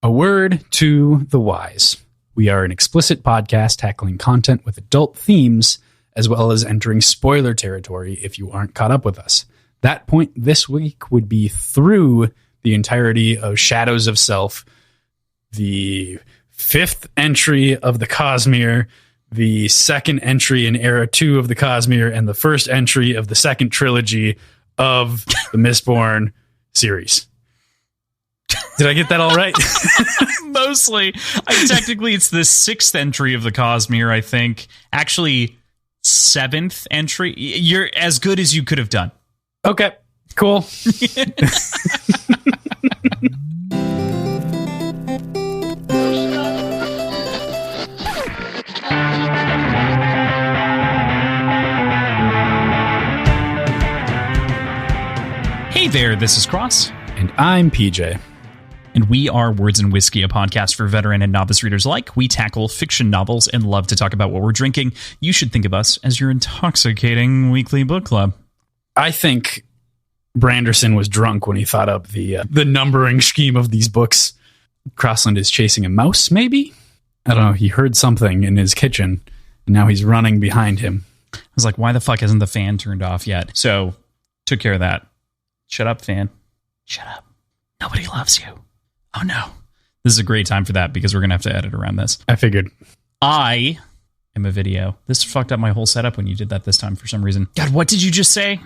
A word to the wise. We are an explicit podcast tackling content with adult themes, as well as entering spoiler territory if you aren't caught up with us. That point this week would be through the entirety of Shadows of Self, the 5th entry of the Cosmere, the 2nd entry in Era 2 of the Cosmere, and the 1st entry of the 2nd trilogy of the Mistborn series. Did I get that all right? Mostly. Technically, it's the 6th entry of the Cosmere, I think. Actually, 7th entry. You're as good as you could have done. Okay, cool. Hey there, this is Cross. And I'm PJ. And we are Words and Whiskey, a podcast for veteran and novice readers alike. We tackle fiction novels and love to talk about what we're drinking. You should think of us as your intoxicating weekly book club. I think Branderson was drunk when he thought up the numbering scheme of these books. Crossland is chasing a mouse, maybe? I don't know. He heard something in his kitchen, and now he's running behind him. I was like, why the fuck hasn't the fan turned off yet? So, took care of that. Shut up, fan. Shut up. Nobody loves you. Oh, no. This is a great time for that because we're going to have to edit around this. I figured. I am a video. This fucked up my whole setup when you did that this time for some reason. God, what did you just say?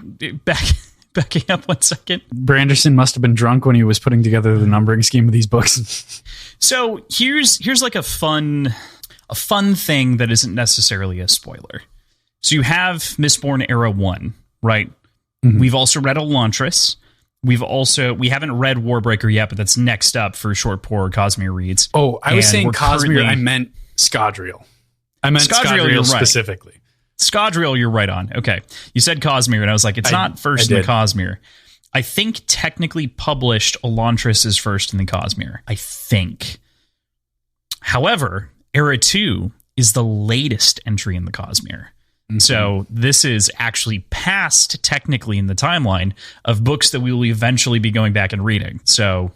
Backing up 1 second. Branderson must have been drunk when he was putting together the numbering scheme of these books. So here's like a fun thing that isn't necessarily a spoiler. So you have Mistborn Era 1, right? Mm-hmm. We've also read Elantris. We haven't read Warbreaker yet, but that's next up for Short Pour Cosmere reads. Oh, I was saying Cosmere. I meant Scadrial. I meant Scadrial specifically. Right. Scadrial, you're right on. Okay. You said Cosmere, and I was like, it's not first in the Cosmere. I think technically published Elantris is first in the Cosmere. I think. However, Era 2 is the latest entry in the Cosmere. Mm-hmm. So this is actually past, technically, in the timeline of books that we will eventually be going back and reading. So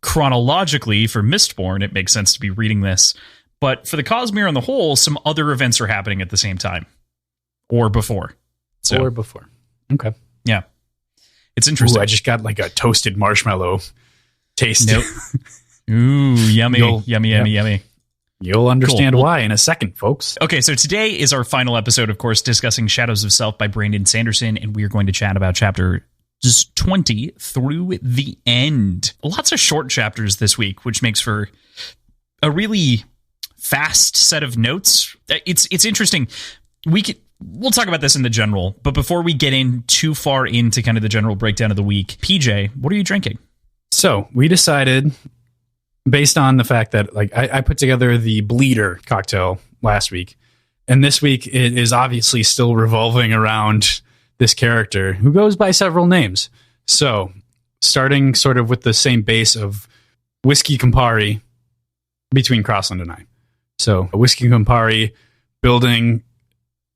chronologically, for Mistborn, it makes sense to be reading this. But for the Cosmere on the whole, some other events are happening at the same time. Or before. Or before. Okay. Yeah. It's interesting. Ooh, I just got like a toasted marshmallow taste. Nope. Ooh, yummy. Yummy. You'll understand why in a second, folks. Okay, so today is our final episode, of course, discussing Shadows of Self by Brandon Sanderson, and we are going to chat about chapter 20 through the end. Lots of short chapters this week, which makes for a really fast set of notes. It's interesting. We'll talk about this in the general, but before we get in too far into kind of the general breakdown of the week, PJ, what are you drinking? So we decided, based on the fact that I put together the Bleeder cocktail last week, and this week it is obviously still revolving around this character who goes by several names. So starting sort of with the same base of Whiskey Campari between Crossland and I. So a Whiskey Campari building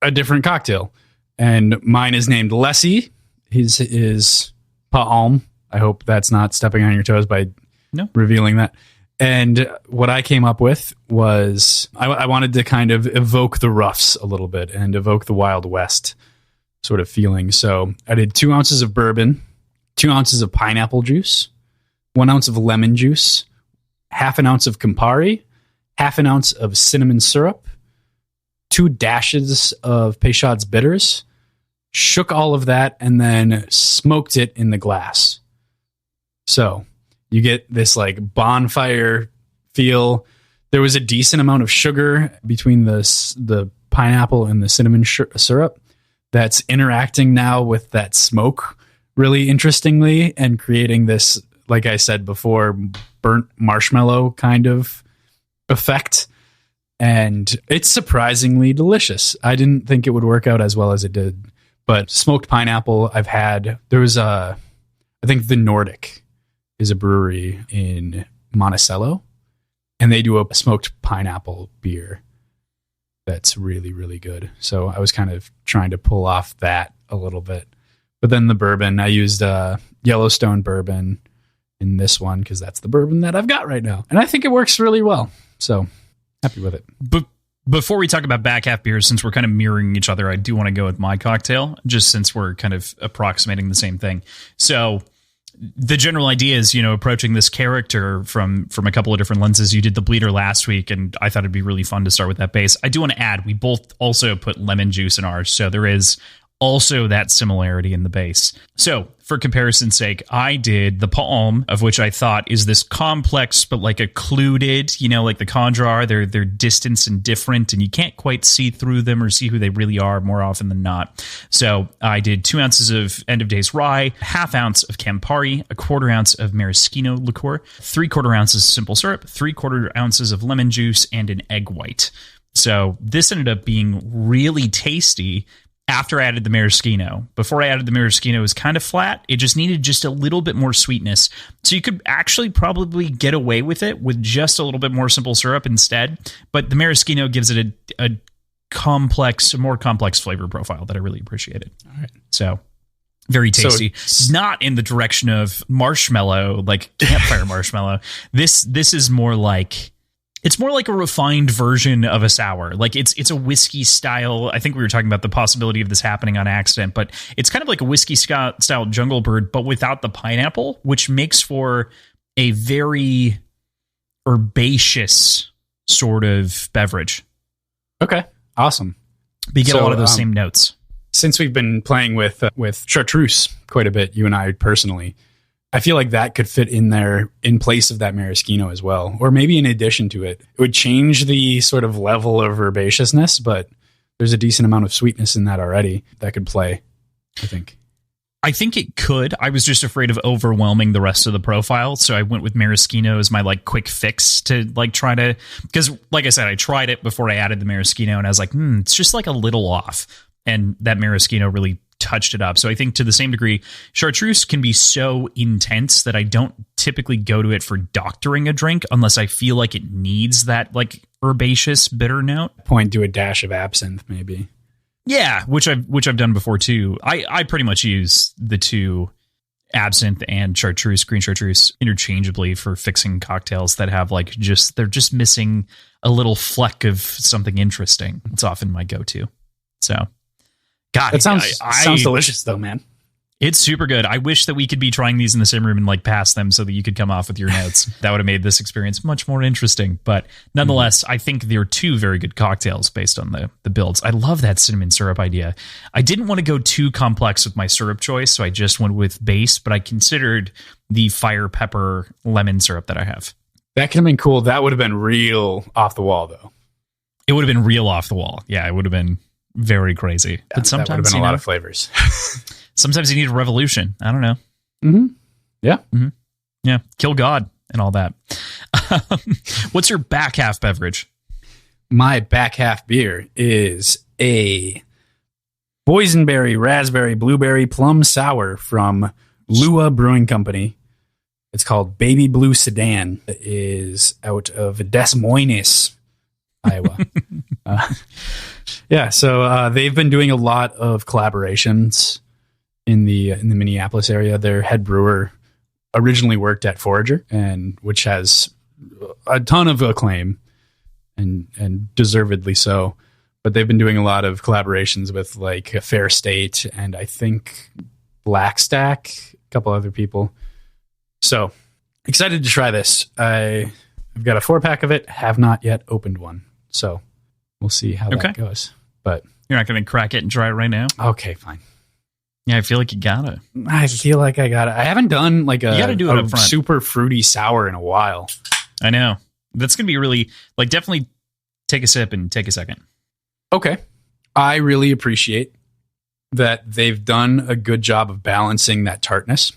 a different cocktail. And mine is named Lessie. His is Pa'alm. I hope that's not stepping on your toes by revealing that. And what I came up with was I wanted to kind of evoke the roughs a little bit and evoke the Wild West sort of feeling. So I did 2 ounces of bourbon, 2 ounces of pineapple juice, 1 ounce of lemon juice, half an ounce of Campari, half an ounce of cinnamon syrup, 2 dashes of Peychaud's bitters, shook all of that, and then smoked it in the glass. So you get this like bonfire feel. There was a decent amount of sugar between the pineapple and the cinnamon syrup that's interacting now with that smoke really interestingly and creating this, like I said before, burnt marshmallow kind of effect. And it's surprisingly delicious. I didn't think it would work out as well as it did. But smoked pineapple, I think the Nordic is a brewery in Monticello, and they do a smoked pineapple beer that's really, really good. So I was kind of trying to pull off that a little bit. But then the bourbon, I used Yellowstone bourbon in this one because that's the bourbon that I've got right now. And I think it works really well. So happy with it. But before we talk about back half beers, since we're kind of mirroring each other, I do want to go with my cocktail, just since we're kind of approximating the same thing. So the general idea is, approaching this character from a couple of different lenses. You did the bleeder last week, and I thought it'd be really fun to start with that base. I do want to add, we both also put lemon juice in ours, so there is also that similarity in the base. So for comparison's sake, I did the Palm, of which I thought is this complex but like occluded, like the Conjar. They're distant and different, and you can't quite see through them or see who they really are more often than not. So I did 2 ounces of End of Days Rye, ½ ounce of Campari, a 1/4 ounce of maraschino liqueur, 3/4 ounces simple syrup, 3/4 ounces of lemon juice, and an egg white. So this ended up being really tasty. After I added the maraschino. Before I added the maraschino, it was kind of flat. It just needed just a little bit more sweetness. So you could actually probably get away with it with just a little bit more simple syrup instead. But the maraschino gives it a more complex flavor profile that I really appreciated. All right. So very tasty. So, not in the direction of marshmallow, like campfire marshmallow. This is more like... It's more like a refined version of a sour. Like it's a whiskey style. I think we were talking about the possibility of this happening on accident, but it's kind of like a whiskey style Jungle Bird, but without the pineapple, which makes for a very herbaceous sort of beverage. Okay, awesome. But you get a lot of those same notes. Since we've been playing with chartreuse quite a bit, you and I personally, I feel like that could fit in there in place of that maraschino as well, or maybe in addition to it. It would change the sort of level of herbaceousness, but there's a decent amount of sweetness in that already that could play, I think. I think it could. I was just afraid of overwhelming the rest of the profile, so I went with maraschino as my quick fix to try to, because like I said, I tried it before I added the maraschino, and I was like, it's just a little off, and that maraschino really touched it up. So I think to the same degree, chartreuse can be so intense that I don't typically go to it for doctoring a drink unless I feel like it needs that herbaceous bitter note. Point to a dash of absinthe, maybe. Yeah, which I've done before too. I pretty much use the two, absinthe and chartreuse, green chartreuse, interchangeably for fixing cocktails that have they're just missing a little fleck of something interesting. It's often my go-to. So. God, it sounds delicious though, man. It's super good. I wish that we could be trying these in the same room and pass them so that you could come off with your notes. That would have made this experience much more interesting. But nonetheless, I think they're two very good cocktails based on the builds. I love that cinnamon syrup idea. I didn't want to go too complex with my syrup choice, so I just went with base, but I considered the fire pepper lemon syrup that I have. That could have been cool. That would have been real off the wall, though. It would have been real off the wall. Yeah, it would have been very crazy. But sometimes that would have been a lot of flavors. Sometimes you need a revolution. I don't know. Mm-hmm. Yeah. Mm-hmm. Yeah. Kill God and all that. What's your back half beverage? My back half beer is a boysenberry, raspberry, blueberry, plum sour from Lua Brewing Company. It's called Baby Blue Sedan. It is out of Des Moines, Iowa. So they've been doing a lot of collaborations in the Minneapolis area. Their head brewer originally worked at Forager, and which has a ton of acclaim, and deservedly so. But they've been doing a lot of collaborations with Fair State and I think Black Stack, a couple other people. So excited to try this. I've got a 4-pack of it. Have not yet opened one, so we'll see how that goes. But you're not going to crack it and try it right now? Okay, fine. Yeah, I feel like you gotta. I feel like I gotta. I haven't done you gotta do it up front. Super fruity sour in a while. I know. That's going to be really, definitely take a sip and take a second. Okay. I really appreciate that they've done a good job of balancing that tartness.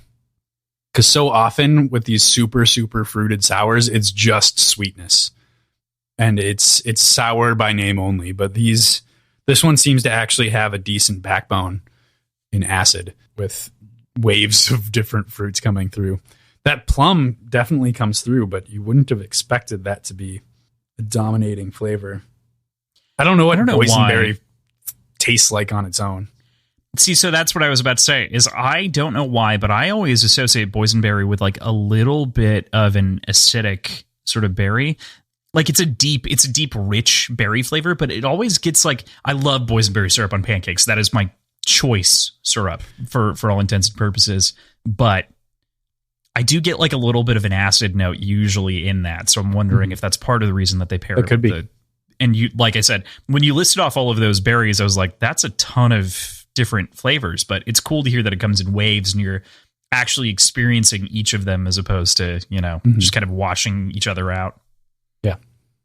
Because so often with these super, super fruited sours, it's just sweetness. And it's sour by name only. But this one seems to actually have a decent backbone in acid with waves of different fruits coming through. That plum definitely comes through, but you wouldn't have expected that to be a dominating flavor. I don't know what boysenberry tastes like on its own. See, so that's what I was about to say, is I don't know why, but I always associate boysenberry with like a little bit of an acidic sort of berry. Like it's a deep, rich berry flavor, but it always gets like, I love boysenberry syrup on pancakes. That is my choice syrup for all intents and purposes. But I do get like a little bit of an acid note usually in that. So I'm wondering if that's part of the reason that they pair it could be. And you, like I said, when you listed off all of those berries, I was like, that's a ton of different flavors, but it's cool to hear that it comes in waves and you're actually experiencing each of them as opposed to, just kind of washing each other out. Yeah.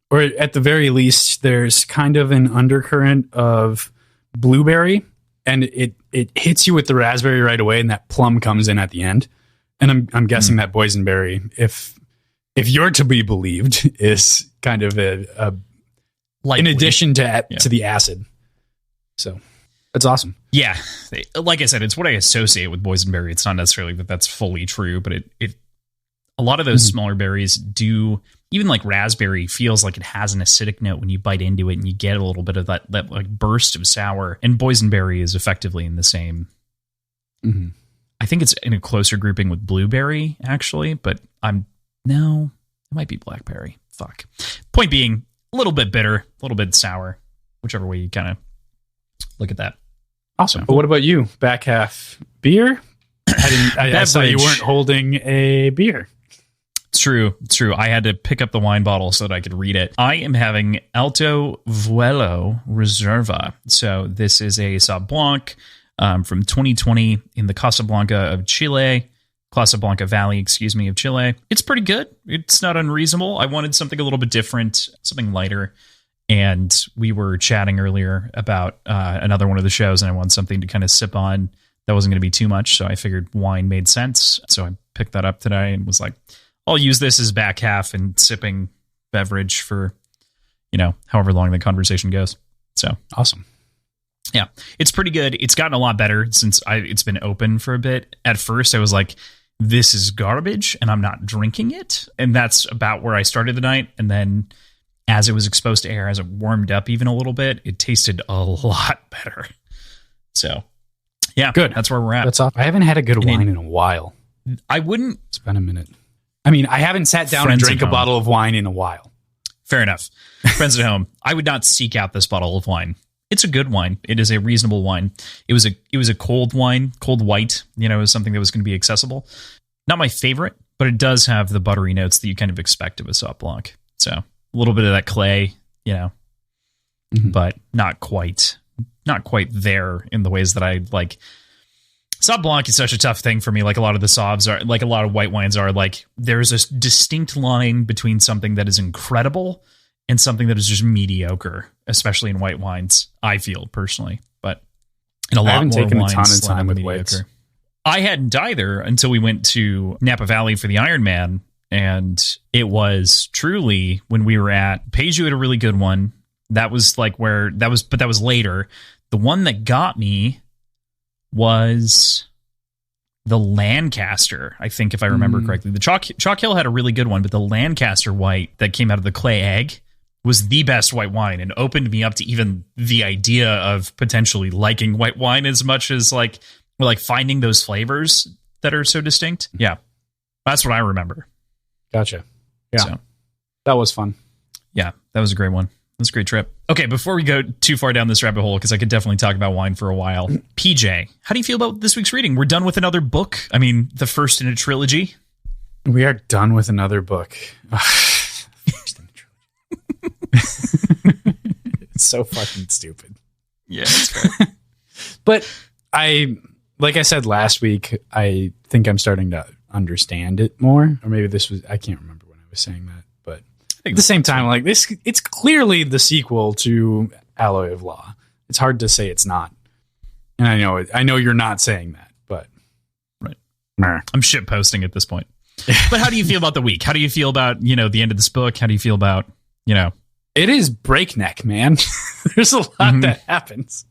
Or at the very least, there's kind of an undercurrent of blueberry and it hits you with the raspberry right away and that plum comes in at the end. And I'm guessing that boysenberry, if you're to be believed, is kind of a in addition to the acid. So that's awesome. Yeah. Like I said, it's what I associate with boysenberry. It's not necessarily that that's fully true, but it a lot of those smaller berries do, even like raspberry feels like it has an acidic note when you bite into it and you get a little bit of that like burst of sour. And boysenberry is effectively in the same. Mm-hmm. I think it's in a closer grouping with blueberry, actually, but it might be blackberry. Fuck. Point being, a little bit bitter, a little bit sour, whichever way you kind of look at that. Awesome. But what about you? Back half beer? I saw you weren't holding a beer. It's true. I had to pick up the wine bottle so that I could read it. I am having Alto Vuelo Reserva. So this is a Sauv Blanc from 2020 in the Casablanca Valley, of Chile. It's pretty good. It's not unreasonable. I wanted something a little bit different, something lighter. And we were chatting earlier about another one of the shows, and I wanted something to kind of sip on that wasn't going to be too much. So I figured wine made sense. So I picked that up today and was like, I'll use this as back half and sipping beverage for, however long the conversation goes. So awesome. Yeah, it's pretty good. It's gotten a lot better since it's been open for a bit. At first, I was like, this is garbage and I'm not drinking it. And that's about where I started the night. And then as it was exposed to air, as it warmed up even a little bit, it tasted a lot better. So, yeah, good. That's where we're at. That's awesome. I haven't had a good wine in a while. I wouldn't. It's been a minute. I mean, I haven't sat down and drank a bottle of wine in a while. Fair enough. Friends at home, I would not seek out this bottle of wine. It's a good wine. It is a reasonable wine. It was a cold wine, cold white, it was something that was going to be accessible. Not my favorite, but it does have the buttery notes that you kind of expect of a Sauv Blanc. So a little bit of that clay, but not quite there in the ways that I like. Sauv Blanc is such a tough thing for me. Like a lot of the Sauvs are, like a lot of white wines are, like there's a distinct line between something that is incredible and something that is just mediocre, especially in white wines, I feel personally. But in a lot more taken wines, a ton of time with whites. I hadn't either until we went to Napa Valley for the Ironman, and it was truly when we were at Peju had a really good one. That was like where that was, but that was later. The one that got me was the Lancaster, I think, if I remember correctly. The Chalk Hill had a really good one, but the Lancaster white that came out of the clay egg was the best white wine and opened me up to even the idea of potentially liking white wine as much as like finding those flavors that are so distinct. Yeah. That's what I remember. Gotcha. Yeah. So, that was fun. Yeah. That was a great one. It was a great trip. Okay. Before we go too far down this rabbit hole, because I could definitely talk about wine for a while. PJ, how do you feel about this week's reading? We're done with another book. I mean, the first in a trilogy. We are done with another book. It's so fucking stupid. Yeah, it's fair. But like I said last week, I think I'm starting to understand it more. Or maybe I can't remember when I was saying that. But at the same time, like this, it's clearly the sequel to Alloy of Law. It's hard to say it's not. And I know you're not saying that, but right. I'm shit posting at this point. But how do you feel about the week? How do you feel about, the end of this book? How do you feel about, It is breakneck, man. There's a lot that happens.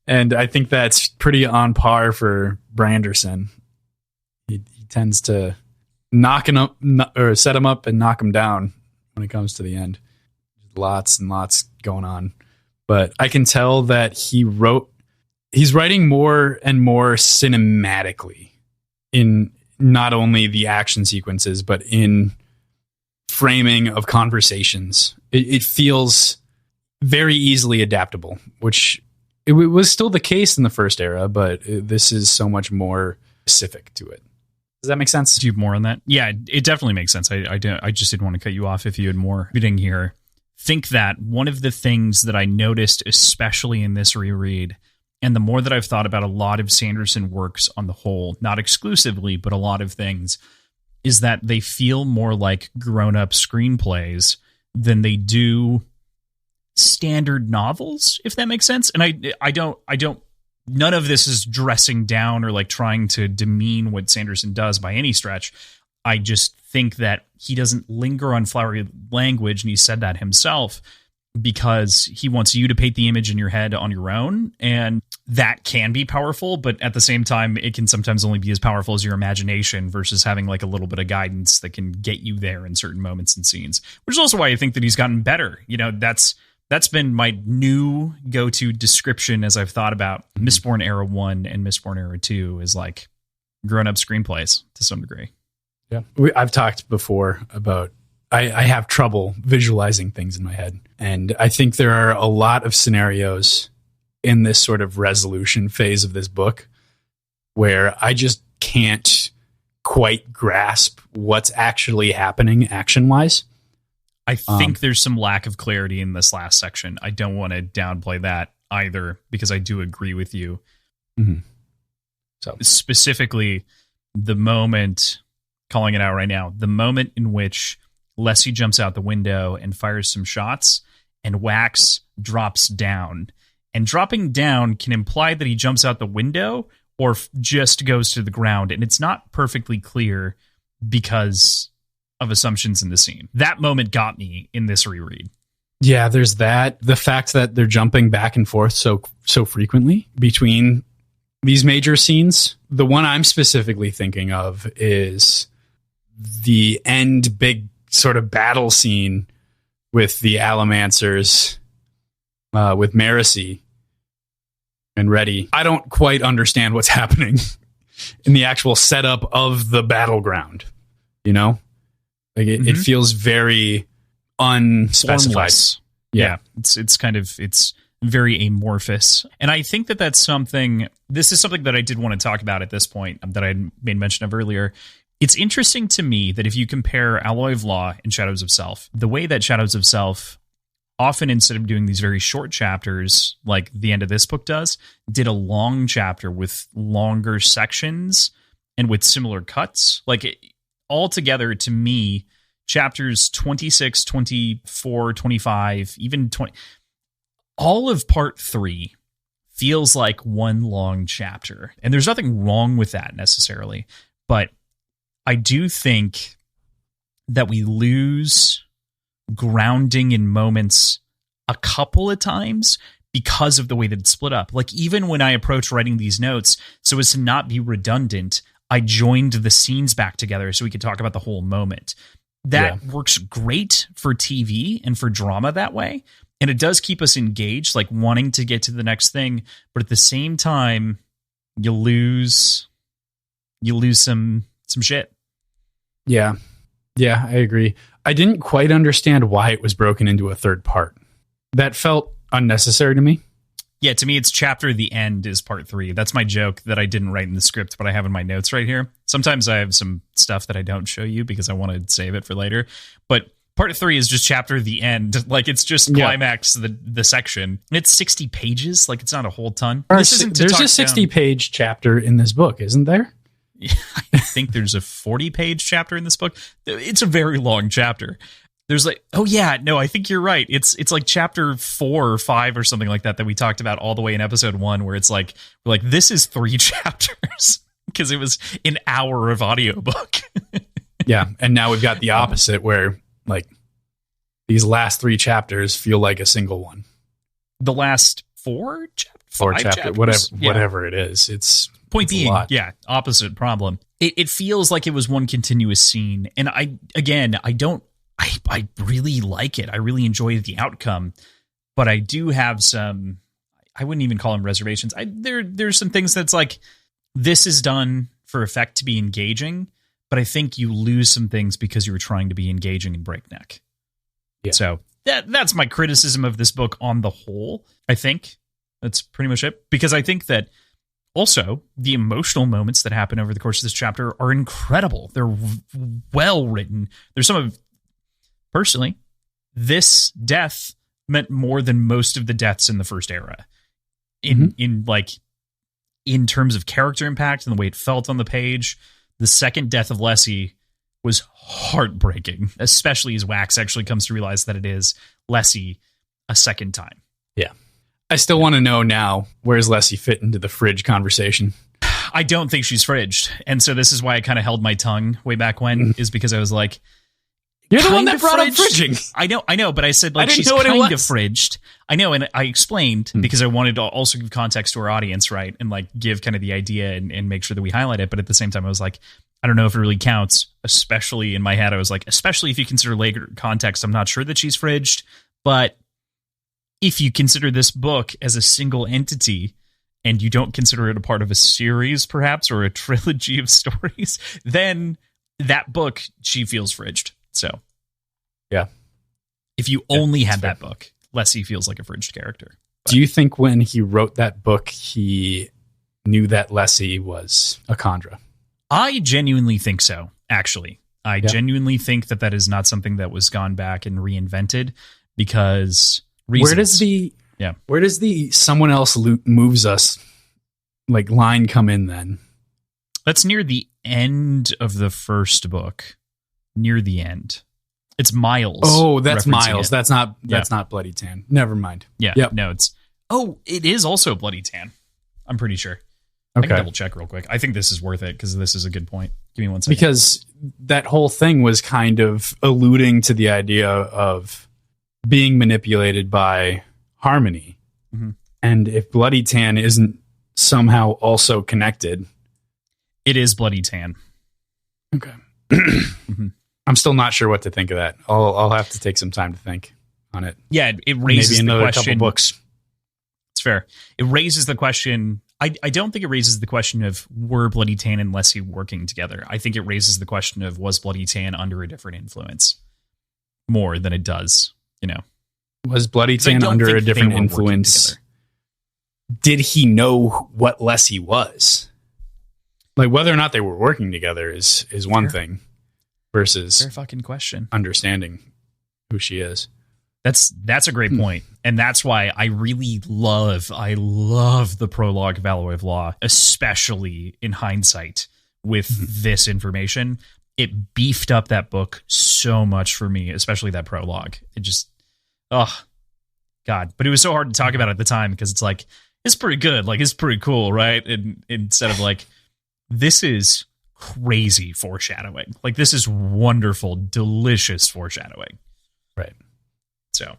And I think that's pretty on par for Branderson. He tends to knock him up or set him up and knock him down when it comes to the end. Lots and lots going on. But I can tell that he wrote he's writing more and more cinematically in not only the action sequences, but in framing of conversations. It feels very easily adaptable, which it was still the case in the first era, but this is so much more specific to it. Does that make sense? Do you have more on that? Yeah, it definitely makes sense. I just didn't want to cut you off if you had more bidding here. Think that one of the things that I noticed, especially in this reread, and the more that I've thought about a lot of Sanderson works on the whole, not exclusively, but a lot of things, is that they feel more like grown-up screenplays than they do standard novels, if that makes sense. And I don't none of this is dressing down or like trying to demean what Sanderson does by any stretch. I just think that he doesn't linger on flowery language, and he said that himself, because he wants you to paint the image in your head on your own, and that can be powerful, but at the same time, it can sometimes only be as powerful as your imagination versus having like a little bit of guidance that can get you there in certain moments and scenes, which is also why I think that he's gotten better. You know, that's been my new go-to description as I've thought about Mistborn Era 1 and Mistborn Era 2 is like grown-up screenplays to some degree. Yeah. I've talked before about I have trouble visualizing things in my head. And I think there are a lot of scenarios in this sort of resolution phase of this book where I just can't quite grasp what's actually happening action-wise. I think there's some lack of clarity in this last section. I don't want to downplay that either, because I do agree with you. Mm-hmm. So specifically, the moment, calling it out right now, the moment in which Leslie jumps out the window and fires some shots, and Wax drops down. And dropping down can imply that he jumps out the window or just goes to the ground. And it's not perfectly clear because of assumptions in the scene. That moment got me in this reread. Yeah, there's that. The fact that they're jumping back and forth so frequently between these major scenes. The one I'm specifically thinking of is the end big sort of battle scene with the Allomancers, with Marasi and Reddy. I don't quite understand what's happening in the actual setup of the battleground, you know? Like it feels very unspecified. Formless. Yeah. It's very amorphous. And I think that that's something, this is something that I did want to talk about at this point that I had made mention of earlier. It's interesting to me that if you compare Alloy of Law and Shadows of Self, the way that Shadows of Self often, instead of doing these very short chapters like the end of this book does, did a long chapter with longer sections and with similar cuts. Like altogether, to me, chapters 26, 24, 25, even 20, all of part 3 feels like one long chapter. And there's nothing wrong with that necessarily, but I do think that we lose grounding in moments a couple of times because of the way that it's split up. Like even when I approach writing these notes, so as to not be redundant, I joined the scenes back together so we could talk about the whole moment. That works great for TV and for drama that way. And it does keep us engaged, like wanting to get to the next thing. But at the same time, you lose some shit. Yeah. Yeah, I agree. I didn't quite understand why it was broken into a third part. That felt unnecessary to me. Yeah, to me, it's chapter the end is part 3. That's my joke that I didn't write in the script, but I have in my notes right here. Sometimes I have some stuff that I don't show you because I want to save it for later. But part 3 is just chapter the end. Like it's just climax the section. And it's 60 pages. Like it's not a whole ton. There's a 60-page chapter in this book, isn't there? I think there's a 40-page chapter in this book. It's a very long chapter. There's like, oh yeah, no, I think you're right. It's like chapter 4 or 5 or something like that we talked about all the way in episode 1, where it's like, we're like, this is 3 chapters because it was an hour of audiobook. Yeah. And now we've got the opposite where like these last 3 chapters feel like a single one. The last 4 chapters, whatever it is. It's point being, opposite problem. It feels like it was one continuous scene. And I really like it. I really enjoy the outcome, but I do have some, I wouldn't even call them reservations. There's some things that's like, this is done for effect to be engaging, but I think you lose some things because you were trying to be engaging and breakneck. Yeah. So that's my criticism of this book on the whole. I think that's pretty much it, because I think that also the emotional moments that happen over the course of this chapter are incredible. They're well written. There's some of, personally, this death meant more than most of the deaths in the first era. In terms of character impact and the way it felt on the page, the second death of Lessie was heartbreaking, especially as Wax actually comes to realize that it is Lessie a second time. Yeah. I still want to know now, where's Lessie fit into the fridge conversation? I don't think she's fridged. And so this is why I kind of held my tongue way back when, is because I was like, you're the one that brought up fridging. I know, but I said, like, she's kind of fridged. I know, and I explained because I wanted to also give context to our audience, right? And like give kind of the idea and make sure that we highlight it. But at the same time, I was like, I don't know if it really counts, especially in my head. I was like, especially if you consider later context, I'm not sure that she's fridged. But if you consider this book as a single entity and you don't consider it a part of a series, perhaps, or a trilogy of stories, then that book, she feels fridged. So, yeah. If you only had that book, Lessie feels like a fridged character. But do you think when he wrote that book, he knew that Lessie was a Kandra? I genuinely think so, actually. I genuinely think that is not something that was gone back and reinvented because reasons. Where does the someone else moves us like line come in then? That's near the end of the first book. Near the end. It's Miles. Oh, that's Miles. That's not Bloody Tan. Never mind. Yeah. Yep. No, it is also Bloody Tan. I'm pretty sure. Okay. I can double check real quick. I think this is worth it because this is a good point. Give me 1 second. Because that whole thing was kind of alluding to the idea of being manipulated by Harmony. Mm-hmm. And if Bloody Tan isn't somehow also connected. It is Bloody Tan. Okay. Mm-hmm. I'm still not sure what to think of that. I'll have to take some time to think on it. Yeah, it raises maybe another the question. Couple books. It's fair. It raises the question. I don't think it raises the question of were Bloody Tan and Lessie working together. I think it raises the question of was Bloody Tan under a different influence more than it does, Was Bloody Tan under a different influence? Did he know what Lessie was? Like whether or not they were working together is one thing versus fair fucking question. Understanding who she is. That's a great point. And that's why I really love the prologue of Alloy of Law, especially in hindsight with this information. It beefed up that book so much for me, especially that prologue. It just, oh, God. But it was so hard to talk about at the time because it's like, it's pretty good. Like, it's pretty cool, right? And instead of like, this is crazy foreshadowing. Like, this is wonderful, delicious foreshadowing. Right. So,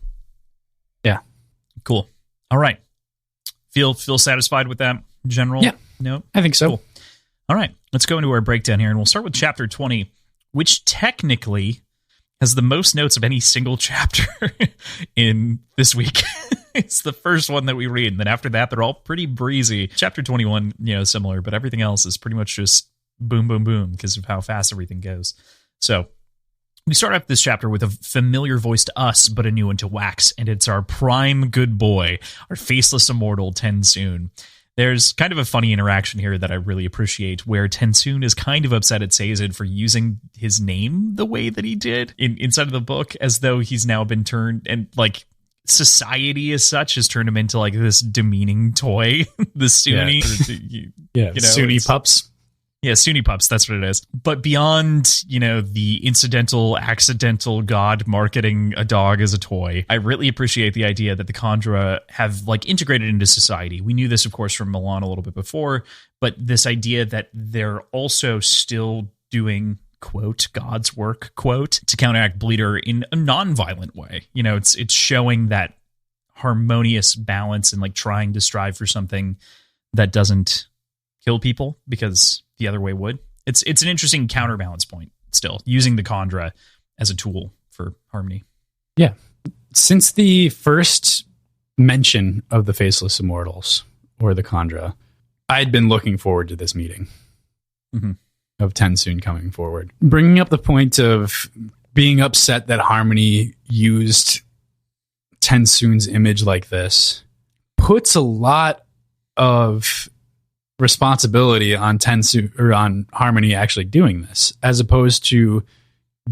yeah, cool. All right, feel satisfied with that general? Yeah, no, I think so. Cool. All right, let's go into our breakdown here, and we'll start with chapter 20, which technically has the most notes of any single chapter in this week. It's the first one that we read, and then after that, they're all pretty breezy. Chapter 21, similar, but everything else is pretty much just boom, boom, boom because of how fast everything goes. So. We start off this chapter with a familiar voice to us, but a new one to Wax, and it's our prime good boy, our faceless immortal, Tensoon. There's kind of a funny interaction here that I really appreciate, where Tensoon is kind of upset at Sazed for using his name the way that he did inside of the book, as though he's now been turned, and like society as such has turned him into like this demeaning toy, the Sunni. Sunni pups. Yeah, Sunni pups, that's what it is. But beyond, the incidental, accidental god marketing a dog as a toy, I really appreciate the idea that the Kandra have like integrated into society. We knew this, of course, from Milan a little bit before, but this idea that they're also still doing, quote, God's work, quote, to counteract Bleeder in a non-violent way. It's showing that harmonious balance and like trying to strive for something that doesn't kill people because the other way would. It's an interesting counterbalance point still, using the Kandra as a tool for harmony. Yeah. Since the first mention of the Faceless Immortals or the Khandra, I'd been looking forward to this meeting of TenSoon coming forward. Bringing up the point of being upset that Harmony used TenSoon's image like this puts a lot of responsibility on TenSoon or on Harmony actually doing this, as opposed to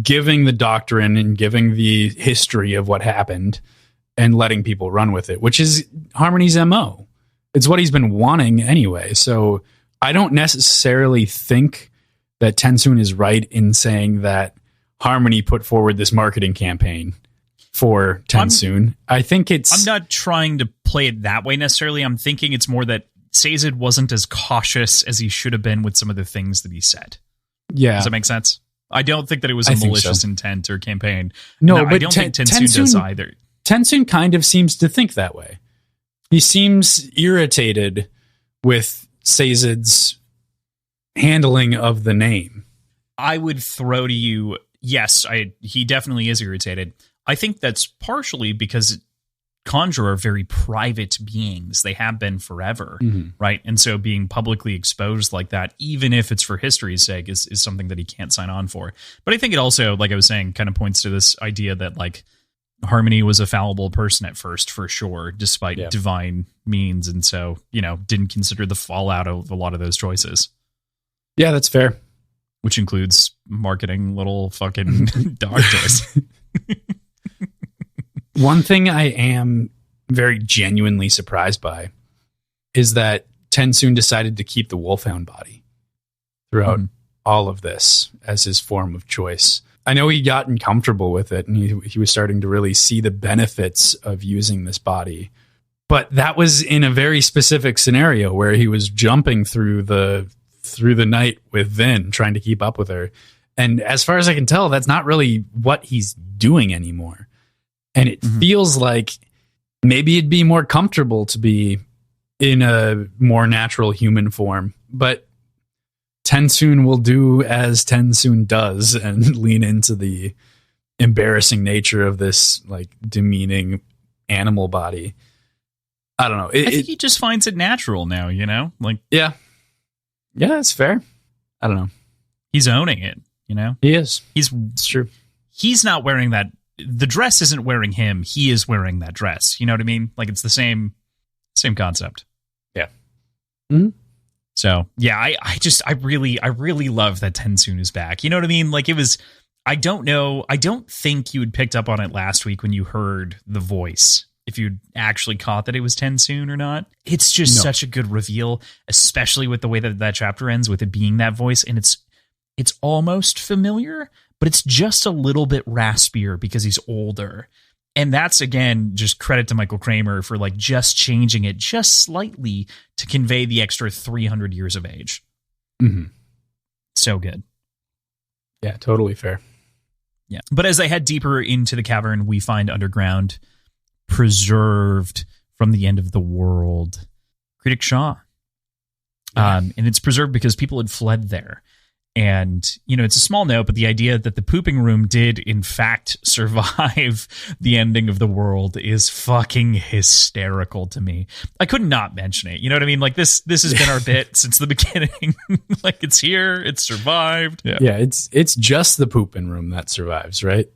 giving the doctrine and giving the history of what happened and letting people run with it, which is Harmony's MO. It's what he's been wanting anyway. So I don't necessarily think that TenSoon is right in saying that Harmony put forward this marketing campaign for TenSoon. I think I'm not trying to play it that way necessarily. I'm thinking it's more that Sazed wasn't as cautious as he should have been with some of the things that he said. Yeah. Does that make sense? I don't think that it was a malicious intent or campaign. No, but I don't think TenSoon does either. TenSoon kind of seems to think that way. He seems irritated with Sazed's handling of the name. I would throw to you, yes, he definitely is irritated. I think that's partially because Khandra are very private beings. They have been forever, right? And so being publicly exposed like that, even if it's for history's sake, is something that he can't sign on for. But I think it also, like I was saying, kind of points to this idea that like Harmony was a fallible person at first, for sure, despite divine means. And so, didn't consider the fallout of a lot of those choices. Yeah, that's fair. Which includes marketing little fucking dog toys. One thing I am very genuinely surprised by is that TenSoon decided to keep the Wolfhound body throughout all of this as his form of choice. I know he got uncomfortable with it, and he was starting to really see the benefits of using this body. But that was in a very specific scenario where he was jumping through the night with Vin, trying to keep up with her. And as far as I can tell, that's not really what he's doing anymore. And it feels like maybe it'd be more comfortable to be in a more natural human form. But TenSoon will do as TenSoon does and lean into the embarrassing nature of this like demeaning animal body. I don't know. I think he just finds it natural now, Like, yeah, it's fair. I don't know. He's owning it, He is. It's true. He's not wearing that. The dress isn't wearing him. He is wearing that dress. You know what I mean? Like it's the same concept. Yeah. Mm-hmm. So yeah, I really love that TenSoon is back. You know what I mean? Like it was, I don't know. I don't think you had picked up on it last week when you heard the voice, if you'd actually caught that it was TenSoon or not. It's just such a good reveal, especially with the way that chapter ends with it being that voice. And it's almost familiar, but it's just a little bit raspier because he's older. And that's, again, just credit to Michael Kramer for like just changing it just slightly to convey the extra 300 years of age. So good. Yeah, totally fair. Yeah. But as they head deeper into the cavern, we find underground, preserved from the end of the world, Critic Shaw. And it's preserved because people had fled there. And, it's a small note, but the idea that the pooping room did, in fact, survive the ending of the world is fucking hysterical to me. I could not mention it. You know what I mean? Like, this has been our bit since the beginning. Like, it's here. It's survived. Yeah, it's just the pooping room that survives, right?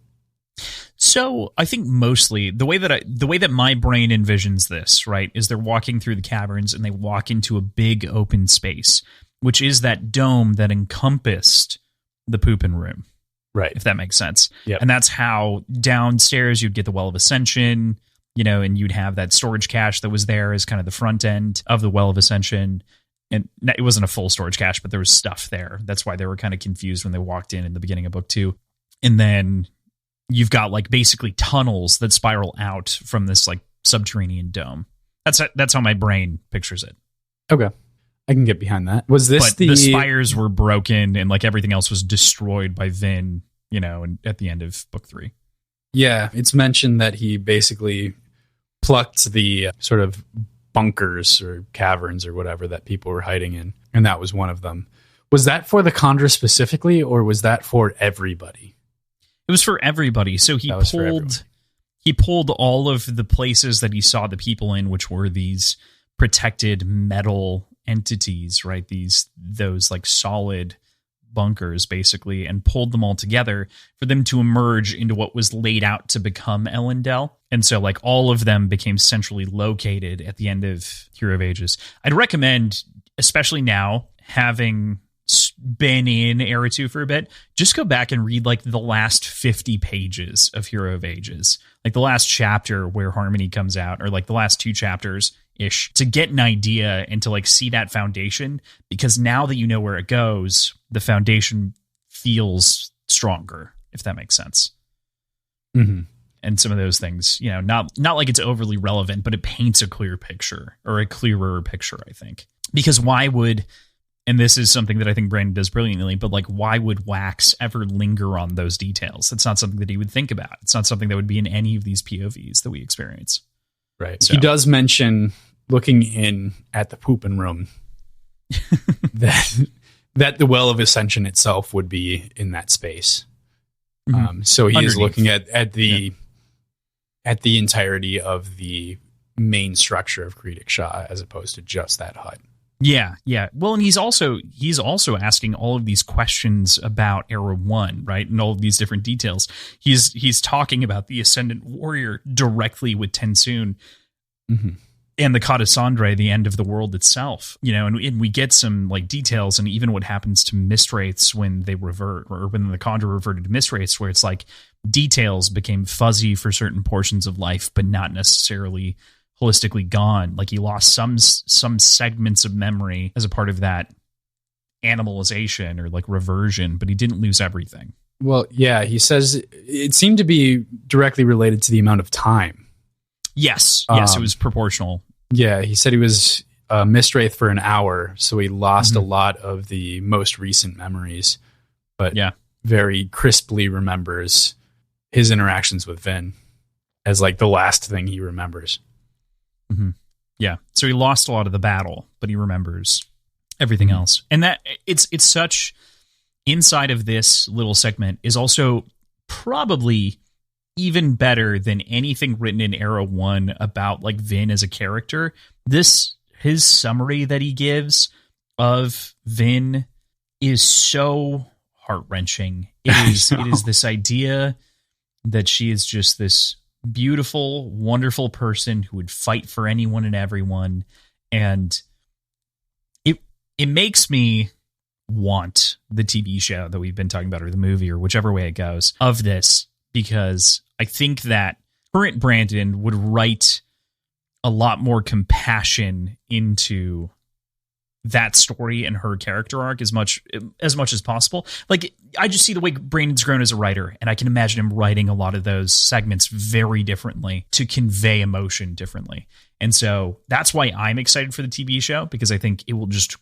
So I think mostly the way that my brain envisions this, right, is they're walking through the caverns and they walk into a big open space, which is that dome that encompassed the pooping room. Right. If that makes sense. Yep. And that's how downstairs you'd get the Well of Ascension, and you'd have that storage cache that was there as kind of the front end of the Well of Ascension. And it wasn't a full storage cache, but there was stuff there. That's why they were kind of confused when they walked in the beginning of book 2. And then you've got like basically tunnels that spiral out from this like subterranean dome. That's how my brain pictures it. Okay. I can get behind that. Was this but the spires were broken and like everything else was destroyed by Vin, and at the end of book 3. Yeah, it's mentioned that he basically plucked the sort of bunkers or caverns or whatever that people were hiding in, and that was one of them. Was that for the Khandra specifically, or was that for everybody? It was for everybody. So he he pulled all of the places that he saw the people in, which were these protected metal entities, right? Those like solid bunkers, basically, and pulled them all together for them to emerge into what was laid out to become Elendel. And so, like, all of them became centrally located at the end of Hero of Ages. I'd recommend, especially now, having been in Era 2 for a bit, just go back and read, like, the last 50 pages of Hero of Ages. Like, the last chapter where Harmony comes out, or, like, the last 2 chapters-ish, to get an idea and to, like, see that foundation, because now that you know where it goes, the foundation feels stronger, if that makes sense. Mm-hmm. And some of those things, you know, not like it's overly relevant, but it paints a clear picture, or a clearer picture, I think. Because why would, and this is something that I think Brandon does brilliantly, but like, why would Wax ever linger on those details? It's not something that he would think about. It's not something that would be in any of these POVs that we experience. Right. So. He does mention, looking in at the pooping room, that the Well of Ascension itself would be in that space. Mm-hmm. So he is looking at the entirety of the main structure of Kredik Shah, as opposed to just that hut. Yeah. Well, and he's also asking all of these questions about Era 1, right? And all of these different details. He's talking about the Ascendant Warrior directly with Tensoon. Mm-hmm. And the Cassandra, the end of the world itself, you know, and we get some like details, and even what happens to Mistwraiths when they revert, or when the Kandra reverted to Mistwraiths, where it's like details became fuzzy for certain portions of life, but not necessarily holistically gone. Like he lost some segments of memory as a part of that animalization or like reversion, but he didn't lose everything. Well, yeah, he says it seemed to be directly related to the amount of time. Yes, it was proportional. Yeah, he said he was Mistwraith for an hour, so he lost a lot of the most recent memories, but very crisply remembers his interactions with Vin as like the last thing he remembers. Mm-hmm. Yeah, so he lost a lot of the battle, but he remembers everything else. And that it's such, inside of this little segment is also probably even better than anything written in Era 1 about like Vin as a character. His summary that he gives of Vin is so heart-wrenching. It is this idea that she is just this beautiful, wonderful person who would fight for anyone and everyone. And it makes me want the TV show that we've been talking about, or the movie, or whichever way it goes, of this, because I think that current Brandon would write a lot more compassion into that story and her character arc as much as possible. Like, I just see the way Brandon's grown as a writer, and I can imagine him writing a lot of those segments very differently to convey emotion differently. And so that's why I'm excited for the TV show, because I think it will just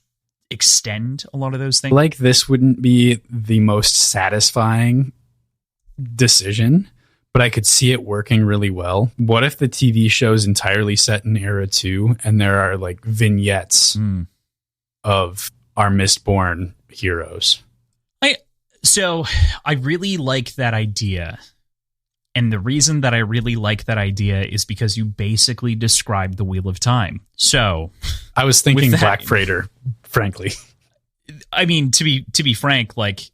extend a lot of those things. Like, this wouldn't be the most satisfying decision, but I could see it working really well. What if the TV show is entirely set in Era 2 and there are like vignettes of our Mistborn heroes? So I really like that idea. And the reason that I really like that idea is because you basically described the Wheel of Time. So I was thinking Black Freighter, frankly. I mean, to be frank, like,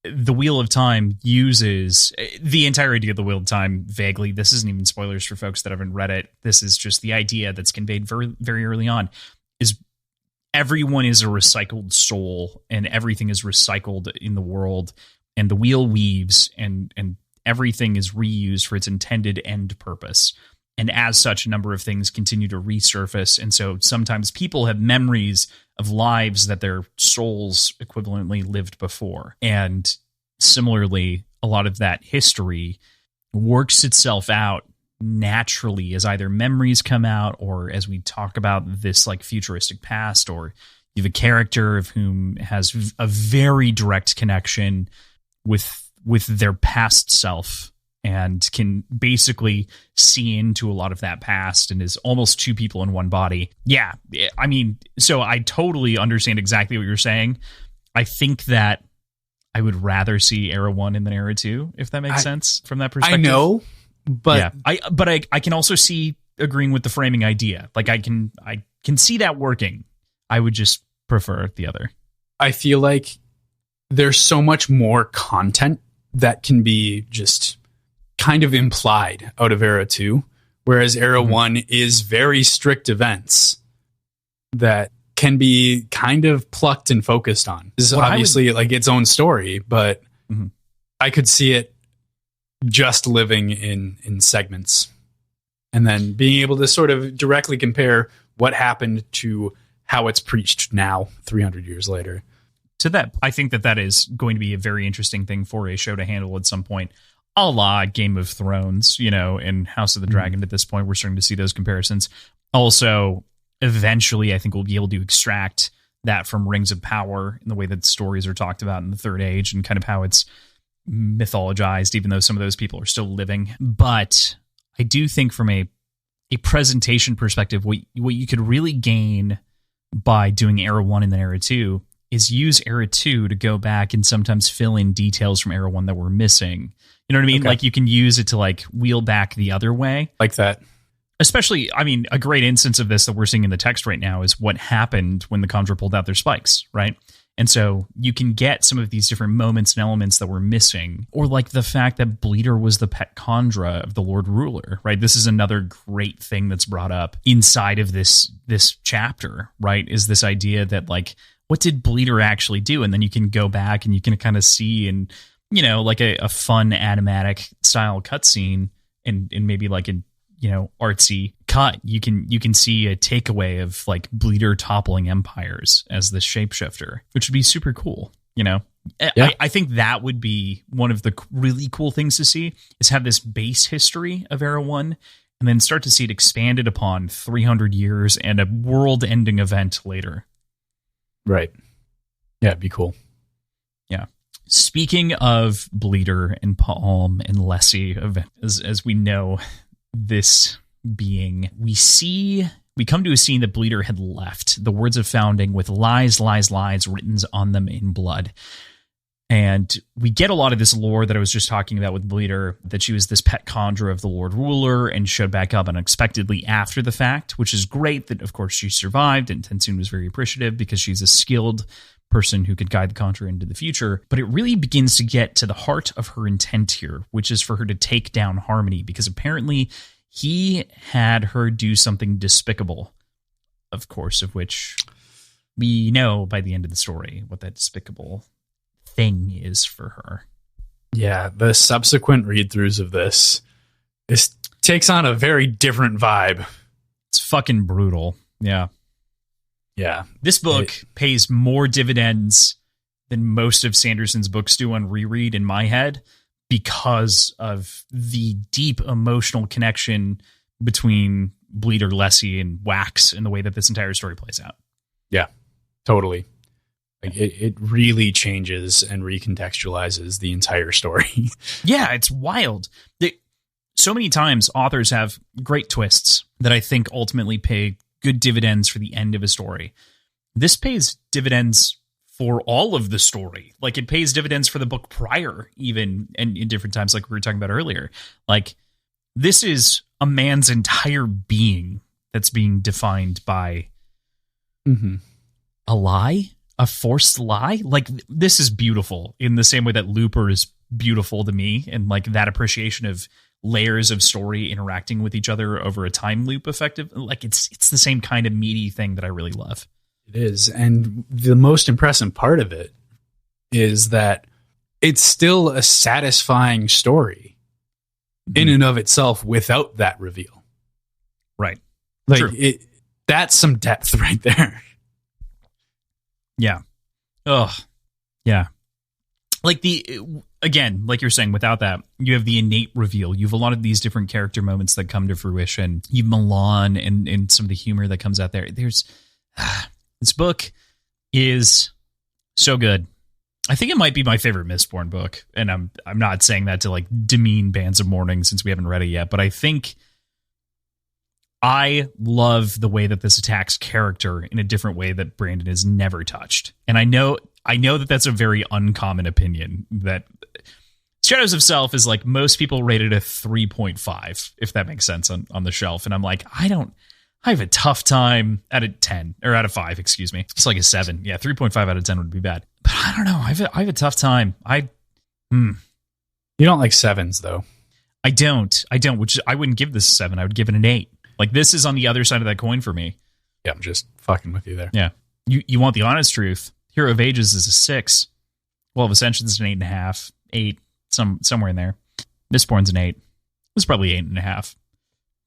the Wheel of Time uses the entirety of the Wheel of Time vaguely. This isn't even spoilers for folks that haven't read it. This is just the idea that's conveyed very, very early on, is everyone is a recycled soul, and everything is recycled in the world, and the wheel weaves, and everything is reused for its intended end purpose. And as such, a number of things continue to resurface. And so sometimes people have memories of lives that their souls equivalently lived before. And similarly, a lot of that history works itself out naturally as either memories come out, or as we talk about this like futuristic past, or you have a character of whom has a very direct connection with their past self, and can basically see into a lot of that past, and is almost two people in one body. Yeah, I mean, so I totally understand exactly what you're saying. I think that I would rather see Era 1 than Era 2, if that makes sense from that perspective. I know, But I can also see agreeing with the framing idea. Like I can see that working. I would just prefer the other. I feel like there's so much more content that can be just kind of implied out of Era 2, whereas Era 1 is very strict events that can be kind of plucked and focused on. This is obviously like its own story, but I could see it just living in segments and then being able to sort of directly compare what happened to how it's preached now 300 years later. To that, I think that is going to be a very interesting thing for a show to handle at some point, a la Game of Thrones, and House of the Dragon. At this point, we're starting to see those comparisons. Also, eventually, I think we'll be able to extract that from Rings of Power in the way that stories are talked about in the Third Age and kind of how it's mythologized, even though some of those people are still living. But I do think from a presentation perspective, what you could really gain by doing Era 1 and then Era 2 is use Era 2 to go back and sometimes fill in details from Era 1 that were missing. You know what I mean? Okay. Like you can use it to like wheel back the other way. Like that. Especially, I mean, a great instance of this that we're seeing in the text right now is what happened when the Kandra pulled out their spikes, right? And so you can get some of these different moments and elements that were missing, or like the fact that Bleeder was the pet Kandra of the Lord Ruler, right? This is another great thing that's brought up inside of this chapter, right? Is this idea that like, what did Bleeder actually do? And then you can go back and you can kind of see and, like a fun animatic style cutscene and maybe like a, artsy cut. You can see a takeaway of like Bleeder toppling empires as the shapeshifter, which would be super cool. Yeah. I think that would be one of the really cool things to see is have this base history of Era 1 and then start to see it expanded upon 300 years and a world-ending event later. Right. Yeah, it'd be cool. Yeah. Speaking of Bleeder and Palm and Lessie, as we know this being, we come to a scene that Bleeder had left, the words of founding with lies, lies, lies written on them in blood. And we get a lot of this lore that I was just talking about with Bleeder, that she was this pet Kandra of the Lord Ruler and showed back up unexpectedly after the fact, which is great that, of course, she survived. And Tensoon was very appreciative because she's a skilled person who could guide the Kandra into the future. But it really begins to get to the heart of her intent here, which is for her to take down Harmony, because apparently he had her do something despicable, of course, of which we know by the end of the story what that despicable thing is for her. Yeah, the subsequent read-throughs of this takes on a very different vibe. It's fucking brutal. Yeah. Yeah. This book pays more dividends than most of Sanderson's books do on reread in my head because of the deep emotional connection between Bleeder, Lessie, and Wax and the way that this entire story plays out. Yeah, totally. Like it really changes and recontextualizes the entire story. Yeah, it's wild. So many times authors have great twists that I think ultimately pay good dividends for the end of a story. This pays dividends for all of the story. Like it pays dividends for the book prior, even, and in different times, like we were talking about earlier. Like this is a man's entire being that's being defined by a lie, a forced lie. Like this is beautiful in the same way that Looper is beautiful to me, and like that appreciation of layers of story interacting with each other over a time loop effective. Like it's the same kind of meaty thing that I really love. It is. And the most impressive part of it is that it's still a satisfying story in and of itself without that reveal. Right. Like that's some depth right there. Yeah. Oh, yeah. Like again, like you're saying, without that, you have the innate reveal. You have a lot of these different character moments that come to fruition. You have Milan and some of the humor that comes out there. There's this book is so good. I think it might be my favorite Mistborn book, and I'm not saying that to like demean Bands of Mourning since we haven't read it yet, but I think I love the way that this attacks character in a different way that Brandon has never touched. And I know that that's a very uncommon opinion, that Shadows of Self is like most people rated a 3.5, if that makes sense on the shelf. And I'm like, I have a tough time out of 10 or out of 5, excuse me. It's like a 7. Yeah, 3.5 out of 10 would be bad. But I don't know. I have a tough time. You don't like 7s though. I don't, which I wouldn't give this a 7. I would give it an 8. Like this is on the other side of that coin for me. Yeah, I'm just fucking with you there. Yeah. You want the honest truth. Hero of Ages is a 6. Well, of Ascension's an 8.5, 8, somewhere in there. Mistborn's an 8. It's probably 8.5.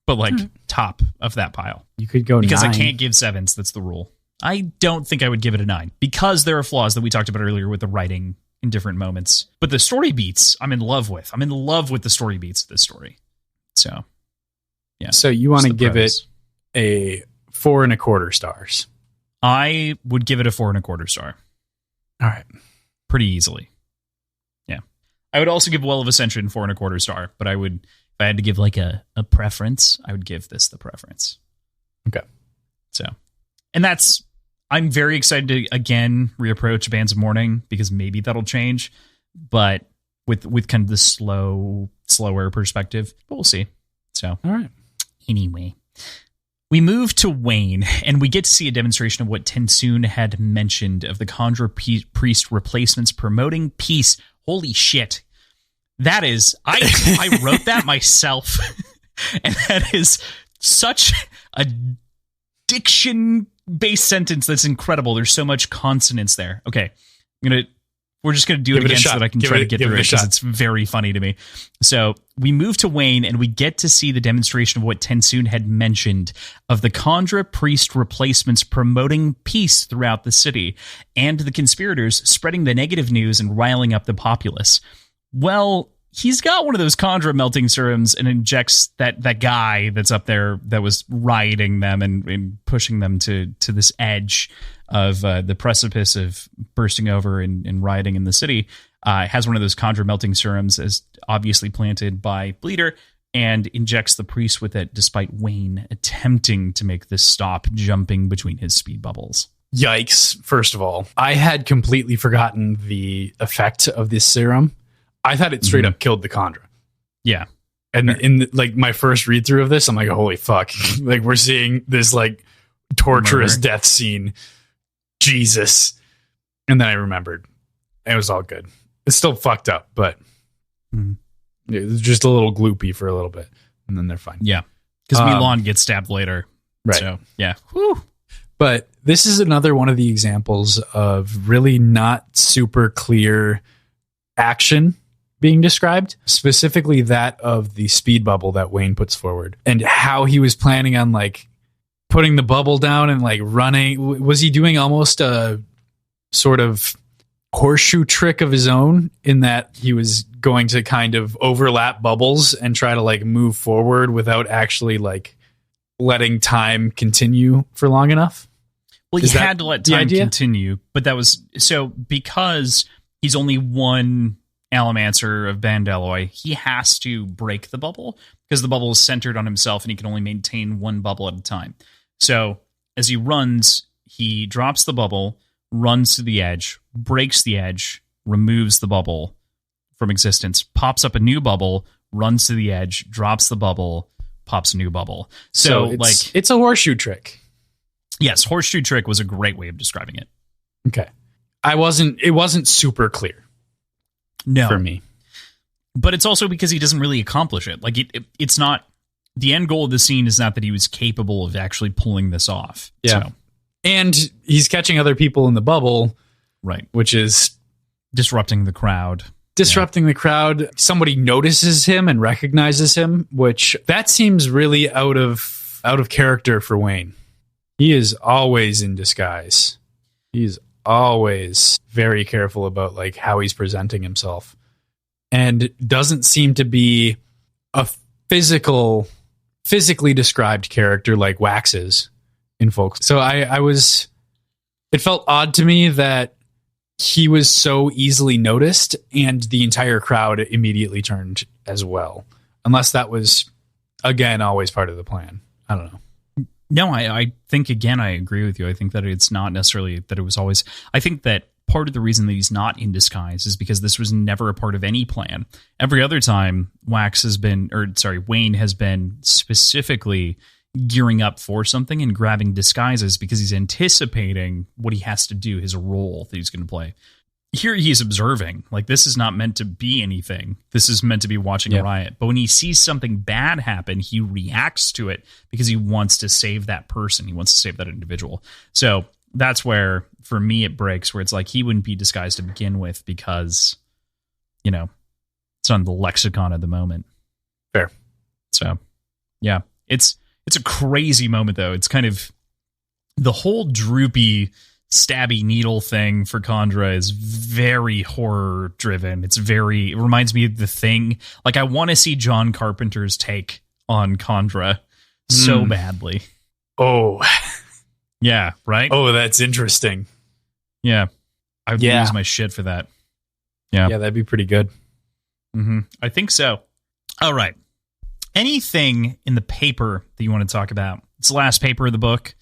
But like top of that pile. You could go because 9. I can't give 7s. That's the rule. I don't think I would give it a 9 because there are flaws that we talked about earlier with the writing in different moments. But the story beats, I'm in love with. I'm in love with the story beats of this story. So, yeah. So you want to give it a 4.25 stars? I would give it a 4.25 star. All right. Pretty easily. Yeah. I would also give Well of Ascension 4.25 star, but if I had to give like a preference, I would give this the preference. Okay. So, and I'm very excited to again reapproach Bands of Mourning because maybe that'll change, but with kind of the slower perspective, but we'll see. So, all right. Anyway, we move to Wayne, and we get to see a demonstration of what Tensoon had mentioned of the Conjure Priest replacements promoting peace. Holy shit. That is, I wrote that myself, and that is such a diction-based sentence that's incredible. There's so much consonance there. Okay, we're just gonna do it again so that I can try to get through it because it's very funny to me. So we move to Wayne, and we get to see the demonstration of what Tensoon had mentioned of the Conjure Priest replacements promoting peace throughout the city, and the conspirators spreading the negative news and riling up the populace. Well, he's got one of those Conjure melting serums and injects that guy that's up there that was rioting them and pushing them to this edge of the precipice of bursting over and rioting in the city. Has one of those Conjure melting serums, as obviously planted by Bleeder, and injects the priest with it, despite Wayne attempting to make this stop, jumping between his speed bubbles. Yikes! First of all, I had completely forgotten the effect of this serum. I thought it straight up killed the Kandra. Yeah. And in like my first read through of this, I'm like, holy fuck. Like we're seeing this like torturous death scene. Jesus. And then I remembered. It was all good. It's still fucked up, but it was just a little gloopy for a little bit. And then they're fine. Yeah. Because Milan gets stabbed later. Right. So, yeah. Whew. But this is another one of the examples of really not super clear action being described, specifically that of the speed bubble that Wayne puts forward and how he was planning on like putting the bubble down and like running. Was he doing almost a sort of horseshoe trick of his own in that he was going to kind of overlap bubbles and try to like move forward without actually like letting time continue for long enough? Well, he had to let time continue, but that was so because he's only one Allomancer of Bandalloy, he has to break the bubble because the bubble is centered on himself and he can only maintain one bubble at a time. So as he runs, he drops the bubble, runs to the edge, breaks the edge, removes the bubble from existence, pops up a new bubble, runs to the edge, drops the bubble, pops a new bubble. So it's a horseshoe trick. Yes, horseshoe trick was a great way of describing it. Okay. It wasn't super clear. No. For me. But it's also because he doesn't really accomplish it. Like it's not the end goal of the scene is not that he was capable of actually pulling this off. Yeah. So. And he's catching other people in the bubble. Right. Which is disrupting the crowd. The crowd. Somebody notices him and recognizes him, which that seems really out of character for Wayne. He is always in disguise. He's always very careful about like how he's presenting himself and doesn't seem to be a physically described character like Wax is in folks. So it felt odd to me that he was so easily noticed and the entire crowd immediately turned as well. Unless that was, again, always part of the plan. I don't know. No, I think, again, I agree with you. I think that it's not necessarily that it was always... I think that part of the reason that he's not in disguise is because this was never a part of any plan. Every other time Wayne has been specifically gearing up for something and grabbing disguises because he's anticipating what he has to do, his role that he's going to play. Here he's observing. Like, this is not meant to be anything. This is meant to be watching a riot. But when he sees something bad happen, he reacts to it because he wants to save that person. He wants to save that individual. So that's where, for me, it breaks, where it's like he wouldn't be disguised to begin with because, it's on the lexicon at the moment. Fair. So, yeah. It's a crazy moment, though. It's kind of the whole droopy, stabby needle thing for Kandra is very horror driven. It reminds me of The Thing. Like, I want to see John Carpenter's take on Kandra so badly. Oh, yeah, right? Oh, that's interesting. Yeah. I would lose my shit for that. Yeah. Yeah, that'd be pretty good. Mm-hmm. I think so. All right. Anything in the paper that you want to talk about? It's the last paper of the book,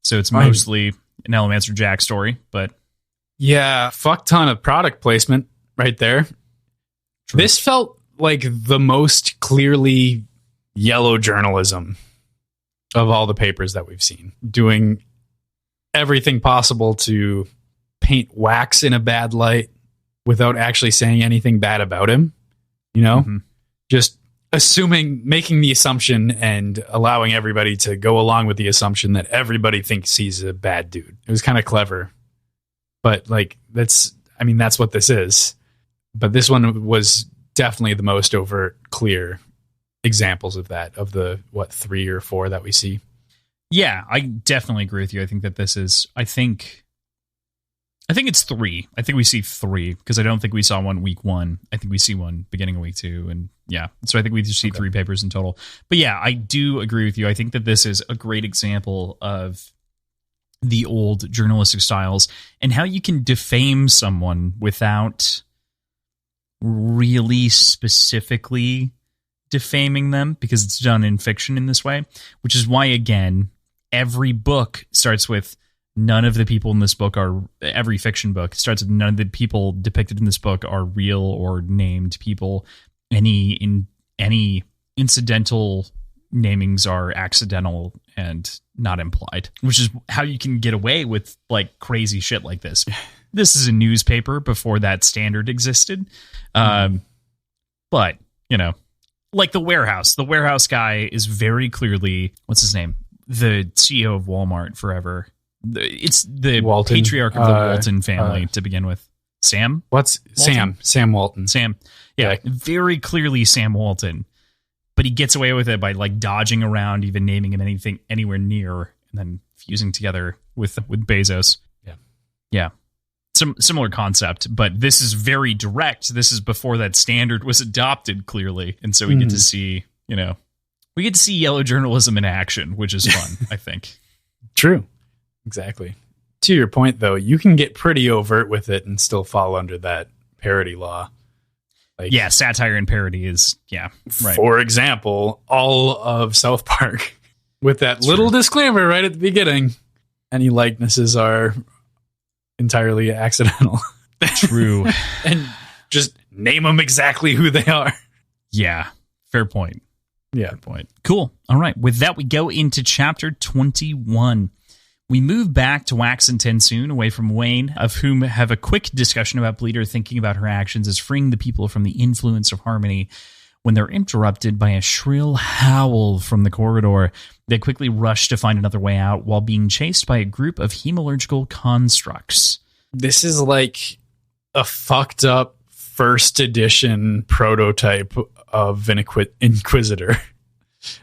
so it's mostly an Elemancer Jack story, but... Yeah, fuck ton of product placement right there. True. This felt like the most clearly yellow journalism of all the papers that we've seen. Doing everything possible to paint Wax in a bad light without actually saying anything bad about him. Just making the assumption and allowing everybody to go along with the assumption that everybody thinks he's a bad dude. It was kind of clever, but that's what this is. But this one was definitely the most overt, clear examples of that, of the 3 or 4 that we see. Yeah, I definitely agree with you. I think that this is, I think it's 3. I think we see 3 because I don't think we saw one week 1. I think we see one beginning of week 2. And yeah, so I think we just see 3 papers in total. But yeah, I do agree with you. I think that this is a great example of the old journalistic styles and how you can defame someone without really specifically defaming them, because it's done in fiction in this way, which is why, again, every book starts with none of the people in this book every fiction book starts with none of the people depicted in this book are real or named people. Any incidental namings are accidental and not implied, which is how you can get away with crazy shit like this. This is a newspaper before that standard existed. But, like the warehouse guy is very clearly, what's his name? The CEO of Walmart forever. It's the Walton, patriarch of the Walton family to begin with. Sam? What's Walton? Sam Walton. Sam. Yeah, very clearly Sam Walton. But he gets away with it by dodging around, even naming him anything anywhere near, and then fusing together with Bezos. Yeah. Yeah. Similar concept, but this is very direct. This is before that standard was adopted, clearly. And so we get to see, we get to see yellow journalism in action, which is fun, I think. True. Exactly. To your point, though, you can get pretty overt with it and still fall under that parody law. Satire and parody is, right. For example, all of South Park, with that little disclaimer right at the beginning, any likenesses are entirely accidental. True. And just name them exactly who they are. Yeah. Fair point. Yeah. Fair point. Cool. All right. With that, we go into chapter 21. We move back to Wax and Tensoon, away from Wayne, of whom have a quick discussion about Bleeder thinking about her actions as freeing the people from the influence of Harmony. When they're interrupted by a shrill howl from the corridor, they quickly rush to find another way out while being chased by a group of hemalurgical constructs. This is like a fucked up first edition prototype of an Inquisitor.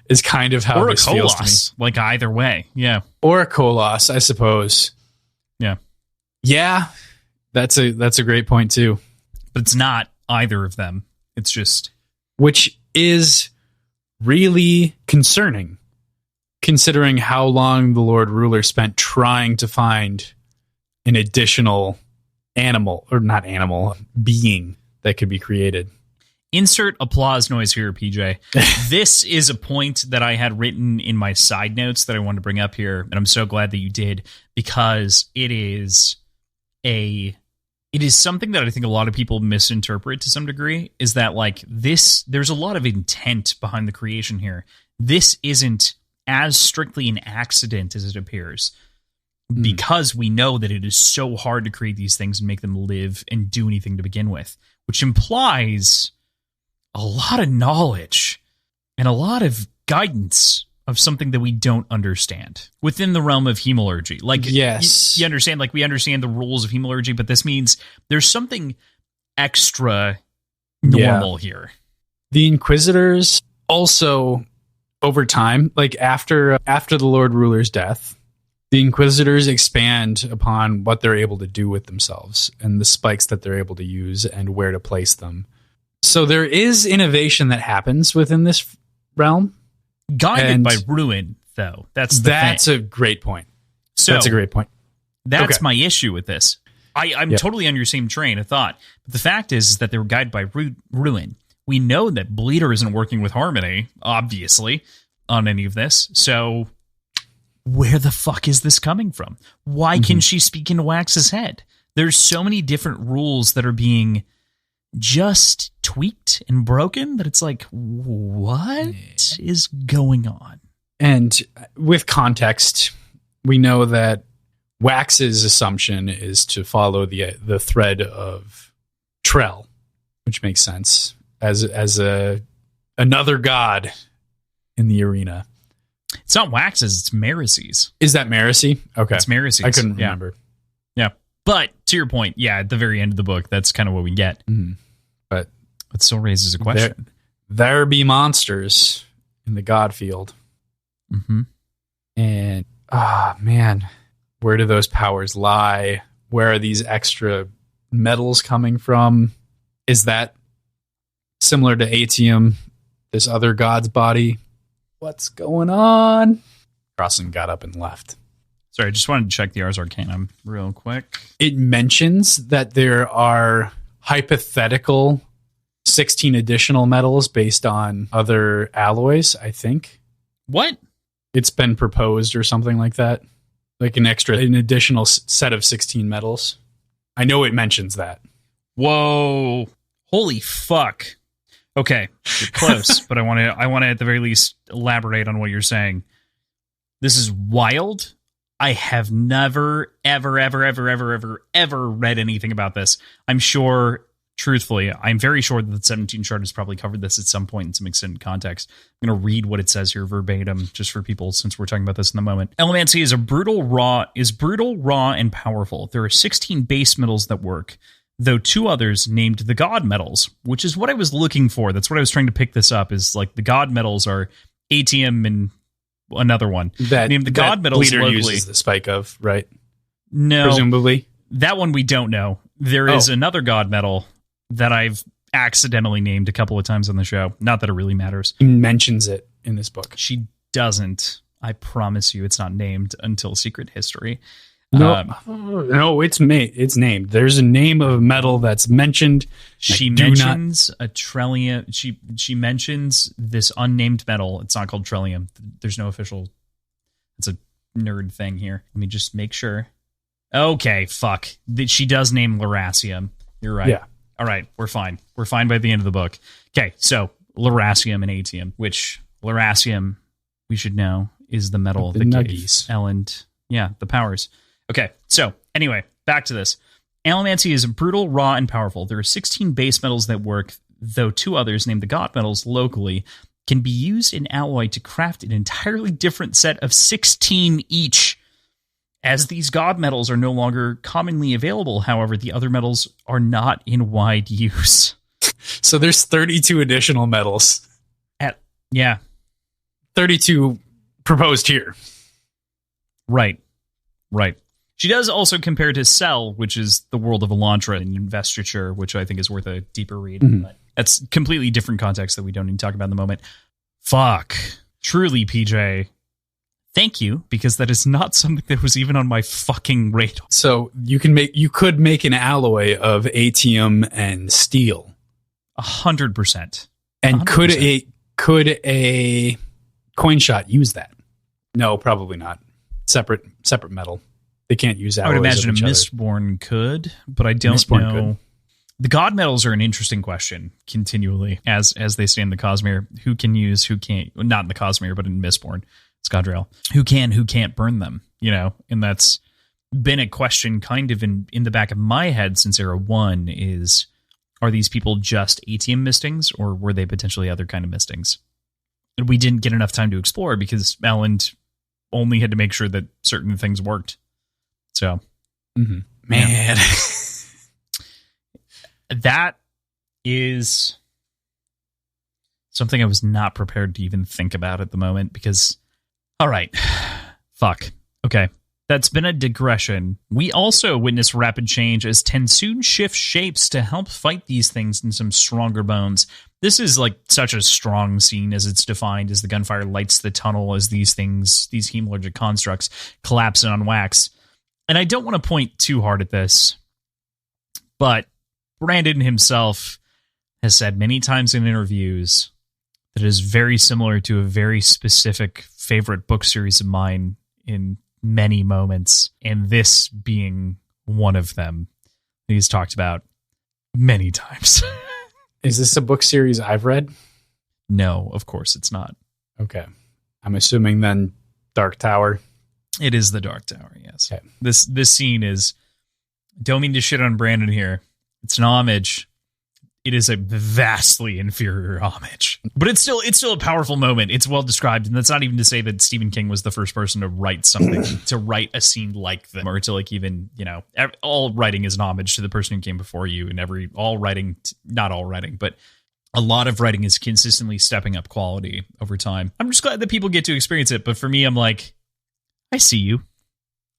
Is kind of how this feels to me. Either way, yeah. Or a Koloss, I suppose. Yeah. Yeah, that's a great point, too. But it's not either of them. It's just... Which is really concerning, considering how long the Lord Ruler spent trying to find an additional being that could be created. Insert applause noise here, PJ. This is a point that I had written in my side notes that I wanted to bring up here, and I'm so glad that you did, because it is a It is something that I think a lot of people misinterpret to some degree, is that like there's a lot of intent behind the creation here. This isn't as strictly an accident as it appears, because we know that it is so hard to create these things and make them live and do anything to begin with, which implies a lot of knowledge and a lot of guidance of something that we don't understand within the realm of hemalurgy. Like, yes, you understand, like we understand the rules of hemalurgy, but this means there's something extra normal here. The Inquisitors also, over time, like after the Lord Ruler's death, the Inquisitors expand upon what they're able to do with themselves and the spikes that they're able to use and where to place them. So there is innovation that happens within this realm. Guided by ruin, though. That's a great point. So that's a great point. That's my issue with this. I'm totally on your same train of thought. But the fact is that they were guided by ruin. We know that Bleeder isn't working with Harmony, obviously, on any of this. So where the fuck is this coming from? Why can she speak into Wax's head? There's so many different rules that are being just tweaked and broken that it's like, what is going on? And with context, we know that Wax's assumption is to follow the thread of Trell, which makes sense as another god in the arena. It's not Wax's, it's Maricy's. Is that Maricy? Okay. It's Maricy's. I couldn't remember. Yeah. But to your point, at the very end of the book, that's kind of what we get. But it still raises a question. There be monsters in the god field. And, man, where do those powers lie? Where are these extra metals coming from? Is that similar to Atium, this other god's body? What's going on? Crossan got up and left. Sorry, I just wanted to check the Ars Arcanum real quick. It mentions that there are hypothetical 16 additional metals based on other alloys, I think. What? It's been proposed or something like that. Like an additional set of 16 metals. I know it mentions that. Whoa. Holy fuck. Okay, you're close, but I want to at the very least elaborate on what you're saying. This is wild. I have never, ever read anything about this. I'm sure, truthfully, I'm very sure that the 17 chart has probably covered this at some point in some extended context. I'm going to read what it says here verbatim, just for people, since we're talking about this in a moment. Elemancy is brutal, raw, and powerful. There are 16 base metals that work, though 2 others named the god metals, which is what I was looking for. That's what I was trying to pick this up, is like the god metals are Atium and another one. That named the god metals Bleeder locally. Uses the spike of, right? No. Presumably. That one we don't know. There is another god metal that I've accidentally named a couple of times on the show. Not that it really matters. He mentions it in this book. She doesn't. I promise you it's not named until Secret History. No, it's named. There's a name of a metal that's mentioned. She mentions a Trellium. She mentions this unnamed metal. It's not called Trellium. There's no official. It's a nerd thing here. Let me just make sure. Okay, fuck. She does name Lerasium. You're right. Yeah. All right, we're fine. We're fine by the end of the book. Okay, so Lerasium and Atium, which Lerasium, we should know, is the metal that gave Elend, the powers. Okay, so anyway, back to this. Allomancy is brutal, raw, and powerful. There are 16 base metals that work, though 2 others, named the god metals locally, can be used in alloy to craft an entirely different set of 16 each. As these god metals are no longer commonly available, however, the other metals are not in wide use. So there's 32 additional metals. 32 proposed here. Right. She does also compare to Cell, which is the world of Elantra and Investiture, which I think is worth a deeper read. But that's completely different context that we don't need to talk about in the moment. Fuck. Truly, PJ. Thank you, because that is not something that was even on my fucking radar. So you could make an alloy of Atium and steel. 100%. And 100%. could a coin shot use that? No, probably not. Separate metal. They can't use alloys. I would imagine a of each other. Mistborn could, but I don't Mistborn know. could. The god metals are an interesting question continually as they stay in the Cosmere. Who can use, who can't? Not in the Cosmere, but in Mistborn, Scadrial. Who can, who can't burn them? And that's been a question kind of in the back of my head since Era 1 is, are these people just ATM mistings, or were they potentially other kind of mistings? And we didn't get enough time to explore because Alan only had to make sure that certain things worked. So, man, yeah. That is something I was not prepared to even think about at the moment because, all right, fuck. Okay, that's been a digression. We also witness rapid change as TenSoon shifts shapes to help fight these things in some stronger bones. This is like such a strong scene as it's defined as the gunfire lights the tunnel as these hemalurgic constructs collapse on wax. And I don't want to point too hard at this, but Brandon himself has said many times in interviews that it is very similar to a very specific favorite book series of mine in many moments, and this being one of them that he's talked about many times. Is this a book series I've read? No, of course it's not. Okay. I'm assuming then Dark Tower. It is the Dark Tower, yes. Okay. This scene is, don't mean to shit on Brandon here. It's an homage. It is a vastly inferior homage, but it's still a powerful moment. It's well described, and that's not even to say that Stephen King was the first person to write something, to write a scene like them, or to like even, all writing is an homage to the person who came before you, and not all writing, but a lot of writing is consistently stepping up quality over time. I'm just glad that people get to experience it, but for me, I'm like, I see you.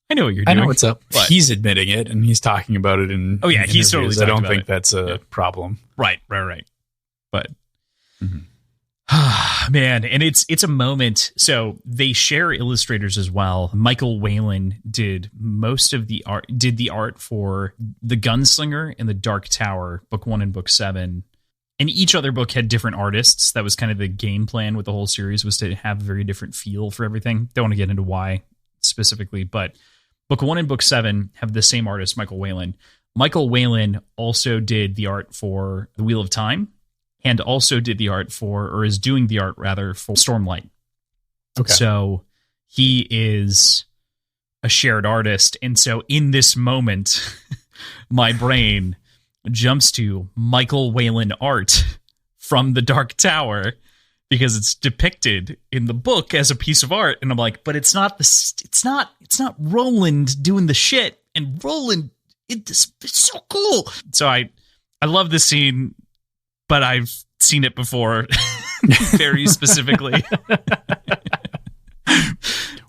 I know what you're doing. I know what's up. But he's admitting it, and he's talking about it in he's interviews. totally. I don't think that's a problem. Right. But man, and it's a moment. So they share illustrators as well. Michael Whalen did most of the art. Did the art for The Gunslinger and The Dark Tower, book 1 and book 7. And each other book had different artists. That was kind of the game plan with the whole series, was to have a very different feel for everything. Don't want to get into why specifically, but book 1 and book 7 have the same artist, Michael Whalen. Michael Whalen also did the art for The Wheel of Time, and also did the art is doing the art rather for Stormlight. Okay. So he is a shared artist. And so in this moment, my brain jumps to Michael Whalen art from The Dark Tower, because it's depicted in the book as a piece of art, and I'm like, but it's not Roland doing the shit, and Roland, it's so cool. So I love this scene, but I've seen it before, very specifically.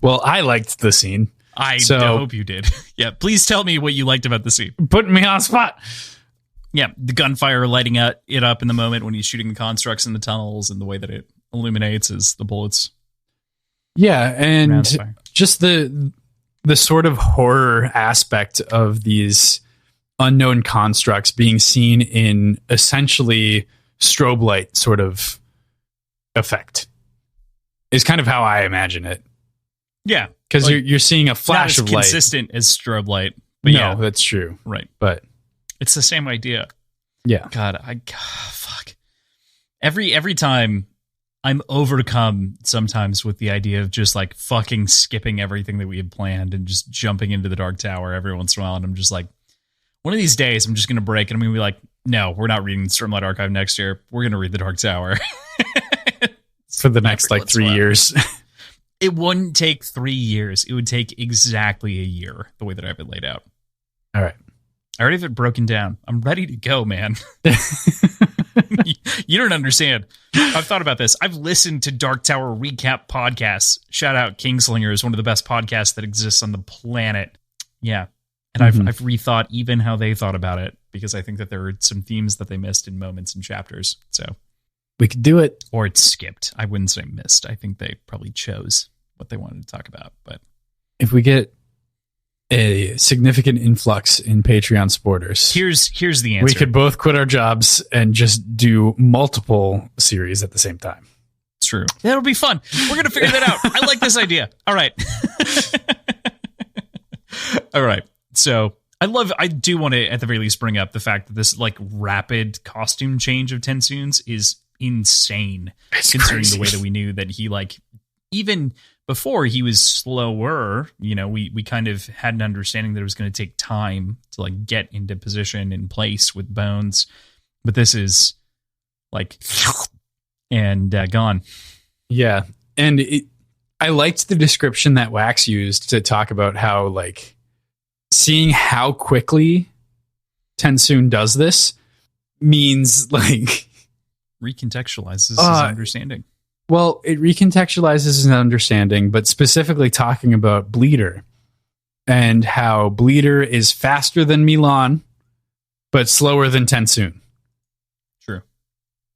Well, I liked the scene. I hope you did. Yeah, please tell me what you liked about the scene. Putting me on the spot. Yeah, the gunfire lighting it up in the moment when he's shooting the constructs in the tunnels, and the way that it illuminates as the bullets. Yeah, and just the sort of horror aspect of these unknown constructs being seen in essentially strobe light sort of effect is kind of how I imagine it. Yeah, because you're seeing a flash of light. Consistent as strobe light. But no, that's true. Right, but it's the same idea. Yeah. God, fuck. Every time I'm overcome sometimes with the idea of just like fucking skipping everything that we had planned and just jumping into the Dark Tower every once in a while. And I'm just like, one of these days I'm just going to break and I'm going to be like, no, we're not reading the Stormlight Archive next year. We're going to read the Dark Tower. For the next 3 years. It wouldn't take 3 years. It would take exactly a year, the way that I have it laid out. All right. I already have it broken down. I'm ready to go, man. You don't understand. I've thought about this. I've listened to Dark Tower recap podcasts. Shout out Kingslinger is one of the best podcasts that exists on the planet. Yeah. And I've rethought even how they thought about it, because I think that there are some themes that they missed in moments and chapters. So we could do it. Or it's skipped. I wouldn't say missed. I think they probably chose what they wanted to talk about. But if we get a significant influx in Patreon supporters, here's the answer. We could both quit our jobs and just do multiple series at the same time. It's true. That'll be fun. We're going to figure that out. I like this idea. All right. All right. So I do want to at the very least bring up the fact that this like rapid costume change of Tensoon's is insane. It's considering crazy. the way that we knew that he like even before he was slower, you know, we kind of had an understanding that it was going to take time to like get into position in place with Bones. But this is like and gone. Yeah. And I liked the description that Wax used to talk about how like seeing how quickly Tensoon does this means like recontextualizes his understanding. Well, it recontextualizes his understanding, but specifically talking about Bleeder and how Bleeder is faster than Milan, but slower than Tensoon. True.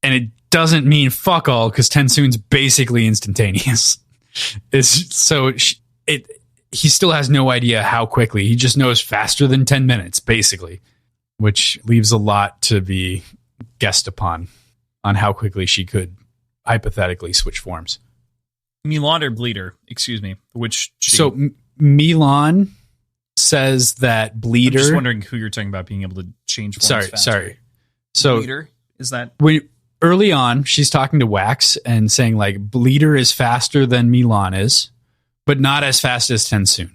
And it doesn't mean fuck all because Tensoon's basically instantaneous. He still has no idea how quickly. He just knows faster than 10 minutes, basically, which leaves a lot to be guessed upon on how quickly she could hypothetically switch forms. Milan or Bleeder, excuse me. Which so Milan says that Bleeder. I'm just wondering who you're talking about being able to change forms faster. Sorry. So Bleeder, is that early on she's talking to Wax and saying like Bleeder is faster than Milan is, but not as fast as Tensoon.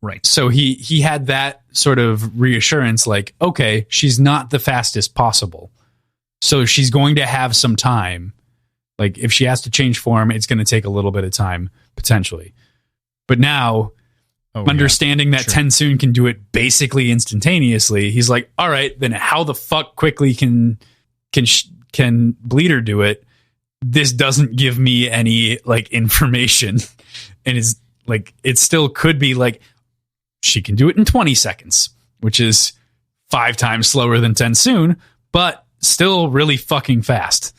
Right. So he had that sort of reassurance like, okay, she's not the fastest possible. So she's going to have some time. Like if she has to change form, it's going to take a little bit of time potentially. But now understanding that Tensoon can do it basically instantaneously, he's like, all right, then how the fuck quickly can Bleeder do it? This doesn't give me any like information. And it's like, it still could be like, she can do it in 20 seconds, which is 5 times slower than Tensoon, but still really fucking fast.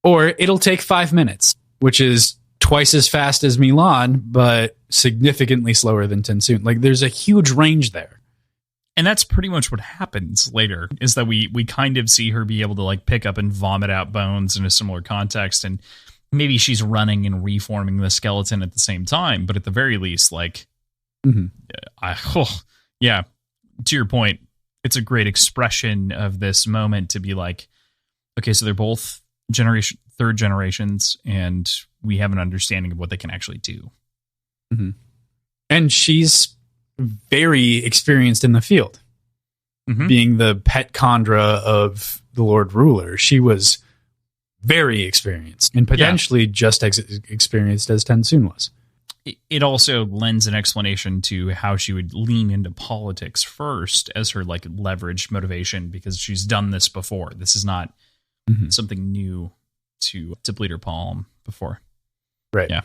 Or it'll take 5 minutes, which is twice as fast as Milan, but significantly slower than Tensoon. Like there's a huge range there. And that's pretty much what happens later, is that we kind of see her be able to like pick up and vomit out Bones in a similar context. And maybe she's running and reforming the skeleton at the same time. But at the very least, like, to your point, it's a great expression of this moment to be like, okay, so they're both third generations, and we have an understanding of what they can actually do. Mm-hmm. And she's very experienced in the field. Mm-hmm. Being the pet Khandra of the Lord Ruler, she was very experienced and potentially just as experienced as Tensoon was. It also lends an explanation to how she would lean into politics first as her like leverage motivation, because she's done this before. This is not something new to Bleeder Palm before. Right. Yeah.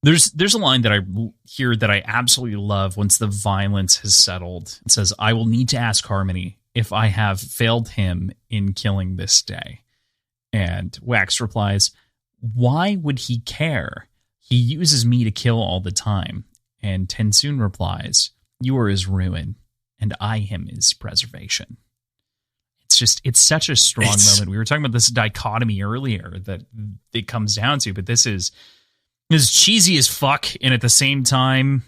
There's a line that I hear that I absolutely love once the violence has settled. It says, "I will need to ask Harmony if I have failed him in killing this day." And Wax replies, "Why would he care? He uses me to kill all the time." And Tensoon replies, "You are his ruin, and I him his preservation." It's such a strong moment. We were talking about this dichotomy earlier that it comes down to, but this is cheesy as fuck, and at the same time,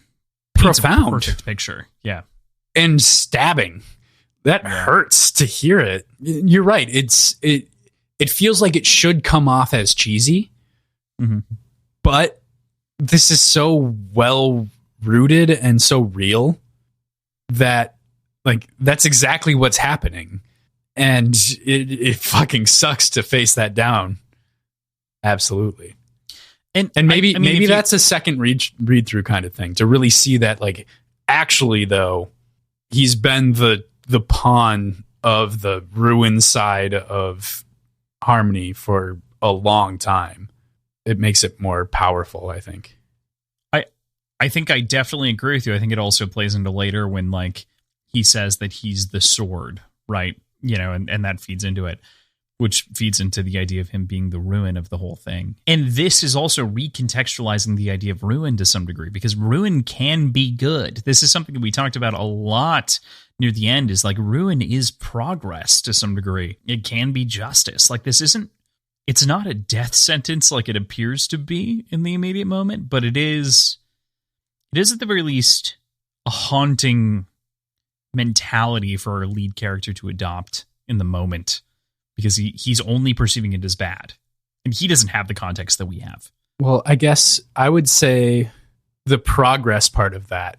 profound. Perfect picture. Yeah. And stabbing. That hurts to hear it. You're right. It feels like it should come off as cheesy, but this is so well rooted and so real that like that's exactly what's happening. And it fucking sucks to face that down. Absolutely. And maybe that's a second read through kind of thing to really see that like actually though he's been the pawn of the ruin side of Harmony for a long time. It makes it more powerful, I think. I think I definitely agree with you. I think it also plays into later when like he says that he's the sword, right? You know, and that feeds into it, which feeds into the idea of him being the ruin of the whole thing. And this is also recontextualizing the idea of ruin to some degree, because ruin can be good. This is something that we talked about a lot near the end, is like ruin is progress to some degree. It can be justice. Like it's not a death sentence like it appears to be in the immediate moment, but it is at the very least haunting mentality for our lead character to adopt in the moment, because he's only perceiving it as bad, and he doesn't have the context that we have. Well, I guess I would say the progress part of that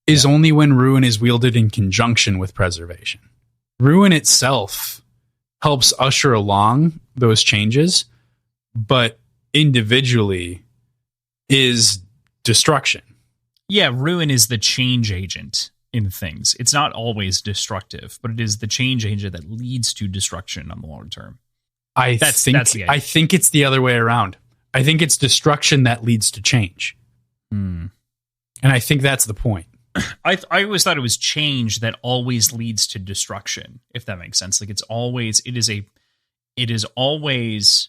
is only when ruin is wielded in conjunction with preservation. Ruin itself helps usher along those changes, but individually is destruction. Yeah, ruin is the change agent in things. It's not always destructive, but it is the change agent that leads to destruction on the long term. I think it's the other way around. I think it's destruction that leads to change. And I think that's the point. I always thought it was change that always leads to destruction, if that makes sense. Like it is always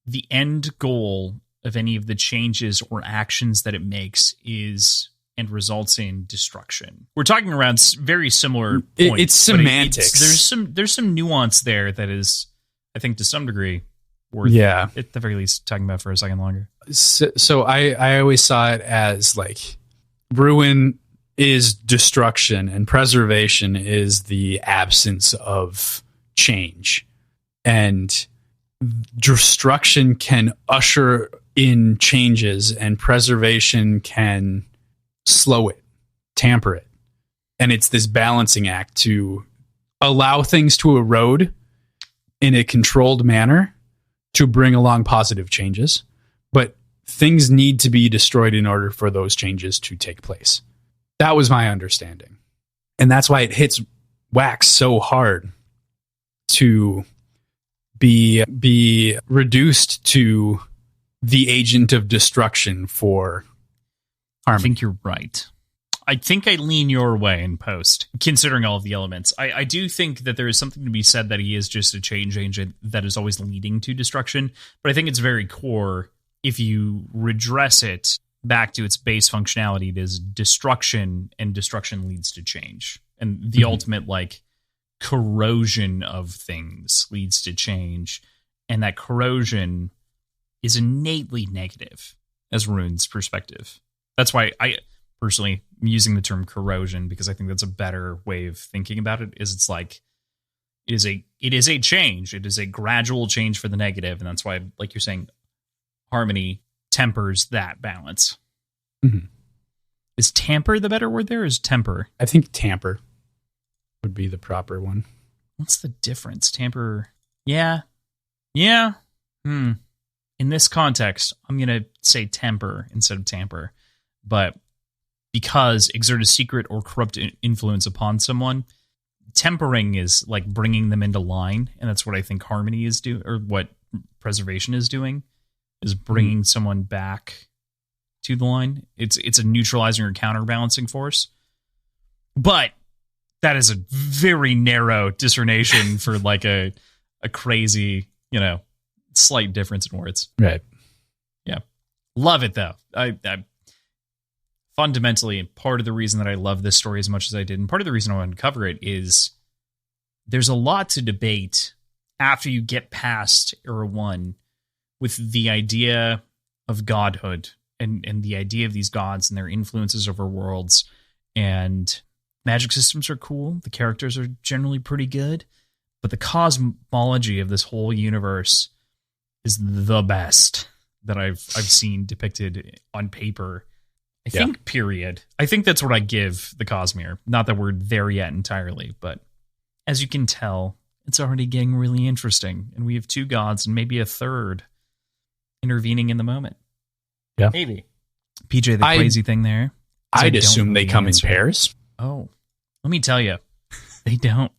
the end goal of any of the changes or actions that it makes is and results in destruction. We're talking around very similar points. It's semantics. There's some nuance there that is, I think, to some degree worth at the very least talking about for a second longer. So I always saw it as like ruin is destruction and preservation is the absence of change. And destruction can usher in changes and preservation can slow it, tamper it. And it's this balancing act to allow things to erode in a controlled manner to bring along positive changes. But things need to be destroyed in order for those changes to take place. That was my understanding. And that's why it hits Wax so hard to be reduced to the agent of destruction for harmony. I think you're right. I think I lean your way in post, considering all of the elements. I do think that there is something to be said that he is just a change agent that is always leading to destruction. But I think it's very core. If you redress it back to its base functionality, it is destruction, and destruction leads to change. And the ultimate, like, corrosion of things leads to change. And that corrosion is innately negative as Rune's perspective. That's why I personally am using the term corrosion, because I think that's a better way of thinking about it. Is it's like it is a change. It is a gradual change for the negative, and that's why, like you're saying, harmony tempers that balance. Mm-hmm. Is tamper the better word there? Or is temper? I think tamper would be the proper one. What's the difference? Tamper. Yeah. In this context, I'm going to say temper instead of tamper. But because exert a secret or corrupt influence upon someone, tempering is like bringing them into line. And that's what I think harmony is doing, or what preservation is doing, is bringing someone back to the line. It's a neutralizing or counterbalancing force. But that is a very narrow discernation for like a crazy, slight difference in words. Right. Yeah. Love it though. I fundamentally, part of the reason that I love this story as much as I did, and part of the reason I wanted to cover it, is there's a lot to debate after you get past Era 1 with the idea of godhood and the idea of these gods and their influences over worlds. And magic systems are cool. The characters are generally pretty good. But the cosmology of this whole universe is the best that I've seen depicted on paper. I think, period. I think that's what I give the Cosmere. Not that we're there yet entirely, but as you can tell, it's already getting really interesting. And we have two gods and maybe a third intervening in the moment. Yeah. Maybe. PJ, the crazy thing there. I'd assume they come in pairs. Oh, let me tell you, they don't.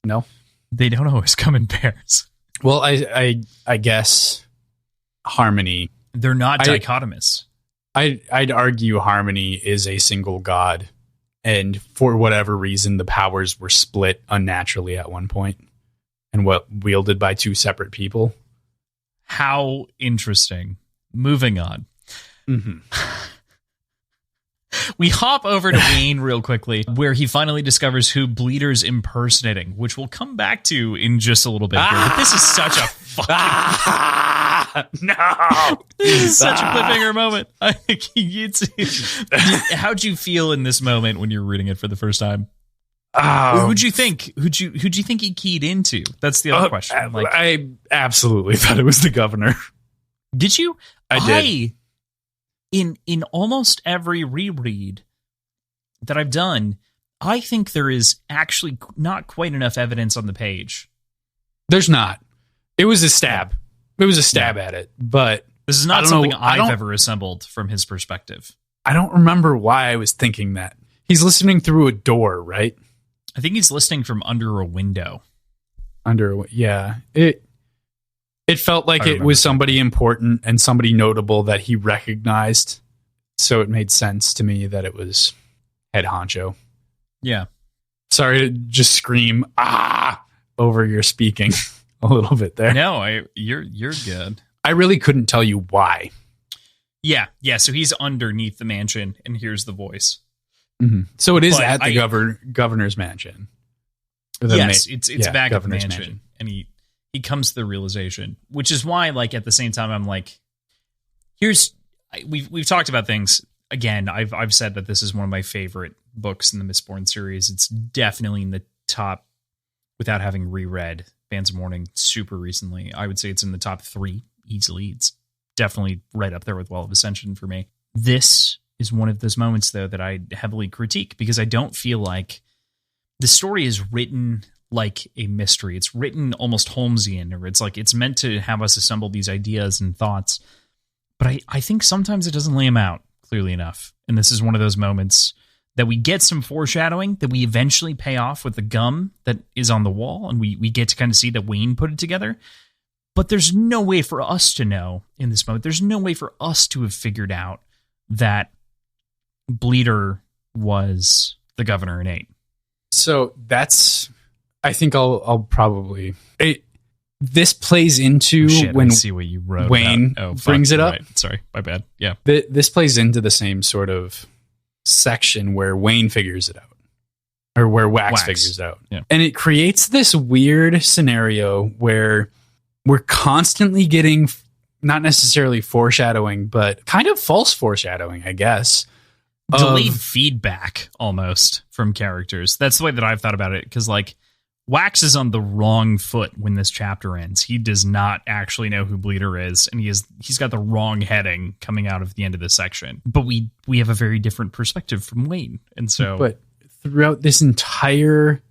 No, they don't always come in pairs. Well, I guess harmony. They're not dichotomous. I'd argue harmony is a single god, and for whatever reason, the powers were split unnaturally at one point, and wielded by two separate people. How interesting. Moving on. Mm-hmm. We hop over to Wayne real quickly, where he finally discovers who Bleeder's impersonating, which we'll come back to in just a little bit here. But this is such a fucking... No. Such a cliffhanger moment. How'd you feel in this moment when you were reading it for the first time? Who'd you think? Who'd you think he keyed into? That's the other question. Like, I absolutely thought it was the governor. Did you? I did. In almost every reread that I've done, I think there is actually not quite enough evidence on the page. There's not. It was a stab. It was a stab at it, but this is not something I've ever assembled from his perspective. I don't remember why I was thinking that. He's listening through a door, right? I think he's listening from under a window. Yeah. It felt like it was somebody important and somebody notable that he recognized. So it made sense to me that it was head honcho. Yeah. Sorry to just scream over your speaking a little bit there. No, you're good. I really couldn't tell you why. Yeah. So he's underneath the mansion and hears the voice. Mm-hmm. So it is at the governor's mansion. Yes, it's back at the mansion. And he comes to the realization, which is why, like, at the same time, I'm like, we've talked about things. Again, I've said that this is one of my favorite books in the Mistborn series. It's definitely in the top, without having reread Bands of Mourning super recently. I would say it's in the top 3 easily. It's definitely right up there with Well of Ascension for me. This is one of those moments, though, that I heavily critique because I don't feel like the story is written like a mystery. It's written almost Holmesian, or it's like it's meant to have us assemble these ideas and thoughts. But I think sometimes it doesn't lay them out clearly enough. And this is one of those moments that we get some foreshadowing that we eventually pay off with the gum that is on the wall. And we get to kind of see that Wayne put it together. But there's no way for us to know in this moment. There's no way for us to have figured out that Bleeder was the governor in 8. So that's, I think I'll probably, this plays into when I see what you wrote Wayne brings it up. Right. Sorry, my bad. Yeah. This plays into the same sort of section where Wayne figures it out, or where Wax figures it out. Yeah. And it creates this weird scenario where we're constantly getting, not necessarily foreshadowing, but kind of false foreshadowing, I guess. Delayed feedback almost from characters. That's the way that I've thought about it. Because, like, Wax is on the wrong foot when this chapter ends. He does not actually know who Bleeder is, and he's got the wrong heading coming out of the end of this section. But we have a very different perspective from Wayne, and so. But throughout this entire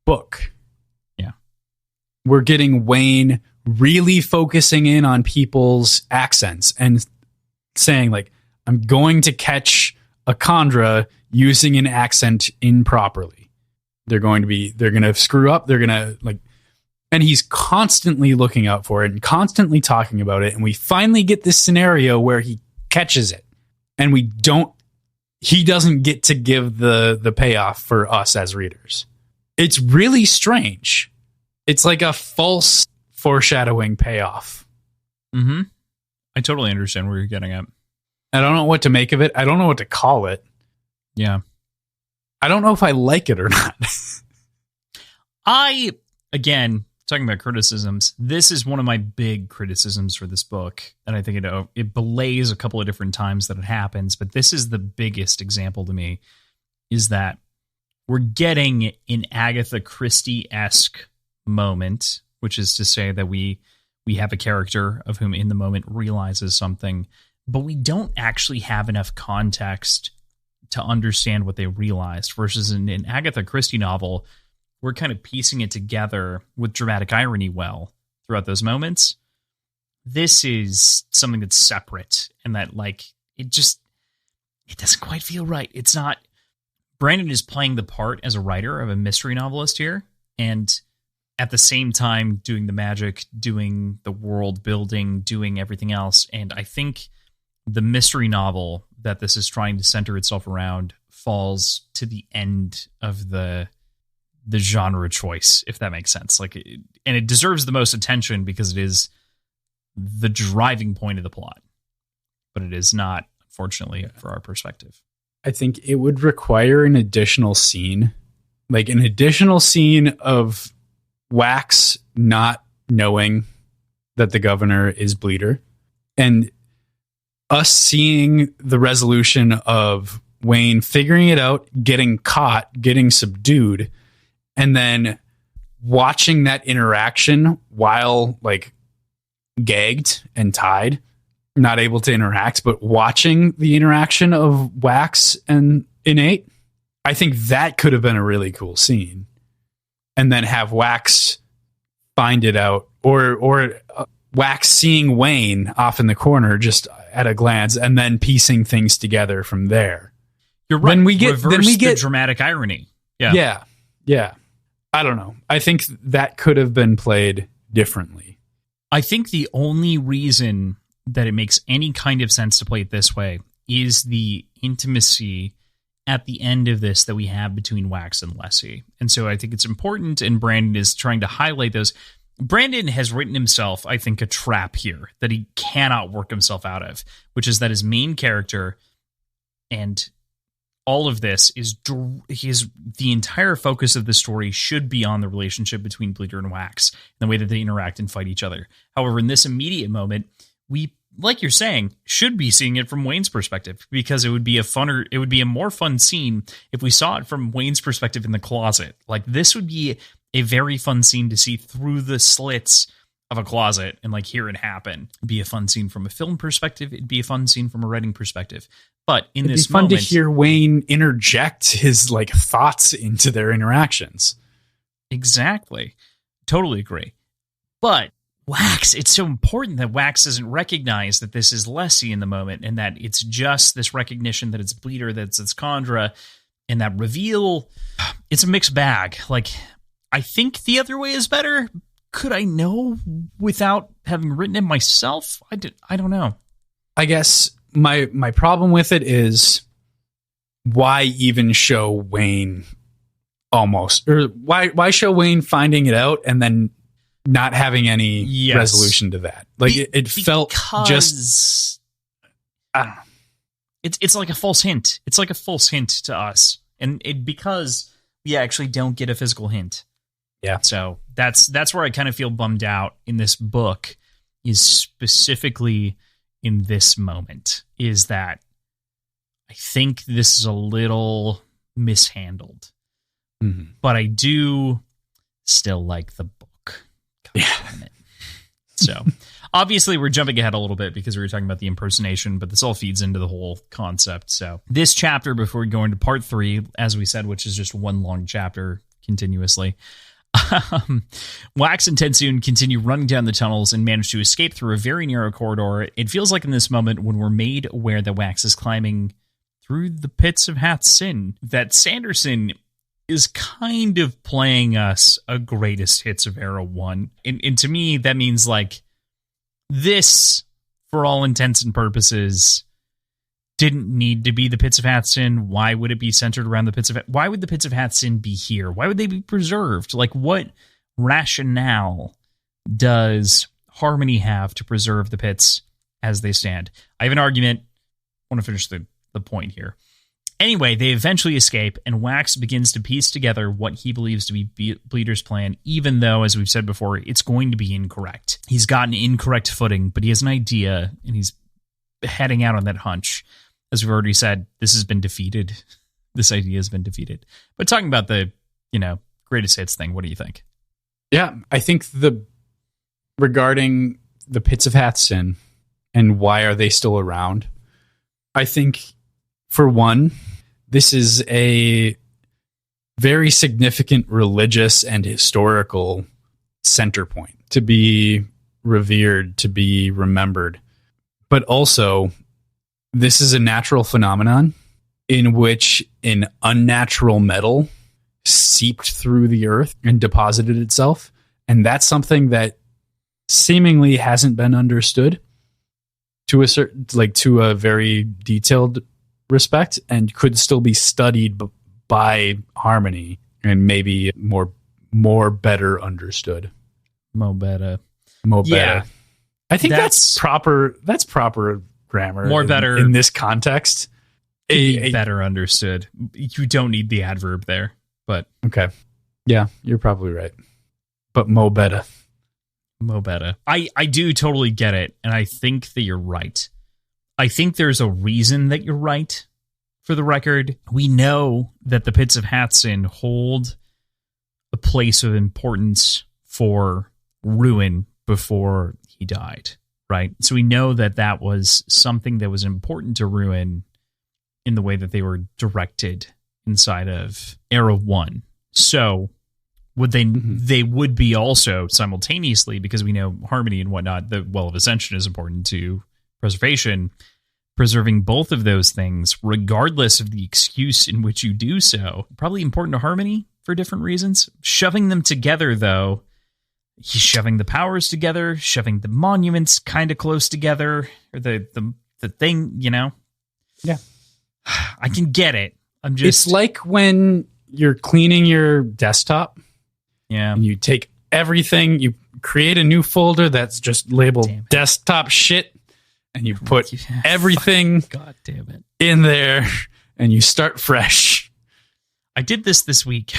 book, yeah, we're getting Wayne really focusing in on people's accents and saying, like, I'm going to catch a Khandra using an accent improperly. They're going to screw up. They're going to, like, and he's constantly looking out for it and constantly talking about it. And we finally get this scenario where he catches it, and he doesn't get to give the payoff for us as readers. It's really strange. It's like a false foreshadowing payoff. Mm-hmm. I totally understand where you're getting at. I don't know what to make of it. I don't know what to call it. Yeah. I don't know if I like it or not. Again, talking about criticisms, this is one of my big criticisms for this book. And I think it belays a couple of different times that it happens. But this is the biggest example to me, is that we're getting an Agatha Christie-esque moment, which is to say that we have a character of whom in the moment realizes something, but we don't actually have enough context to understand what they realized, versus in an Agatha Christie novel, we're kind of piecing it together with dramatic irony well throughout those moments. This is something that's separate, and that, like, it doesn't quite feel right. It's not. Brandon is playing the part as a writer of a mystery novelist here, and at the same time doing the magic, doing the world building, doing everything else. And I think the mystery novel that this is trying to center itself around falls to the end of the genre choice, if that makes sense. Like, and it deserves the most attention because it is the driving point of the plot, but it is not, unfortunately, for our perspective. I think it would require an additional scene, like an additional scene of Wax not knowing that the governor is Bleeder. And us seeing the resolution of Wayne figuring it out, getting caught, getting subdued, and then watching that interaction while like gagged and tied, not able to interact, but watching the interaction of Wax and Innate, I think that could have been a really cool scene. And then have Wax find it out, or Wax seeing Wayne off in the corner just at a glance, and then piecing things together from there. You're right. Then we get the dramatic irony. Yeah. I don't know. I think that could have been played differently. I think the only reason that it makes any kind of sense to play it this way is the intimacy at the end of this that we have between Wax and Lessie. And so I think it's important, and Brandon is trying to highlight those. Brandon has written himself, I think, a trap here that he cannot work himself out of, which is that his main character and all of this is the entire focus of the story should be on the relationship between Bleeder and Wax and the way that they interact and fight each other. However, in this immediate moment, we, like you're saying, should be seeing it from Wayne's perspective, because it would be a more fun scene if we saw it from Wayne's perspective in the closet. Like, this would be a very fun scene to see through the slits of a closet and like hear it happen. It'd be a fun scene from a film perspective. It'd be a fun scene from a writing perspective. But in this moment, it'd be fun to hear Wayne interject his like thoughts into their interactions. Exactly. Totally agree. But Wax, it's so important that Wax doesn't recognize that this is Lessie in the moment, and that it's just this recognition that it's Bleeder, that it's Condra, and that reveal. It's a mixed bag. Like, I think the other way is better. Could I know without having written it myself? I don't know. I guess my problem with it is, why even show Wayne almost, or why show Wayne finding it out and then not having any resolution to that? Like, it felt just, I don't know. It's like a false hint. It's like a false hint to us, and because we actually don't get a physical hint. Yeah. So that's where I kind of feel bummed out in this book, is specifically in this moment, is that I think this is a little mishandled. Mm-hmm. But I do still like the book. Yeah. So obviously we're jumping ahead a little bit because we were talking about the impersonation, but this all feeds into the whole concept. So this chapter, before we go into part 3, as we said, which is just one long chapter continuously, Wax and Tensoon continue running down the tunnels and manage to escape through a very narrow corridor. It feels like in this moment, when we're made aware that Wax is climbing through the pits of Hath's Sin, that Sanderson is kind of playing us a greatest hits of Era 1. And to me, that means like this, for all intents and purposes, didn't need to be the Pits of Hath's Sin. Why would it be centered around the Pits of... Why would the Pits of Hath's Sin be here? Why would they be preserved? Like, what rationale does Harmony have to preserve the pits as they stand? I have an argument. I want to finish the point here. Anyway, they eventually escape, and Wax begins to piece together what he believes to be Bleeder's plan, even though, as we've said before, it's going to be incorrect. He's got an incorrect footing, but he has an idea, and he's heading out on that hunch. As we've already said, this has been defeated. This idea has been defeated. But talking about the, greatest hits thing, what do you think? Yeah, I think regarding the Pits of Hath's Sin and why are they still around, I think, for one, this is a very significant religious and historical center point to be revered, to be remembered. But also, this is a natural phenomenon in which an unnatural metal seeped through the earth and deposited itself. And that's something that seemingly hasn't been understood to a very detailed respect, and could still be studied by Harmony and maybe more better understood. Mo better. Yeah. I think that's proper grammar. More better in this context. Better understood. You don't need the adverb there, but okay. Yeah, you're probably right. But mo better. Mo Betta. I do totally get it, and I think that you're right. I think there's a reason that you're right. For the record, we know that the Pits of Hatsin hold a place of importance for Ruin before he died, right? So we know that that was something that was important to Ruin in the way that they were directed inside of Era 1. So would they would be also simultaneously, because we know harmony and whatnot, the Well of Ascension is important to preservation, preserving both of those things, regardless of the excuse in which you do so, probably important to harmony for different reasons. Shoving them together, though, he's shoving the powers together, shoving the monuments kind of close together, or the thing, you know? Yeah. I can get it. It's like when you're cleaning your desktop. Yeah. And you take everything, you create a new folder that's just labeled desktop shit, and you put everything God damn it. in there, and you start fresh. I did this week.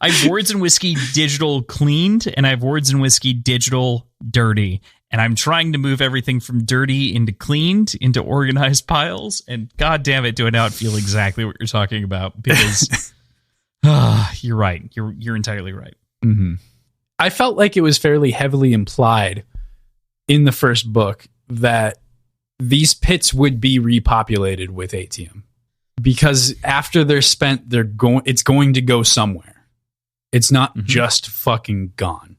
I have Words and Whiskey digital cleaned, and I have Words and Whiskey digital dirty. And I'm trying to move everything from dirty into cleaned, into organized piles. And god damn it, do I not feel exactly what you're talking about, because you're right. You're entirely right. Mm-hmm. I felt like it was fairly heavily implied in the first book that these pits would be repopulated with ATM, because after they're spent, it's going to go somewhere. It's not just fucking gone.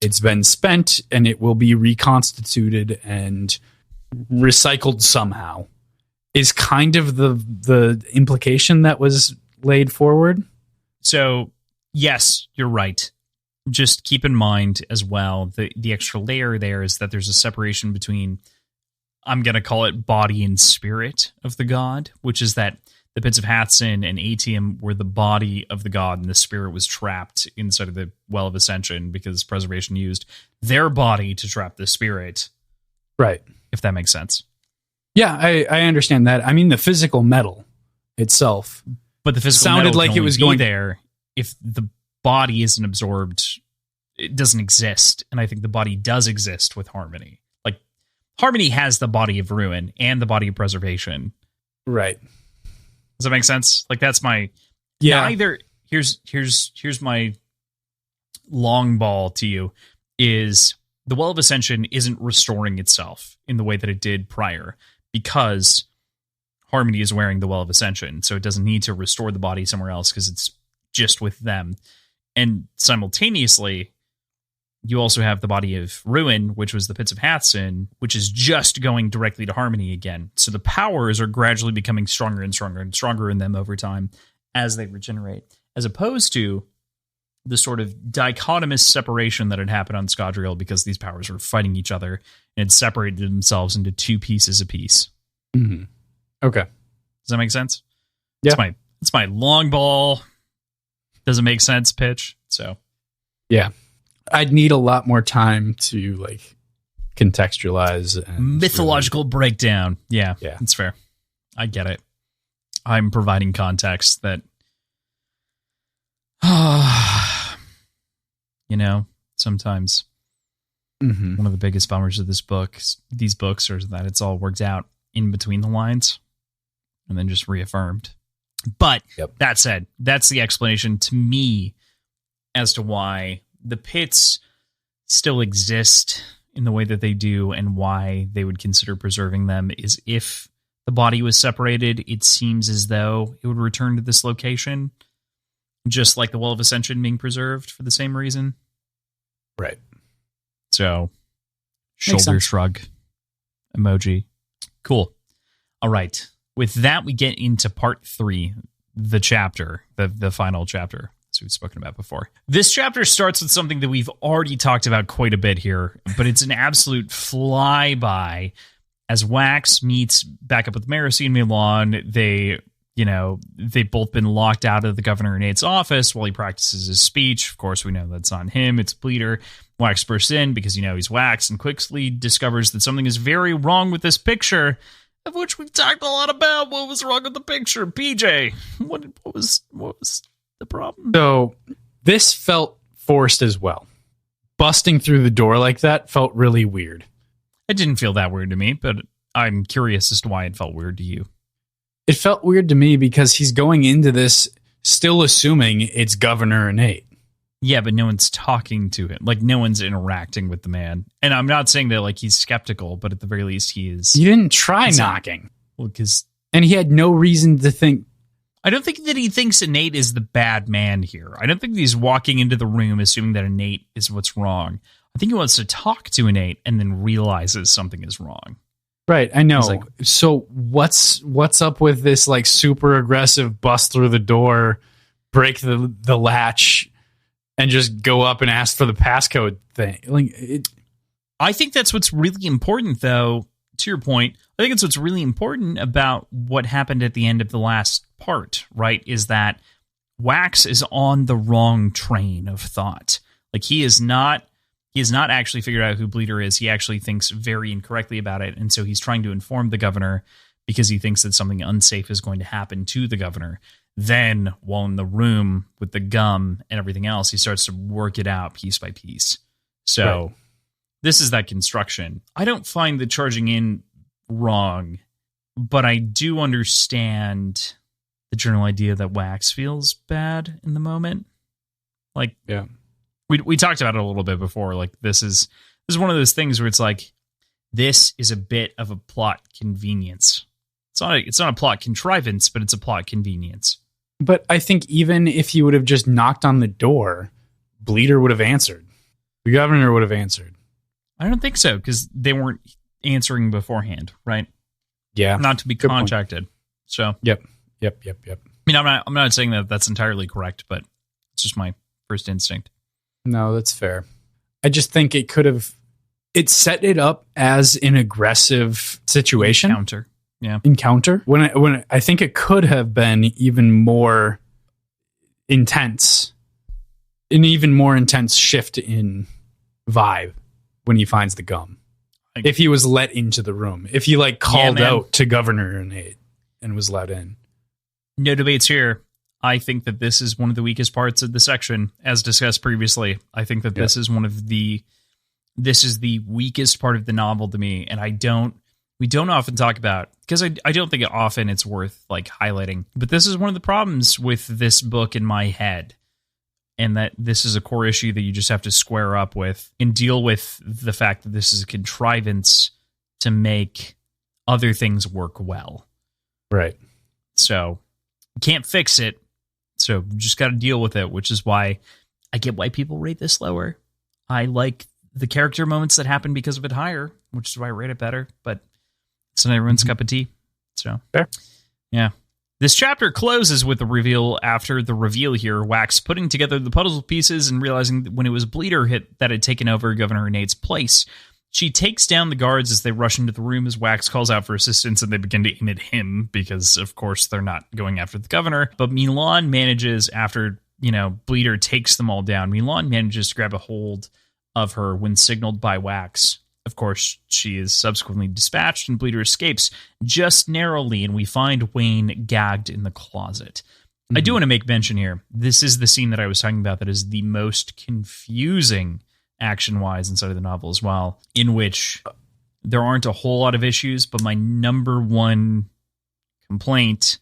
It's been spent, and it will be reconstituted and recycled somehow, is kind of the implication that was laid forward. So, yes, you're right. Just keep in mind as well, the extra layer there is that there's a separation between, I'm going to call it body and spirit of the god, which is that the Pits of Hatsin and Atium were the body of the god, and the spirit was trapped inside of the Well of Ascension because preservation used their body to trap the spirit. Right. If that makes sense. Yeah, I understand that. I mean, the physical metal itself. But the physical sounded metal like it was going there. If the body isn't absorbed, it doesn't exist. And I think the body does exist with Harmony. Like, Harmony has the body of Ruin and the body of preservation. Right. Does that make sense? Like, that's my... Yeah. Either... Here's my long ball to you, is the Well of Ascension isn't restoring itself in the way that it did prior, because Harmony is wearing the Well of Ascension, so it doesn't need to restore the body somewhere else because it's just with them. And simultaneously, you also have the body of Ruin, which was the Pits of Hatsin, which is just going directly to Harmony again. So the powers are gradually becoming stronger and stronger and stronger in them over time as they regenerate, as opposed to the sort of dichotomous separation that had happened on Scadrial because these powers were fighting each other and had separated themselves into two pieces apiece. Mm-hmm. Okay. Does that make sense? Yeah. It's my long ball. Doesn't make sense pitch. So, yeah. I'd need a lot more time to like contextualize and mythological breakdown. Yeah, yeah, that's fair. I get it. I'm providing context that, sometimes one of the biggest bummers of these books, are that it's all worked out in between the lines and then just reaffirmed. But That said, that's the explanation to me as to why the pits still exist in the way that they do, and why they would consider preserving them is if the body was separated, it seems as though it would return to this location, just like the Well of Ascension being preserved for the same reason. Right. So, shoulder shrug emoji. Cool. All right. With that, we get into part 3, the chapter, the final chapter. We've spoken about before. This chapter starts with something that we've already talked about quite a bit here, but it's an absolute flyby. As Wax meets back up with Marcy and Milan, they've both been locked out of the Governor Nate's office while he practices his speech. Of course, we know that's not him, it's Bleeder. Wax bursts in because he's Wax and quickly discovers that something is very wrong with this picture. of which we've talked a lot about. What was wrong with the picture? PJ, what was the problem? So this felt forced as well. Busting through the door like that felt really weird. It didn't feel that weird to me, but I'm curious as to why it felt weird to you. It felt weird to me because he's going into this still assuming it's Governor Nate. Yeah, but no one's talking to him. Like, no one's interacting with the man. And I'm not saying that, like, he's skeptical, but at the very least, he is. You didn't try knocking. Well, because... And he had no reason to think... I don't think that he thinks Nate is the bad man here. I don't think he's walking into the room assuming that Nate is what's wrong. I think he wants to talk to Nate and then realizes something is wrong. Right, I know. Like, so what's up with this, like, super aggressive bust through the door, break the latch... and just go up and ask for the passcode thing. I think that's what's really important, though, to your point. I think it's what's really important about what happened at the end of the last part, right? Is that Wax is on the wrong train of thought. Like, he has not actually figured out who Bleeder is. He actually thinks very incorrectly about it. And so he's trying to inform the governor because he thinks that something unsafe is going to happen to the governor. Then, while in the room with the gum and everything else, he starts to work it out piece by piece. So, This is that construction. I don't find the charging in wrong, but I do understand the general idea that Wax feels bad in the moment. Like, yeah, we talked about it a little bit before. Like, this is one of those things where it's like, this is a bit of a plot convenience. It's not a plot contrivance, but it's a plot convenience. But I think even if you would have just knocked on the door, Bleeder would have answered. The governor would have answered. I don't think so, because they weren't answering beforehand, right? Yeah. Not to be contacted. So. Yep. I mean, I'm not saying that that's entirely correct, but it's just my first instinct. No, that's fair. I just think it could have... It set it up as an aggressive situation. Encounter. When I think it could have been even more intense, an even more intense shift in vibe when he finds the gum. If he was let into the room, if he like called out to Governor Nate and was let in. No debates here. I think that this is one of the weakest parts of the section, as discussed previously. I think that this is this is the weakest part of the novel to me, and we don't often talk about, because I don't think often it's worth like highlighting, but this is one of the problems with this book in my head, and that this is a core issue that you just have to square up with and deal with the fact that this is a contrivance to make other things work well. Right. So you can't fix it. So you just got to deal with it, which is why I get why people rate this lower. I like the character moments that happen because of it higher, which is why I rate it better, but it's not everyone's cup of tea. So, fair. Yeah. This chapter closes with the reveal. After the reveal here, Wax putting together the puzzle pieces and realizing that when it was Bleeder that had taken over Governor Nate's place. She takes down the guards as they rush into the room as Wax calls out for assistance, and they begin to aim at him because, of course, they're not going after the governor. But Milan manages, after, Bleeder takes them all down, Milan manages to grab a hold of her when signaled by Wax. Of course, she is subsequently dispatched, and Bleeder escapes just narrowly, and we find Wayne gagged in the closet. I do want to make mention here. This is the scene that I was talking about that is the most confusing action-wise inside of the novel as well, in which there aren't a whole lot of issues, but my number one complaint...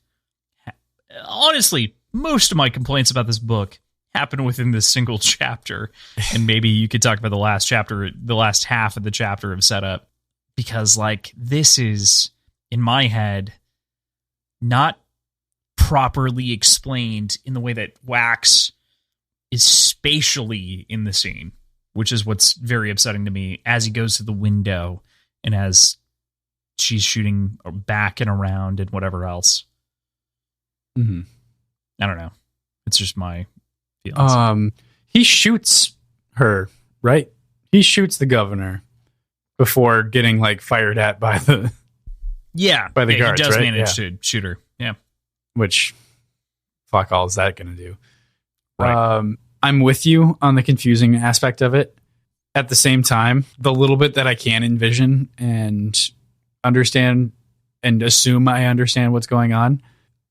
Honestly, most of my complaints about this book happen within this single chapter, and maybe you could talk about the last chapter, the last half of the chapter of setup, because this is, in my head, not properly explained in the way that Wax is spatially in the scene, which is what's very upsetting to me, as he goes to the window and as she's shooting back and around and whatever else. Mm-hmm. I don't know. It's just my feelings. He shoots her, right? He shoots the governor before getting fired at by the guards. He does right? manage to shoot her. Yeah, which fuck all is that going to do? Right. I'm with you on the confusing aspect of it. At the same time, the little bit that I can envision and understand and assume I understand what's going on.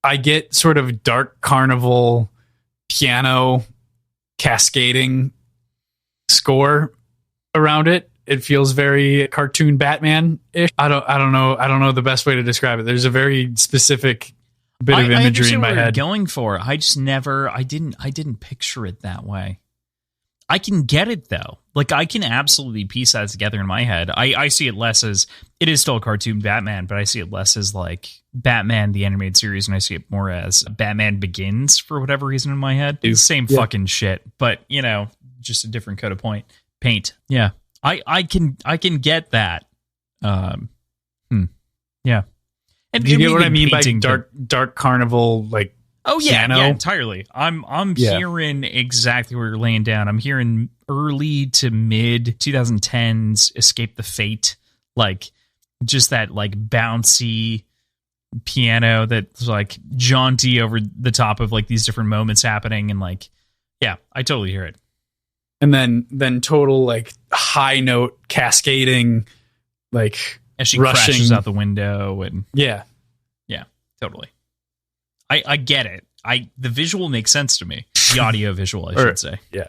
I get sort of dark carnival piano cascading score around it. It feels very cartoon Batman-ish. I don't know the best way to describe it. There's a very specific bit of imagery in my head. Going for. I just never. I didn't picture it that way. I can get it though. Like I can absolutely piece that together in my head. I see it less as it is still a cartoon Batman, but I see it less as like Batman the animated series, and I see it more as Batman Begins for whatever reason in my head. It's the same fucking shit, but you know, just a different coat of paint. Yeah, I can get that. Yeah. And do you get what I mean by dark carnival, like? Oh yeah, piano? Yeah, entirely. I'm hearing exactly what you're laying down. I'm hearing early to mid 2010s Escape the Fate, like just that like bouncy piano that's like jaunty over the top of like these different moments happening, and like yeah, I totally hear it. And then total like high note cascading, like as she rushing crashes out the window, and yeah, totally. I get it. The visual makes sense to me. The audio visual, I should say. Yeah.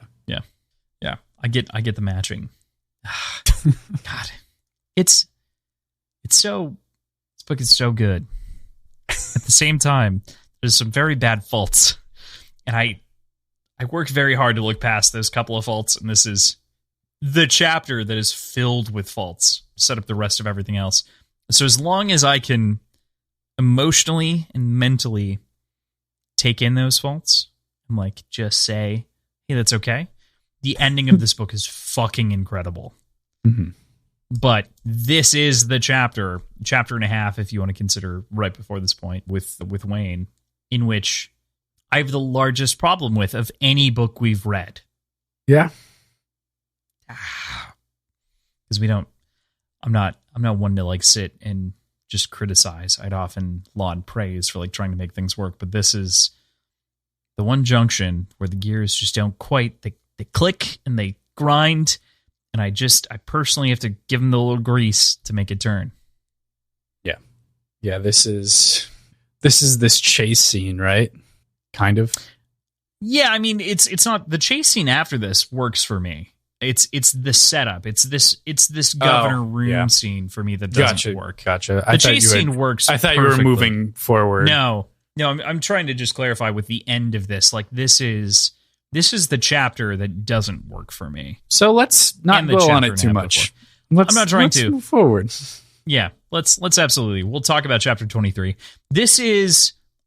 I get the matching. God, this book is so good. At the same time, there's some very bad faults, and I worked very hard to look past those couple of faults, and this is the chapter that is filled with faults. Set up the rest of everything else. So as long as I can emotionally and mentally take in those faults and like just say, hey, that's okay. The ending of this book is fucking incredible. Mm-hmm. But this is the chapter and a half, if you want to consider right before this point with Wayne, in which I have the largest problem with of any book we've read. Yeah. Because I'm not one to like sit and just criticize. I'd often laud praise for like trying to make things work, but this is the one junction where the gears just don't quite, they click and they grind, and I personally have to give them the little grease to make it turn. Yeah, this is this chase scene, right? Kind of. Yeah, I mean it's not the chase scene after this works for me. It's the setup. It's this governor room scene for me that doesn't work. Gotcha. The chase scene works. I thought perfectly. You were moving forward. No. I'm trying to just clarify with the end of this. Like this is the chapter that doesn't work for me. So let's not dwell on it too much. I'm not trying to move forward. Yeah, let's absolutely. We'll talk about chapter 23.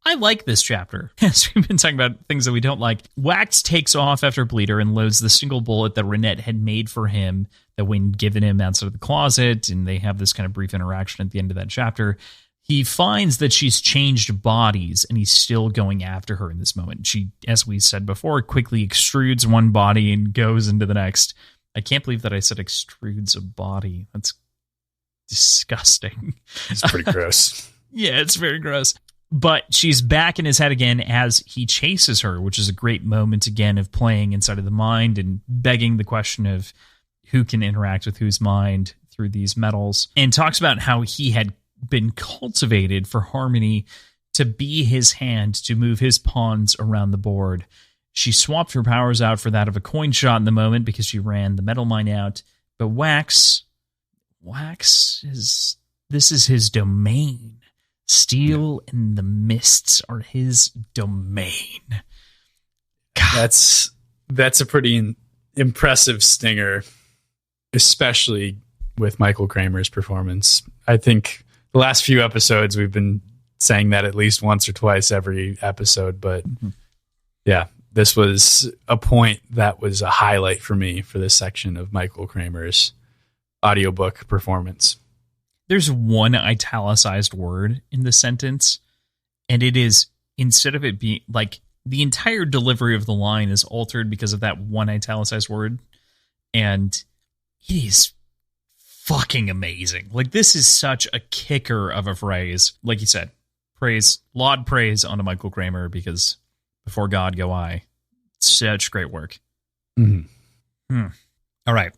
I like this chapter. As we've been talking about things that we don't like. Wax takes off after Bleeder and loads the single bullet that Renette had made for him that Wayne given him outside of the closet, and they have this kind of brief interaction at the end of that chapter. He finds that she's changed bodies, and he's still going after her in this moment. She, as we said before, quickly extrudes one body and goes into the next. I can't believe that I said extrudes a body. That's disgusting. It's pretty gross. Yeah, it's very gross. But she's back in his head again as he chases her, which is a great moment again of playing inside of the mind and begging the question of who can interact with whose mind through these metals. And talks about how he had been cultivated for Harmony to be his hand to move his pawns around the board. She swapped her powers out for that of a coin shot in the moment because she ran the metal mine out. But Wax is his domain. Steel and the mists are his domain. God. That's a pretty impressive stinger, especially with Michael Kramer's performance. I think the last few episodes we've been saying that at least once or twice every episode, but yeah, this was a point that was a highlight for me for this section of Michael Kramer's audiobook performance. There's one italicized word in the sentence, and it is, instead of it being like the entire delivery of the line is altered because of that one italicized word, and it is fucking amazing. Like, this is such a kicker of a phrase. Like you said, laud praise onto Michael Kramer, because before God go I. Such great work. Mm-hmm. All right.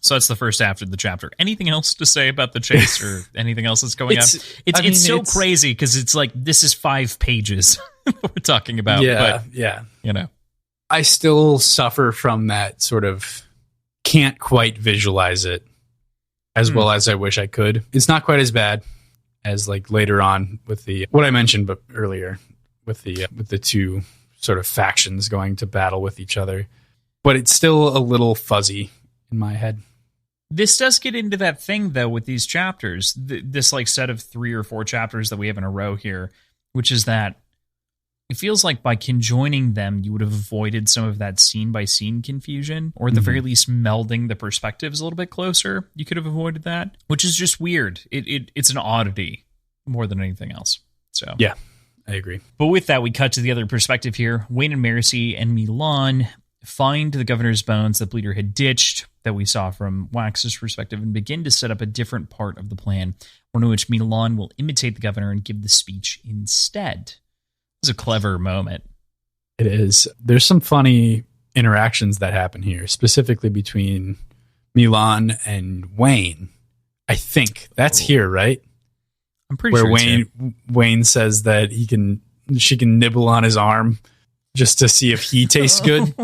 So that's the first after the chapter. Anything else to say about the chase or anything else that's going on? It's so crazy because it's like this is 5 pages we're talking about. Yeah, but, yeah. You know, I still suffer from that sort of can't quite visualize it as well as I wish I could. It's not quite as bad as like later on with the what I mentioned but earlier with the two sort of factions going to battle with each other. But it's still a little fuzzy in my head. This does get into that thing, though, with these chapters, this like set of 3 or 4 chapters that we have in a row here, which is that it feels like by conjoining them, you would have avoided some of that scene-by-scene confusion, or at the very least melding the perspectives a little bit closer. You could have avoided that, which is just weird. It's an oddity more than anything else. So yeah, I agree. But with that, we cut to the other perspective here. Wayne and Marcy and Milan find the governor's bones that Bleeder had ditched, that we saw from Wax's perspective, and begin to set up a different part of the plan, one in which Milan will imitate the governor and give the speech instead. It's a clever moment. It is. There's some funny interactions that happen here, specifically between Milan and Wayne. I think that's here, right? I'm pretty sure Wayne says that she can nibble on his arm just to see if he tastes good.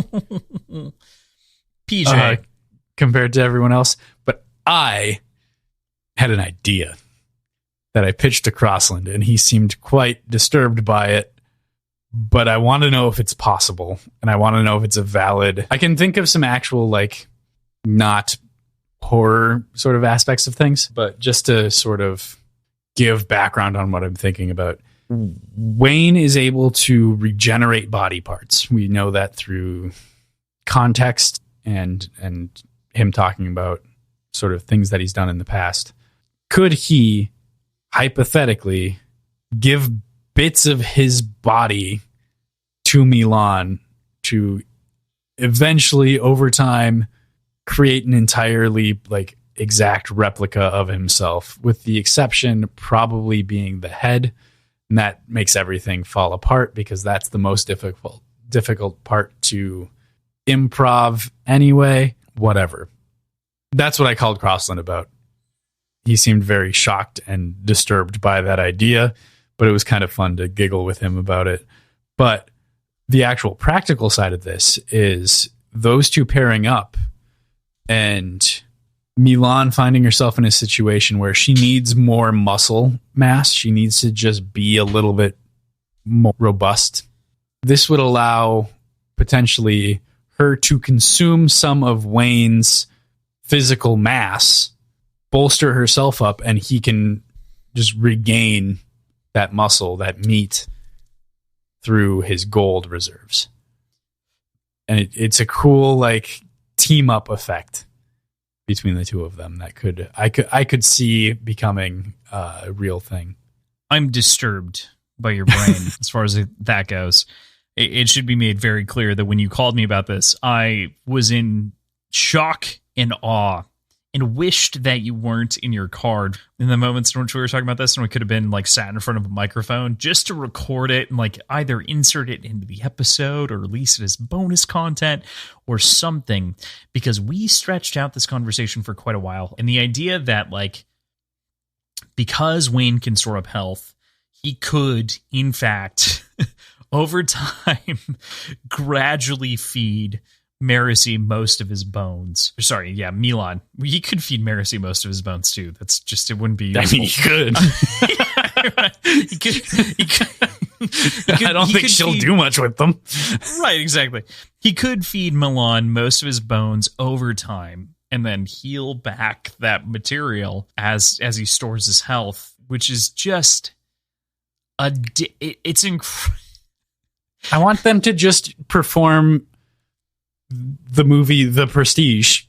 PJ. Compared to everyone else. But I had an idea that I pitched to Crossland, and he seemed quite disturbed by it. But I want to know if it's possible, and I want to know if it's a valid... I can think of some actual, like, not horror sort of aspects of things, but just to sort of give background on what I'm thinking about. Wayne is able to regenerate body parts. We know that through context and him talking about sort of things that he's done in the past. Could he hypothetically give bits of his body to Milan to eventually over time create an entirely like exact replica of himself, with the exception probably being the head? And that makes everything fall apart because that's the most difficult part to improv anyway. Whatever. That's what I called Crossland about. He seemed very shocked and disturbed by that idea, but it was kind of fun to giggle with him about it. But the actual practical side of this is those two pairing up and Milan finding herself in a situation where she needs more muscle mass. She needs to just be a little bit more robust. This would allow potentially her to consume some of Wayne's physical mass, bolster herself up, and he can just regain that muscle, that meat, through his gold reserves. And it's a cool like team up effect between the two of them that I could see becoming a real thing. I'm disturbed by your brain as far as that goes. It should be made very clear that when you called me about this, I was in shock and awe and wished that you weren't in your car in the moments in which we were talking about this, and we could have been like sat in front of a microphone just to record it and like either insert it into the episode or release it as bonus content or something, because we stretched out this conversation for quite a while. And the idea that like, because Wayne can store up health, he could in fact over time gradually feed Marcy most of his bones. Sorry, yeah, Milan. He could feed Marcy most of his bones too. That's just, it wouldn't be useful. I mean, he could. He could. I don't think she'll do much with them. Right, exactly. He could feed Milan most of his bones over time and then heal back that material as he stores his health, which is just it's incredible. I want them to just perform the movie The Prestige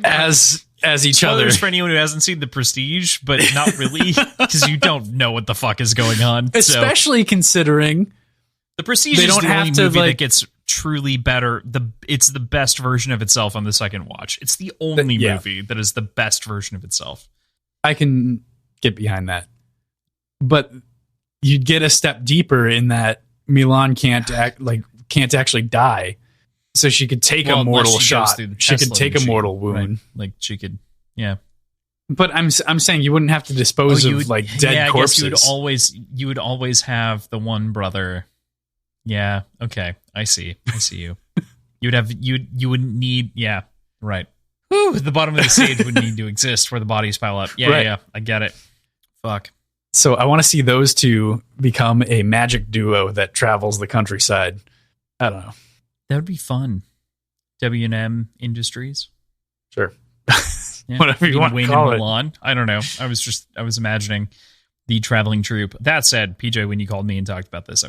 as each other. For anyone who hasn't seen The Prestige, but not really, because you don't know what the fuck is going on. Especially considering The Prestige is the only movie that gets truly better. It's the best version of itself on the second watch. It's the only movie that is the best version of itself. I can get behind that. But you'd get a step deeper in that Milan can't actually die. So she could take a mortal shot. She could take a mortal wound. Right? Like she could, yeah. But I'm saying you wouldn't have to dispose of like dead corpses. I guess you would always have the one brother. Yeah. Okay. I see you. You wouldn't need. Yeah. Right. Whew, the bottom of the stage would need to exist where the bodies pile up. Yeah. Right. Yeah. I get it. Fuck. So I want to see those two become a magic duo that travels the countryside. I don't know. That would be fun. W&M Industries. Sure. Yeah. Whatever you want to call it. Milan. I don't know. I was imagining the traveling troupe. That said, PJ, when you called me and talked about this, I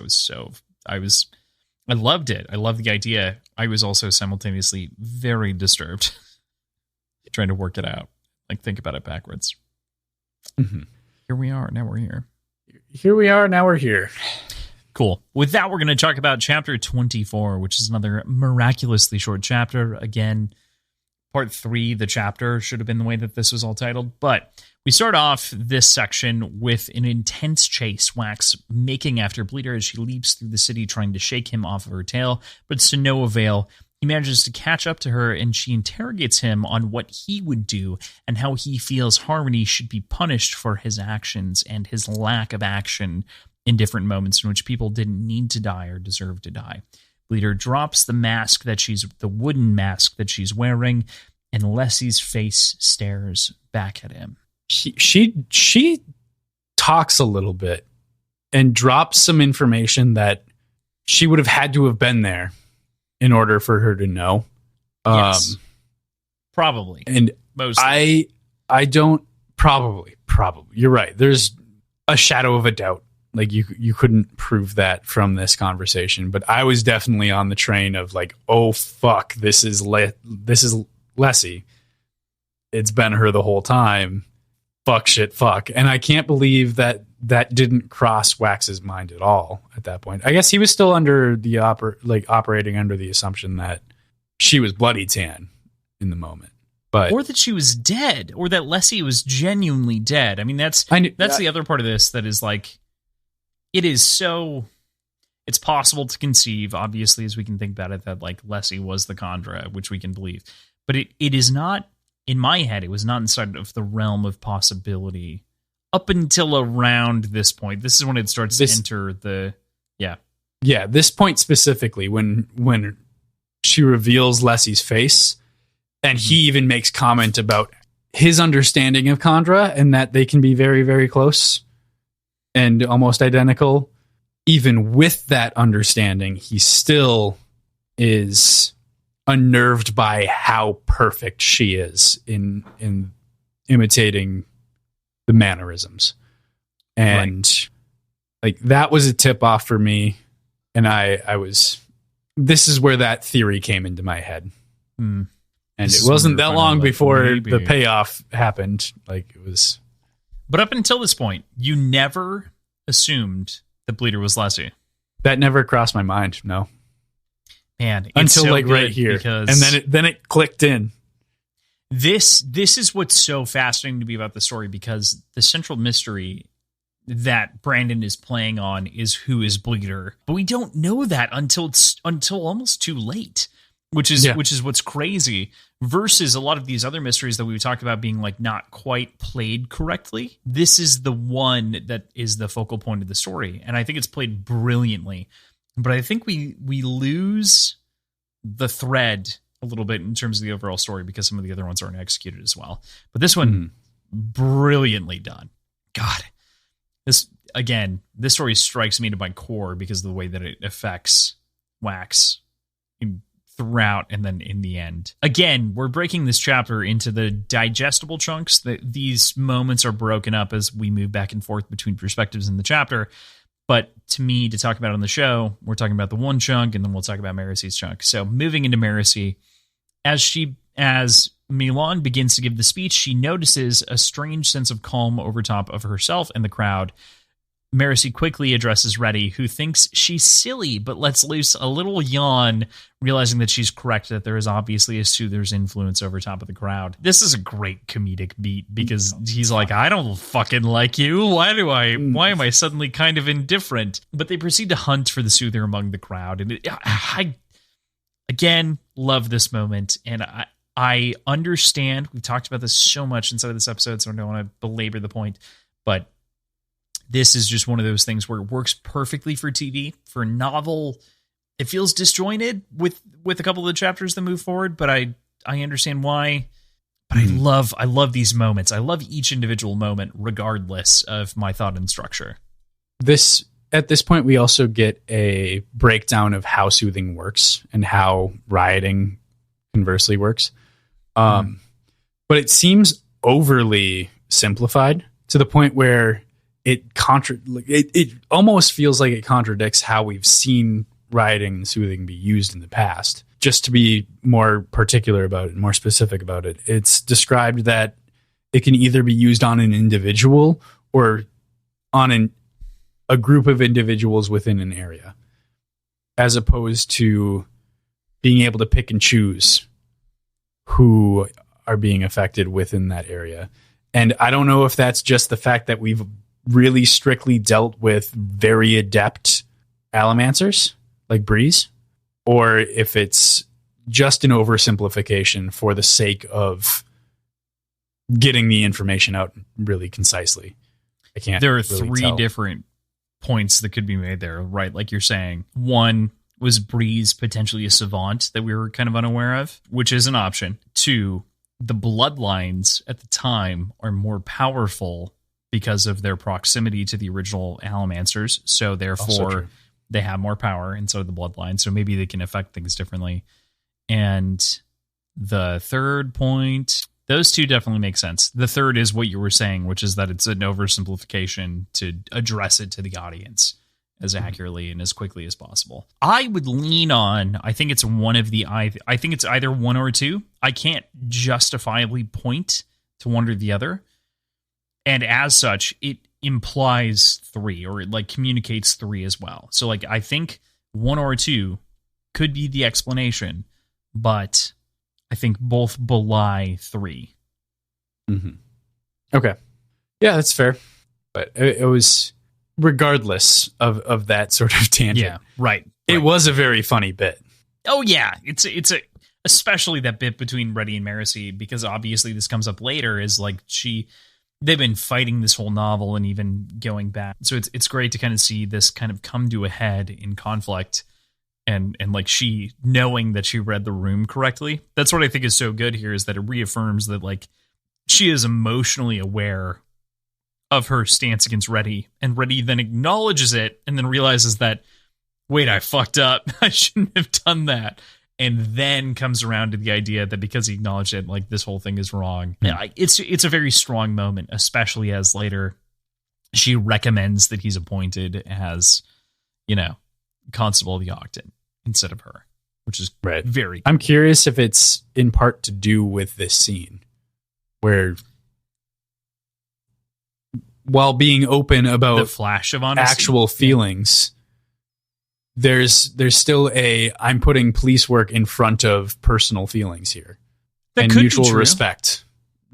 loved it. I loved the idea. I was also simultaneously very disturbed trying to work it out. Like, think about it backwards. Mm-hmm. Here we are. Now we're here. Here we are. Now we're here. Cool. With that, we're going to talk about chapter 24, which is another miraculously short chapter. Again, part 3, the chapter should have been the way that this was all titled. But we start off this section with an intense chase, Wax making after Bleeder as she leaps through the city trying to shake him off of her tail, but to no avail. He manages to catch up to her, and she interrogates him on what he would do and how he feels Harmony should be punished for his actions and his lack of action in different moments in which people didn't need to die or deserve to die. Bleeder drops the wooden mask that she's wearing, and Lessie's face stares back at him. She talks a little bit and drops some information that she would have had to have been there in order for her to know. Yes. Probably. And mostly. I don't probably. You're right. There's a shadow of a doubt. Like you couldn't prove that from this conversation, but I was definitely on the train of like, oh fuck, this is Lessie. It's been her the whole time. Fuck shit, fuck. And I can't believe that didn't cross Wax's mind at all at that point. I guess he was still under the operating under the assumption that she was bloody tan in the moment. But or that she was dead, or that Lessie was genuinely dead. I mean, that's the other part of this that is like, it's possible to conceive, obviously, as we can think about it, that like Lessie was the Kandra, which we can believe. But it is not, in my head, it was not inside of the realm of possibility up until around this point. This is when it starts to enter the, Yeah, this point specifically, when she reveals Lessie's face, and he even makes comment about his understanding of Kandra and that they can be very, very close and almost identical. Even with that understanding, he still is unnerved by how perfect she is in imitating the mannerisms. And like that was a tip off for me. And this is where that theory came into my head. And it wasn't that long before the payoff happened. Like it was. But up until this point, you never assumed that Bleeder was Lessie. That never crossed my mind. No. Man, until so like right here, and then it clicked in. This is what's so fascinating to me about the story, because the central mystery that Brandon is playing on is who is Bleeder, but we don't know that until almost too late, which is what's crazy. Versus a lot of these other mysteries that we talked about being like not quite played correctly. This is the one that is the focal point of the story, and I think it's played brilliantly. But I think we lose the thread a little bit in terms of the overall story because some of the other ones aren't executed as well. But this one, brilliantly done. God, this story strikes me to my core because of the way that it affects Wax throughout and then in the end. Again, we're breaking this chapter into the digestible chunks. These moments are broken up as we move back and forth between perspectives in the chapter. But to me, to talk about on the show, we're talking about the one chunk, and then we'll talk about Marici's chunk. So moving into Marici, as Milan begins to give the speech, she notices a strange sense of calm over top of herself and the crowd. Marici quickly addresses Reddy, who thinks she's silly, but lets loose a little yawn, realizing that she's correct, that there is obviously a soother's influence over top of the crowd. This is a great comedic beat, because he's like, I don't fucking like you. Why am I suddenly kind of indifferent? But they proceed to hunt for the soother among the crowd. And Again, love this moment. And I understand. We've talked about this so much inside of this episode, so I don't want to belabor the point. But this is just one of those things where it works perfectly for TV. For a novel, it feels disjointed with a couple of the chapters that move forward, but I understand why. But I love these moments. I love each individual moment, regardless of my thought and structure. At this point, we also get a breakdown of how soothing works and how rioting conversely works. But it seems overly simplified to the point where it almost feels like it contradicts how we've seen rioting and soothing be used in the past. Just to be more particular about it, more specific about it, it's described that it can either be used on an individual or on a group of individuals within an area, as opposed to being able to pick and choose who are being affected within that area. And I don't know if that's just the fact that we've really strictly dealt with very adept allomancers like Breeze, or if it's just an oversimplification for the sake of getting the information out really concisely. I can't. There are really three tell. different points that could be made there, right? Like you're saying, one was Breeze potentially a savant that we were kind of unaware of, which is an option. Two, the bloodlines at the time are more powerful because of their proximity to the original allomancers. So therefore, they have more power, and so do the bloodline. So maybe they can affect things differently. And the third point, those two definitely make sense. The third is what you were saying, which is that it's an oversimplification to address it to the audience as accurately and as quickly as possible. I would lean on, I think it's I think it's either one or two. I can't justifiably point to one or the other. And as such, it implies three, or it like communicates three as well. So like I think one or two could be the explanation, but I think both belie three. Mm-hmm. Okay. Yeah, that's fair. But it was, regardless of that sort of tangent. Yeah, right. It was a very funny bit. Oh yeah, it's especially that bit between Reddy and Marcy, because obviously this comes up later, is like they've been fighting this whole novel and even going back. So it's great to kind of see this kind of come to a head in conflict, and like she knowing that she read the room correctly. That's what I think is so good here, is that it reaffirms that like she is emotionally aware of her stance against Reddy, and Reddy then acknowledges it and then realizes that, wait, I fucked up. I shouldn't have done that. And then comes around to the idea that because he acknowledged it, like this whole thing is wrong. Yeah, it's a very strong moment, especially as later she recommends that he's appointed as, Constable of the Octon instead of her, which is right. Very. I'm curious if it's in part to do with this scene where, while being open about the flash of honesty, actual feelings, there's still I'm putting police work in front of personal feelings here. That and could mutual be true. respect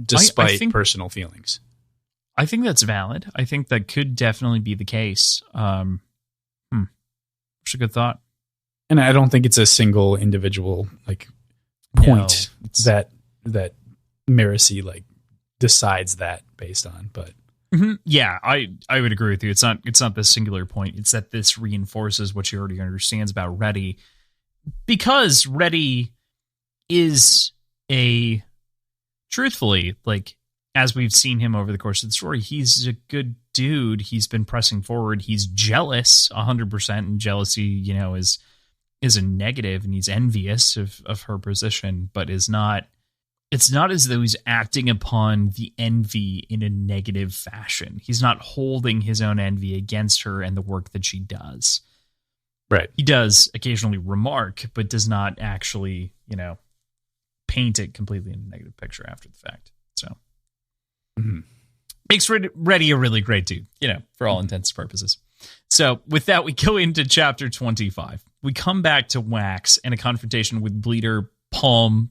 despite I think personal feelings. I think that's valid. I think that could definitely be the case. It's a good thought. And I don't think it's a single individual point that Marcy decides that based on, but yeah, I would agree with you. It's not this singular point. It's that this reinforces what she already understands about Reddy, because Reddy is truthfully, as we've seen him over the course of the story, he's a good dude. He's been pressing forward. He's jealous 100%, and jealousy, is a negative, and he's envious of her position, but it's not as though he's acting upon the envy in a negative fashion. He's not holding his own envy against her and the work that she does. Right. He does occasionally remark, but does not actually, paint it completely in a negative picture after the fact. So makes Reddy a really great dude, for all intents and purposes. So with that, we go into chapter 25. We come back to Wax and a confrontation with Bleeder, Palm,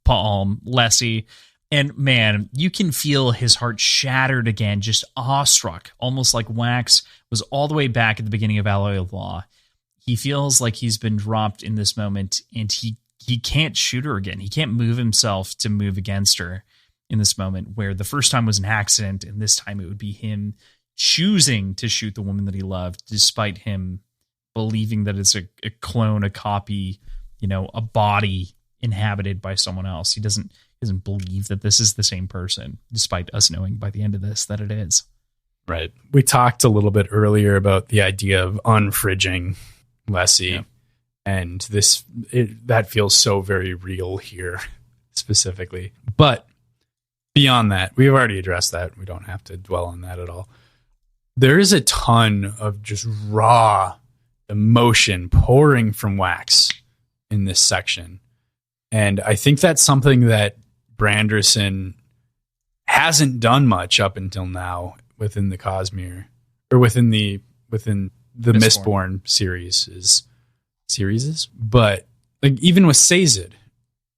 Lessie, and man, you can feel his heart shattered again, just awestruck, almost like Wax was all the way back at the beginning of Alloy of Law. He feels like he's been dropped in this moment, and he he can't shoot her again. He can't move himself to move against her in this moment, where the first time was an accident, and this time it would be him choosing to shoot the woman that he loved, despite him believing that it's a clone, a copy, a body inhabited by someone else. He doesn't believe that this is the same person, despite us knowing by the end of this that it is. Right. We talked a little bit earlier about the idea of unfridging Lessie, and that feels so very real here specifically. But beyond that, we've already addressed that. We don't have to dwell on that at all. There is a ton of just raw emotion pouring from Wax in this section. And I think that's something that Branderson hasn't done much up until now within the Cosmere, or within the Mistborn series. But like even with Sazed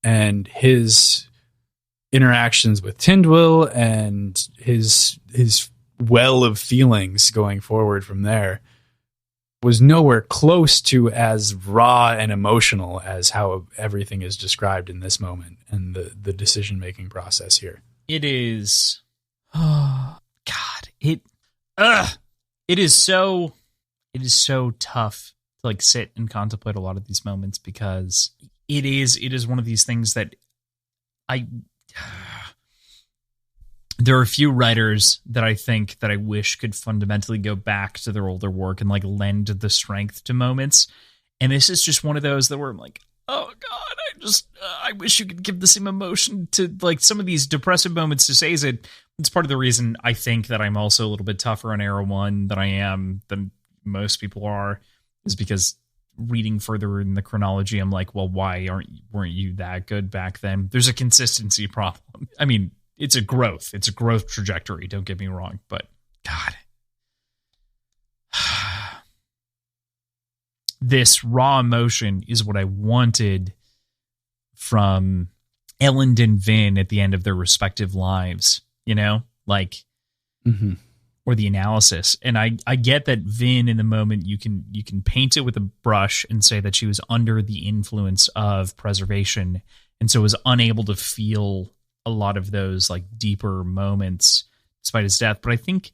and his interactions with Tindwyl and his well of feelings going forward from there was nowhere close to as raw and emotional as how everything is described in this moment and the decision-making process here. It is, oh God, it is so tough to like sit and contemplate a lot of these moments, because it is one of these things that there are a few writers that I think that I wish could fundamentally go back to their older work and like lend the strength to moments. And this is just one of those that where I'm like, oh God, I wish you could give the same emotion to like some of these depressive moments to Sazed. It's part of the reason I think that I'm also a little bit tougher on Era 1 than most people are, is because reading further in the chronology, I'm like, well, why weren't you that good back then? There's a consistency problem. I mean, it's a growth trajectory. Don't get me wrong, but God, this raw emotion is what I wanted from Elend and Vin at the end of their respective lives, like, or the analysis. And I get that Vin in the moment, you can paint it with a brush and say that she was under the influence of preservation, and so was unable to feel a lot of those like deeper moments despite his death. But I think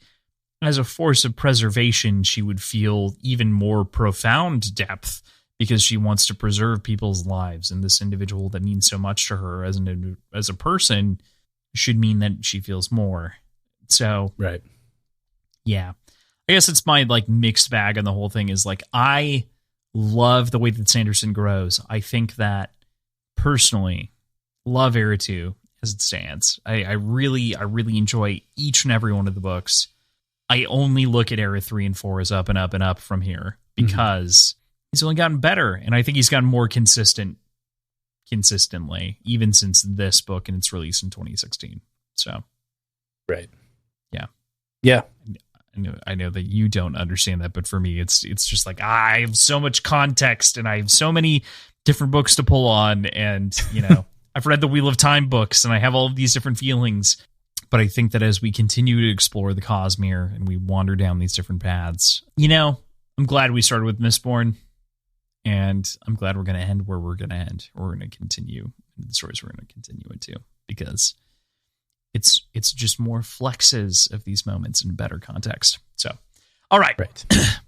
as a force of preservation, she would feel even more profound depth, because she wants to preserve people's lives, and this individual that means so much to her as a person should mean that she feels more. So, right. Yeah, I guess it's my like mixed bag on the whole thing. Is like, I love the way that Sanderson grows. I think that personally love Era 2 as it stands. I really enjoy each and every one of the books. I only look at Era 3 and 4 as up and up and up from here, because he's only gotten better, and I think he's gotten more consistently, even since this book and its release in 2016. So, right, yeah. I know that you don't understand that, but for me, it's just like I have so much context, and I have so many different books to pull on, and I've read the Wheel of Time books, and I have all of these different feelings. But I think that as we continue to explore the Cosmere and we wander down these different paths, I'm glad we started with Mistborn, and I'm glad we're going to end where we're going to end. We're going to continue the stories we're going to continue into, because it's just more flexes of these moments in better context. So, all right.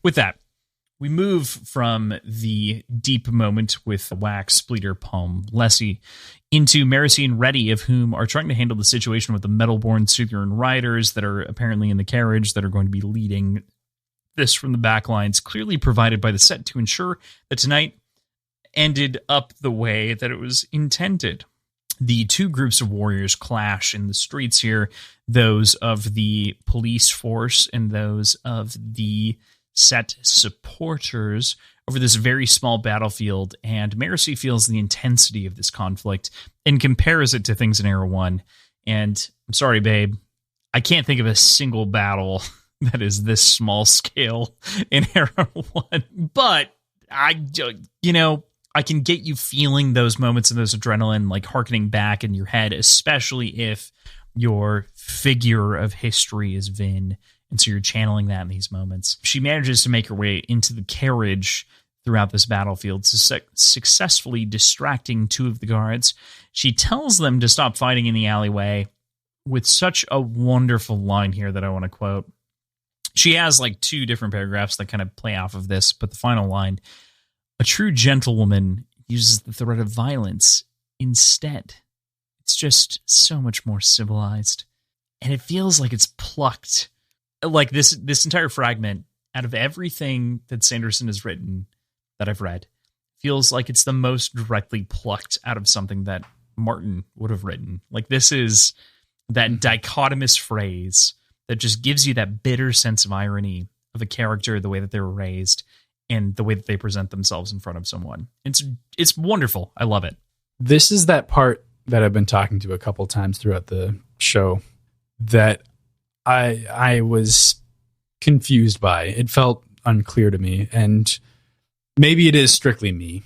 With that, we move from the deep moment with Wax, Spleeter, Palm, Lessie into Marasi and Reddy, of whom are trying to handle the situation with the Metalborn Suthiran riders that are apparently in the carriage that are going to be leading this from the back lines, clearly provided by the set to ensure that tonight ended up the way that it was intended. The two groups of warriors clash in the streets here, those of the police force and those of the set supporters, over this very small battlefield, and Marasi feels the intensity of this conflict and compares it to things in Era 1. And I'm sorry, babe, I can't think of a single battle that is this small scale in Era 1, but I can get you feeling those moments and those adrenaline like harkening back in your head, especially if your figure of history is Vin. And so you're channeling that in these moments. She manages to make her way into the carriage throughout this battlefield, successfully distracting two of the guards. She tells them to stop fighting in the alleyway with such a wonderful line here that I want to quote. She has like two different paragraphs that kind of play off of this, but the final line, a true gentlewoman uses the threat of violence instead. It's just so much more civilized. And it feels like it's plucked. Like this entire fragment, out of everything that Sanderson has written that I've read, feels like it's the most directly plucked out of something that Martin would have written. Like this is that dichotomous phrase that just gives you that bitter sense of irony of a character, the way that they were raised, and the way that they present themselves in front of someone. It's wonderful. I love it. This is that part that I've been talking to a couple times throughout the show that I was confused by. It felt unclear to me, and maybe it is strictly me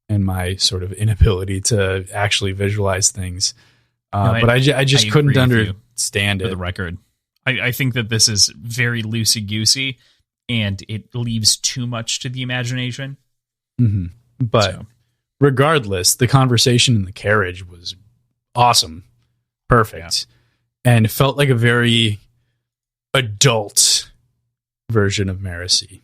and my sort of inability to actually visualize things. But I just couldn't understand it. For the record, I think that this is very loosey-goosey, and it leaves too much to the imagination. Mm-hmm. But regardless, the conversation in the carriage was awesome. Perfect. Yeah. And it felt like a very adult version of Marcy.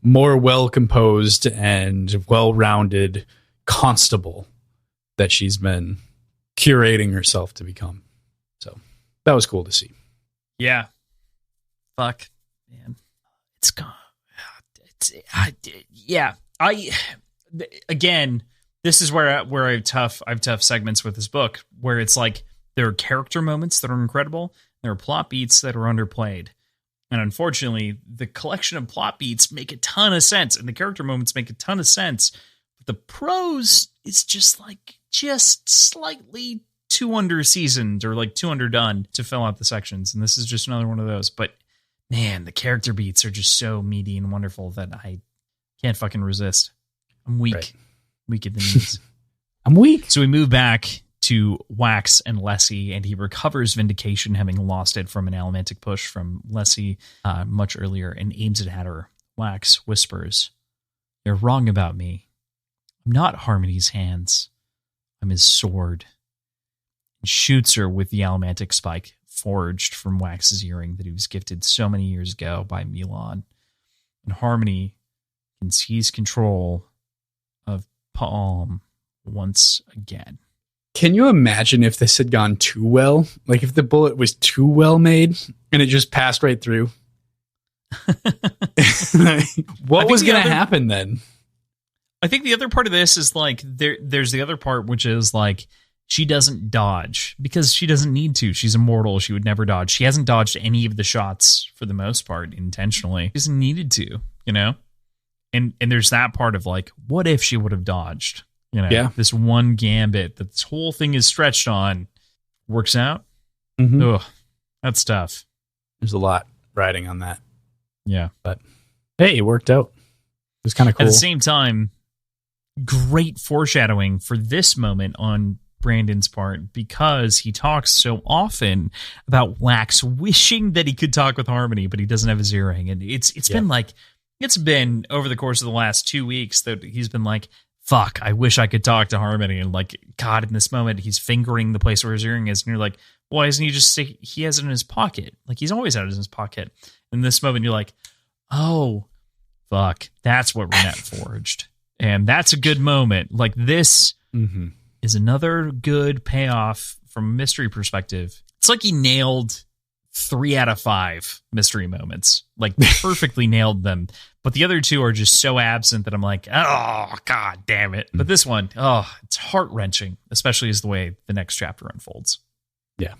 More well-composed and well-rounded constable that she's been curating herself to become. So that was cool to see. Yeah. Fuck, man. It's gone. Again, this is where I have tough segments with this book, where it's like there are character moments that are incredible, there are plot beats that are underplayed. And unfortunately, the collection of plot beats make a ton of sense, and the character moments make a ton of sense. But the prose is just slightly too under-seasoned or like too underdone to fill out the sections. And this is just another one of those. But man, the character beats are just so meaty and wonderful that I can't fucking resist. I'm weak. Right. Weak at the knees. I'm weak. So we move back to Wax and Lessie, and he recovers Vindication, having lost it from an Allomantic push from Lessie much earlier, and aims it at her. Wax whispers, "You're wrong about me. I'm not Harmony's hands. I'm his sword." And shoots her with the Allomantic spike forged from Wax's earring that he was gifted so many years ago by Milan. And Harmony can seize control of Palm once again. Can you imagine if this had gone too well? Like if the bullet was too well made and it just passed right through? What was going to happen then? I think the other part of this is like there's the other part, which is like she doesn't dodge because she doesn't need to. She's immortal. She would never dodge. She hasn't dodged any of the shots for the most part intentionally. She hasn't needed to, you know? And there's that part of like, what if she would have dodged? You know, yeah. This one gambit that this whole thing is stretched on works out. Mm-hmm. Ugh, that's tough. There's a lot riding on that. Yeah. But hey, it worked out. It was kind of cool. At the same time, great foreshadowing for this moment on Brandon's part, because he talks so often about Wax wishing that he could talk with Harmony, but he doesn't have his earring. And it's been like, it's been over the course of the last 2 weeks that he's been like, fuck, I wish I could talk to Harmony. And like, God, in this moment, he's fingering the place where his earring is. And you're like, why doesn't he just say he has it in his pocket? Like, he's always had it in his pocket. In this moment, you're like, oh, fuck, that's what Renette forged. And that's a good moment. Like, this is another good payoff from a mystery perspective. It's like he nailed 3 out of 5 mystery moments, like perfectly nailed them. But the other 2 are just so absent that I'm like, oh, God damn it. But this one, oh, it's heart-wrenching, especially as the way the next chapter unfolds. Yeah.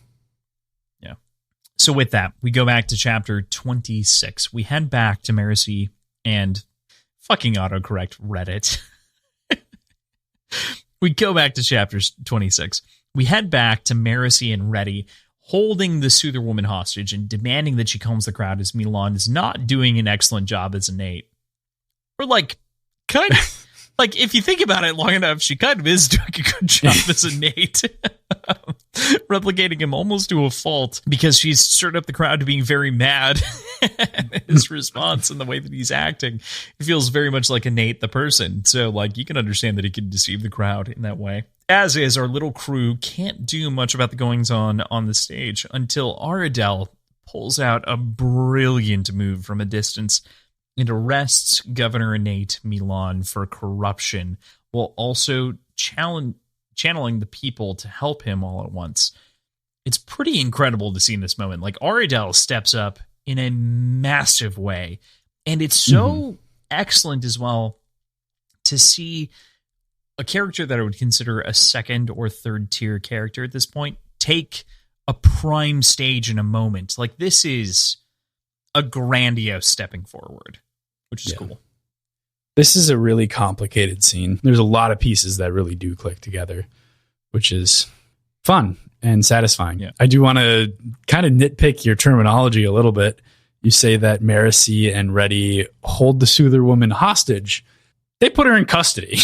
Yeah. So with that, we go back to chapter 26. We head back to Marcy and fucking autocorrect Reddit. We go back to chapter 26. We head back to Marcy and Reddy holding the Soother woman hostage and demanding that she calms the crowd as Milan is not doing an excellent job as a Nate. Or like, kind of, like if you think about it long enough, she kind of is doing a good job as a Nate. Replicating him almost to a fault because she's stirred up the crowd to being very mad. his response and the way that he's acting, it feels very much like Nate the person. So, like, you can understand that he can deceive the crowd in that way. As is, our little crew can't do much about the goings-on on the stage until Aradel pulls out a brilliant move from a distance and arrests Governor Nate Milan for corruption, while also channeling the people to help him all at once. It's pretty incredible to see in this moment. Like, Aradel steps up in a massive way, and it's so excellent as well to see a character that I would consider a second or third tier character at this point take a prime stage in a moment. Like, this is a grandiose stepping forward, which is cool. This is a really complicated scene. There's a lot of pieces that really do click together, which is fun and satisfying. Yeah. I do want to kind of nitpick your terminology a little bit. You say that Marcy and Reddy hold the Soother woman hostage. They put her in custody.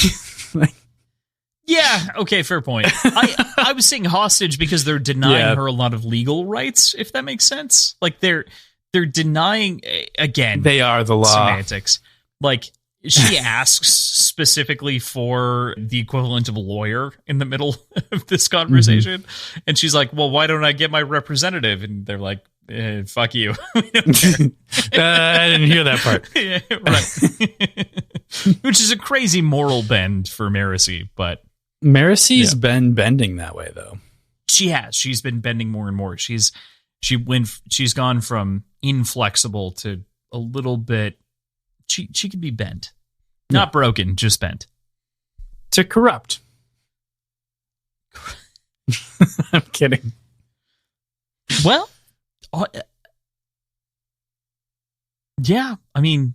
Yeah, okay, fair point. I was saying hostage because they're denying her a lot of legal rights, if that makes sense. Like, they're denying, again, they are the law. Semantics. Like, she asks specifically for the equivalent of a lawyer in the middle of this conversation. And she's like, well, why don't I get my representative? And they're like, fuck you. We don't care. I didn't hear that part. Yeah, right. Which is a crazy moral bend for Marcy, but Marcy's been bending that way, though. She has. She's been bending more and more. She's gone from inflexible to a little bit. She could be bent, not broken, just bent. To corrupt. I'm kidding. Well, yeah. I mean,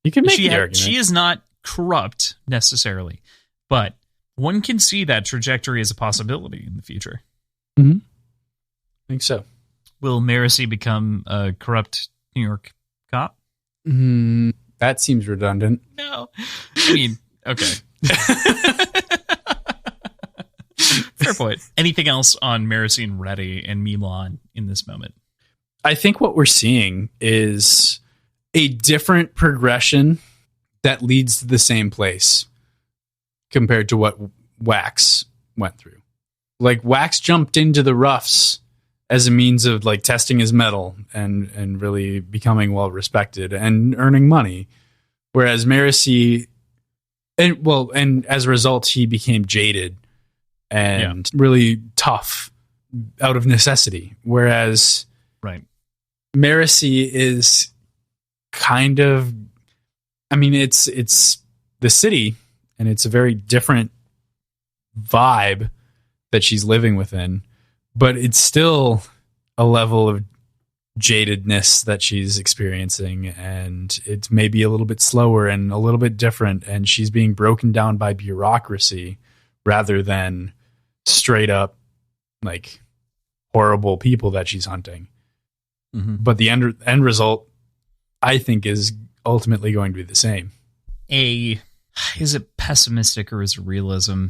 you can make the argument. She is not corrupt necessarily, but one can see that trajectory as a possibility in the future. Mm-hmm. I think so. Will Marcy become a corrupt New York cop? That seems redundant. No. I mean, okay. Fair point. Anything else on Marcy and Reddy and Milan in this moment? I think what we're seeing is a different progression that leads to the same place compared to what Wax went through. Like, Wax jumped into the roughs as a means of, like, testing his mettle and really becoming well respected and earning money, whereas Marcy, and as a result, he became jaded and really tough out of necessity. Whereas Marcy is kind of, I mean, it's the city, and it's a very different vibe that she's living within, but it's still a level of jadedness that she's experiencing, and it's maybe a little bit slower and a little bit different, and she's being broken down by bureaucracy rather than straight up, like, horrible people that she's hunting. But the end result, I think, is ultimately going to be the same. Is it pessimistic or is it realism?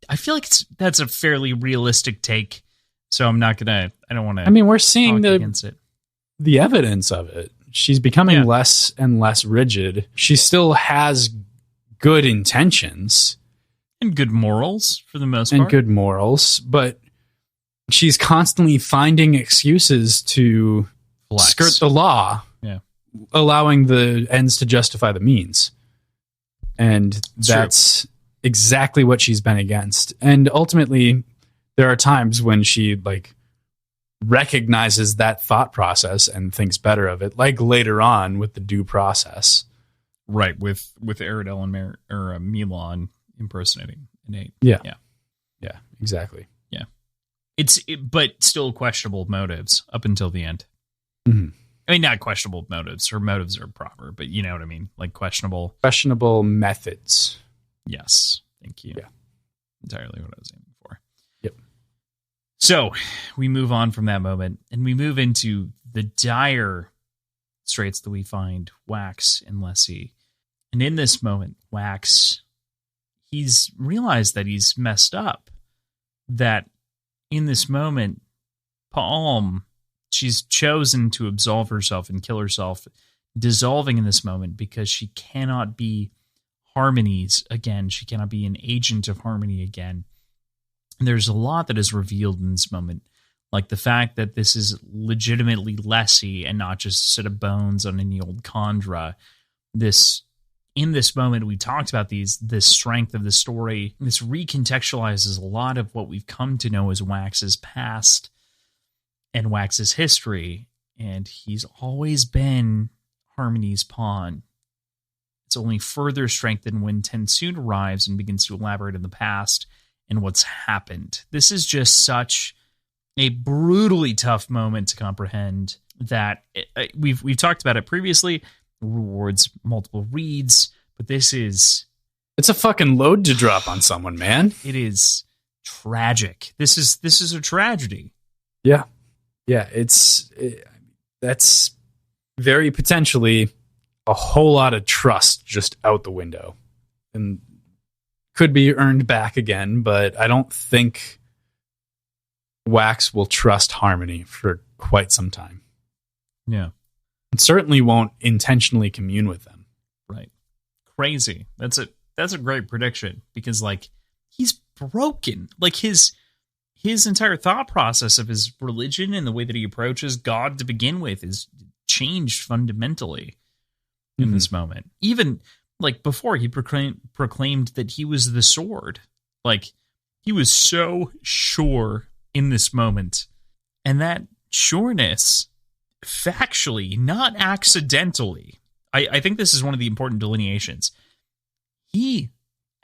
I feel like that's a fairly realistic take, so I don't want to. I mean, we're seeing the evidence of it. She's becoming less and less rigid. She still has good intentions. And good morals, for the most part. And good morals, but she's constantly finding excuses to skirt the law, allowing the ends to justify the means. And that's exactly what she's been against. And ultimately, there are times when she, like, recognizes that thought process and thinks better of it, like later on with the due process. Right, with Aradel and Milan impersonating Nate. Yeah, exactly. Yeah. But still questionable motives up until the end. I mean, not questionable motives. Her motives are proper, but you know what I mean? Like, questionable methods. Yes. Thank you. Yeah. Entirely what I was aiming for. Yep. So we move on from that moment and we move into the dire straits that we find Wax and Lessie. And in this moment, Wax, he's realized that he's messed up. That in this moment, Palm, she's chosen to absolve herself and kill herself dissolving in this moment because she cannot be Harmony's again. She cannot be an agent of Harmony again. And there's a lot that is revealed in this moment, like the fact that this is legitimately Lessie and not just a set of bones on any old Chandra. In this moment, we talked about this strength of the story. This recontextualizes a lot of what we've come to know as Wax's past and Wax's history. And he's always been Harmony's pawn. It's only further strengthened when Tensoon arrives and begins to elaborate on the past and what's happened. This is just such a brutally tough moment to comprehend that we've talked about it previously. Rewards multiple reads, but it's a fucking load to drop on someone, man. It is tragic. This is a tragedy. Yeah. That's very potentially a whole lot of trust just out the window, and could be earned back again, but I don't think Wax will trust Harmony for quite some time. Yeah. And certainly won't intentionally commune with them. Right. Crazy. That's a great prediction, because like he's broken. Like his entire thought process of his religion and the way that he approaches God to begin with is changed fundamentally in this moment. Even like before, he proclaimed that he was the sword. Like he was so sure in this moment, and that sureness, factually, not accidentally. I think this is one of the important delineations. He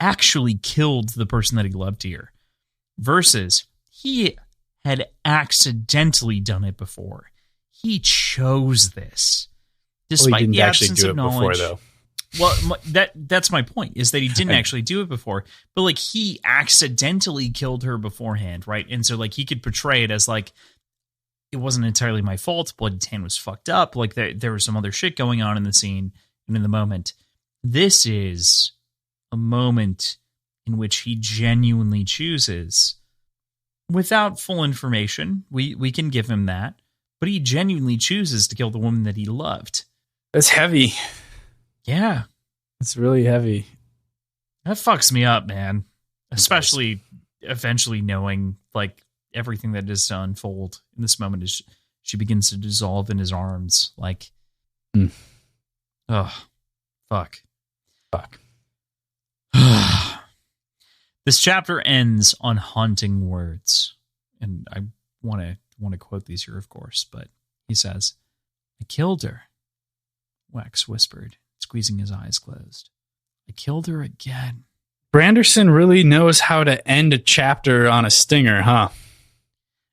actually killed the person that he loved here, versus he had accidentally done it before. He chose this, despite didn't the actually absence do of it knowledge. before, though. Well, that's my point, is that he didn't actually do it before, but like he accidentally killed her beforehand, right? And so like he could portray it as like, it wasn't entirely my fault. Bloody Tan was fucked up. Like there was some other shit going on in the scene and in the moment. This is a moment in which he genuinely chooses, without full information. We can give him that, but he genuinely chooses to kill the woman that he loved. That's heavy. Yeah. It's really heavy. That fucks me up, man. Especially eventually knowing like everything that is to unfold in this moment as she begins to dissolve in his arms. Like, oh, fuck. This chapter ends on haunting words, and I want to quote these here, of course. But he says, "I killed her," Wax whispered, squeezing his eyes closed. "I killed her again." Branderson really knows how to end a chapter on a stinger, huh?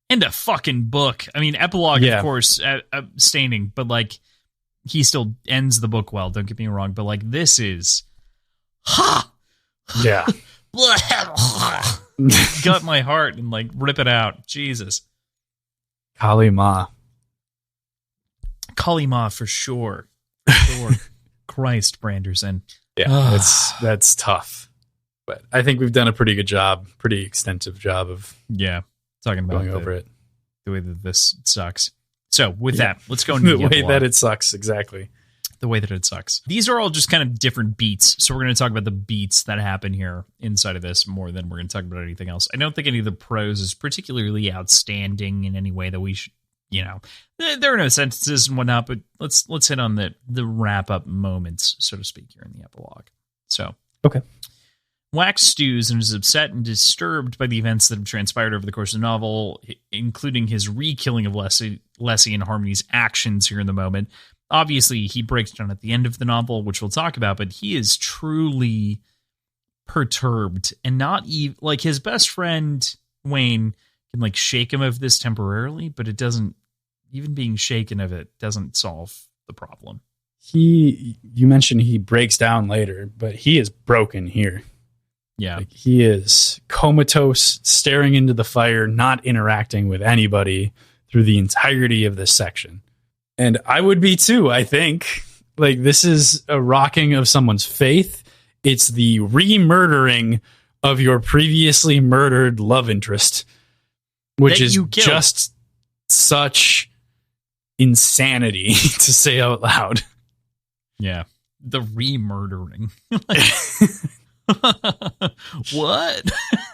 And a fucking book. I mean, epilogue, of course, abstaining, but like he still ends the book well. Don't get me wrong, but like this is, yeah, gut my heart and like rip it out. Jesus, Kali Ma for sure. Christ, Branderson. Yeah, that's tough, but I think we've done a pretty extensive job of talking about going over it, the way that this sucks. So with that, let's go into the way that it sucks. Exactly. The way that it sucks. These are all just kind of different beats. So we're going to talk about the beats that happen here inside of this more than we're going to talk about anything else. I don't think any of the prose is particularly outstanding in any way that we should, there are no sentences and whatnot, but let's hit on the wrap up moments, so to speak, here in the epilogue. So, okay. Wax stews and is upset and disturbed by the events that have transpired over the course of the novel, including his re-killing of Lessie and Harmony's actions here in the moment. Obviously, he breaks down at the end of the novel, which we'll talk about, but he is truly perturbed, and not even like his best friend Wayne can like shake him of this temporarily, but it doesn't, even being shaken of it doesn't solve the problem. You mentioned he breaks down later, but he is broken here. Yeah. Like, he is comatose, staring into the fire, not interacting with anybody through the entirety of this section. And I would be too, I think. Like, this is a rocking of someone's faith. It's the re-murdering of your previously murdered love interest, which is just such insanity to say out loud. Yeah. The re-murdering. What?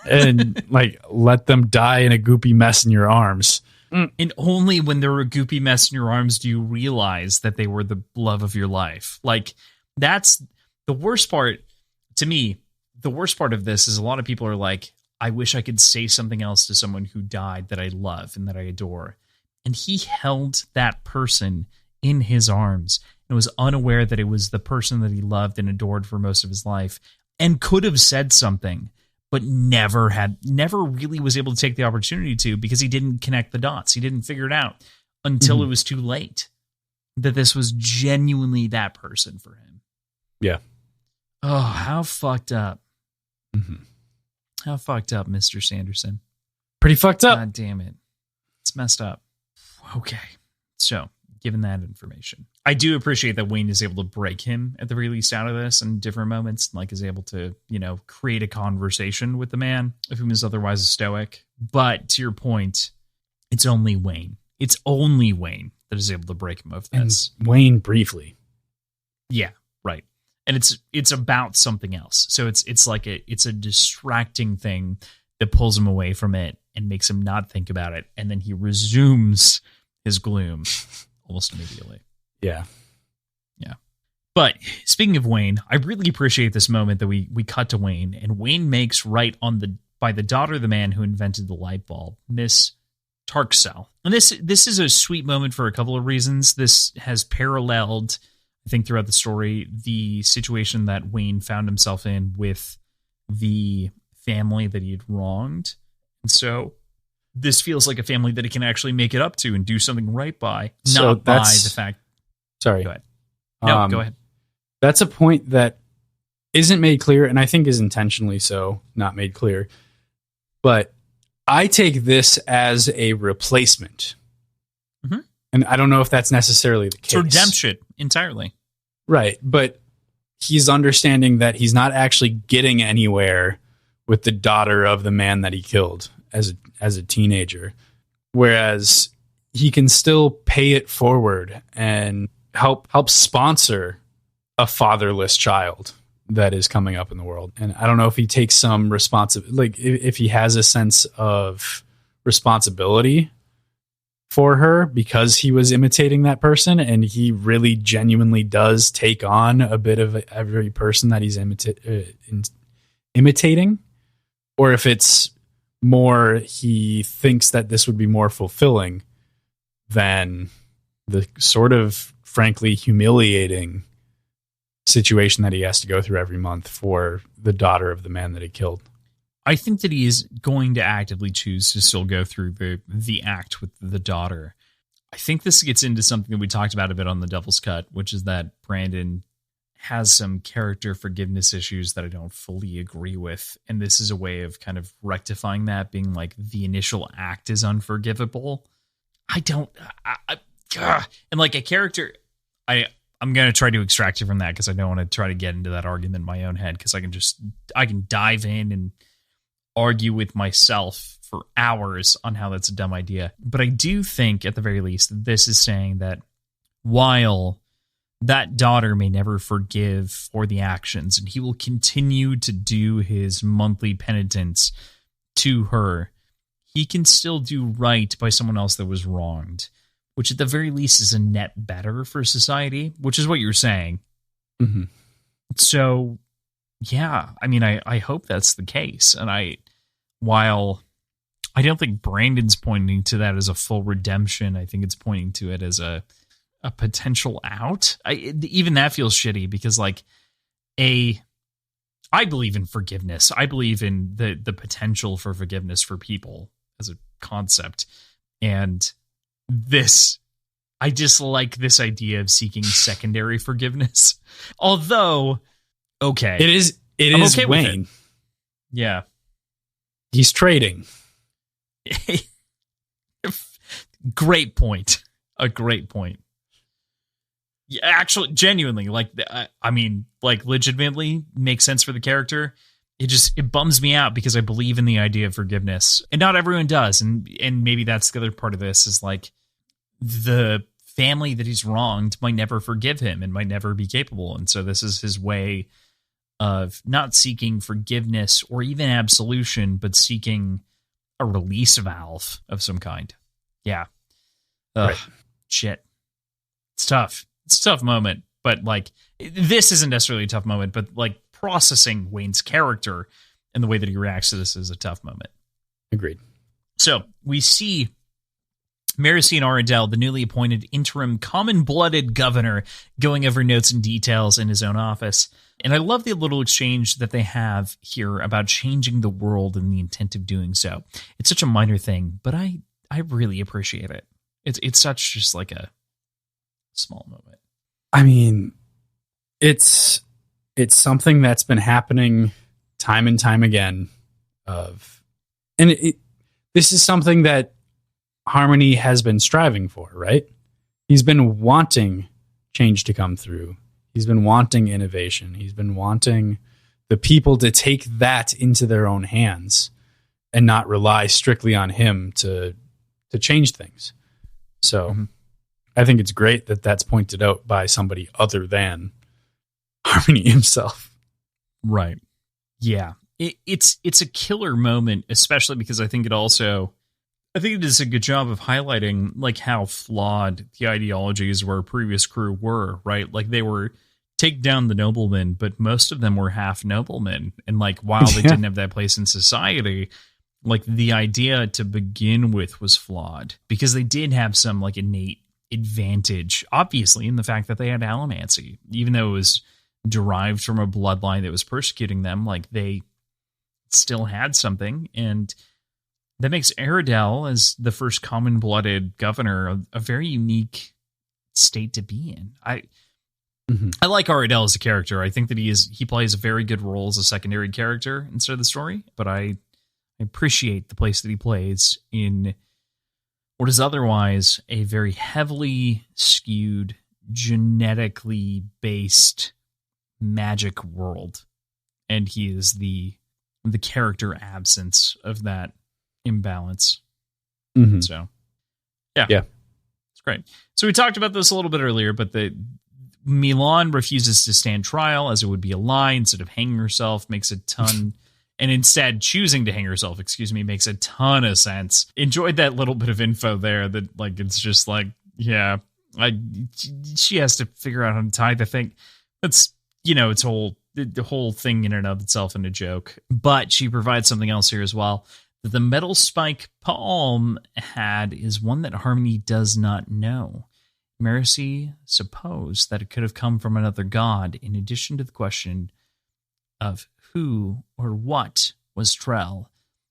And like let them die in a goopy mess in your arms. And only when they're a goopy mess in your arms do you realize that they were the love of your life. Like, that's the worst part to me. The worst part of this is a lot of people are like, I wish I could say something else to someone who died that I love and that I adore. And he held that person in his arms and was unaware that it was the person that he loved and adored for most of his life, and could have said something, but never really was able to take the opportunity to, because he didn't connect the dots. He didn't figure it out until it was too late that this was genuinely that person for him. Yeah. Oh, how fucked up. Mm-hmm. How fucked up, Mr. Sanderson. Pretty fucked up. God damn it. It's messed up. Okay. So, given that information, I do appreciate that Wayne is able to break him at the very least out of this in different moments, like is able to, create a conversation with the man of whom is otherwise a stoic. But to your point, it's only Wayne. It's only Wayne that is able to break him of this. And Wayne briefly. Yeah, right. And it's about something else. So it's like it's a distracting thing that pulls him away from it and makes him not think about it. And then he resumes his gloom almost immediately. Yeah. Yeah. But speaking of Wayne, I really appreciate this moment that we cut to Wayne, and Wayne makes right by the daughter of the man who invented the light bulb, Miss Tarksel. And this is a sweet moment for a couple of reasons. This has paralleled, I think, throughout the story, the situation that Wayne found himself in with the family that he had wronged. And so this feels like a family that he can actually make it up to and do something right by, not by the fact. Sorry. Go ahead. No, go ahead. That's a point that isn't made clear, and I think is intentionally so not made clear. But I take this as a replacement. Mm-hmm. And I don't know if that's necessarily the case. It's redemption entirely. Right. But he's understanding that he's not actually getting anywhere with the daughter of the man that he killed as a teenager. Whereas he can still pay it forward and help sponsor a fatherless child that is coming up in the world. And I don't know if he takes some if he has a sense of responsibility for her because he was imitating that person, and he really genuinely does take on a bit of every person that he's imitating, or if it's more he thinks that this would be more fulfilling than the sort of frankly humiliating situation that he has to go through every month for the daughter of the man that he killed. I think that he is going to actively choose to still go through the act with the daughter. I think this gets into something that we talked about a bit on The Devil's Cut, which is that Brandon has some character forgiveness issues that I don't fully agree with. And this is a way of kind of rectifying that, being like the initial act is unforgivable. And like a character, I'm going to try to extract it from that because I don't want to try to get into that argument in my own head, because I can dive in and argue with myself for hours on how that's a dumb idea. But I do think at the very least that this is saying that while that daughter may never forgive for the actions, and he will continue to do his monthly penitence to her, he can still do right by someone else that was wronged, which at the very least is a net better for society, which is what you're saying. Mm-hmm. So, yeah, I mean, I hope that's the case. And while I don't think Brandon's pointing to that as a full redemption, I think it's pointing to it as a potential out. Even that feels shitty because, like, I believe in forgiveness. I believe in the potential for forgiveness for people as a concept. And I dislike this idea of seeking secondary forgiveness. Although, okay. It is okay Wayne. Yeah. He's trading. Great point. A great point. Yeah, actually, genuinely, legitimately makes sense for the character. It bums me out because I believe in the idea of forgiveness, and not everyone does. And maybe that's the other part of this is like the family that he's wronged might never forgive him and might never be capable. And so this is his way of not seeking forgiveness or even absolution, but seeking a release valve of some kind. Yeah. Ugh, right. Shit. It's tough. It's a tough moment, but like, this isn't necessarily a tough moment, but like processing Wayne's character and the way that he reacts to this is a tough moment. Agreed. So we see Marcy and Aradel, the newly appointed interim common-blooded governor, going over notes and details in his own office. And I love the little exchange that they have here about changing the world and the intent of doing so. It's such a minor thing, but I really appreciate it. It's such just like a small moment. I mean, it's something that's been happening time and time again. This is something that Harmony has been striving for, right? He's been wanting change to come through. He's been wanting innovation. He's been wanting the people to take that into their own hands and not rely strictly on him to change things. So I think it's great that that's pointed out by somebody other than Harmony himself. Right. Yeah. It's a killer moment, especially because I think it does a good job of highlighting like how flawed the ideologies of our previous crew were, right? Like they were take down the noblemen, but most of them were half noblemen. And like, while they didn't have that place in society, like the idea to begin with was flawed because they did have some like innate advantage, obviously, in the fact that they had allomancy, even though it was derived from a bloodline that was persecuting them, like they still had something. And that makes Aradel, as the first common-blooded governor, a very unique state to be in. I like Aradel as a character. I think that he plays a very good role as a secondary character instead of the story, but I appreciate the place that he plays in what is otherwise a very heavily skewed, genetically based magic world. And he is the character absence of that imbalance. So yeah it's great. So we talked about this a little bit earlier, but Milan refuses to stand trial, as it would be a lie. Instead of hanging herself, makes a ton and instead choosing to hang herself, makes a ton of sense. Enjoyed that little bit of info there that like it's just like, yeah, she has to figure out how to tie the thing. That's, it's the whole thing in and of itself in a joke. But she provides something else here as well. The metal spike palm had is one that Harmony does not know. Marcy supposed that it could have come from another god, in addition to the question of who or what was Trell.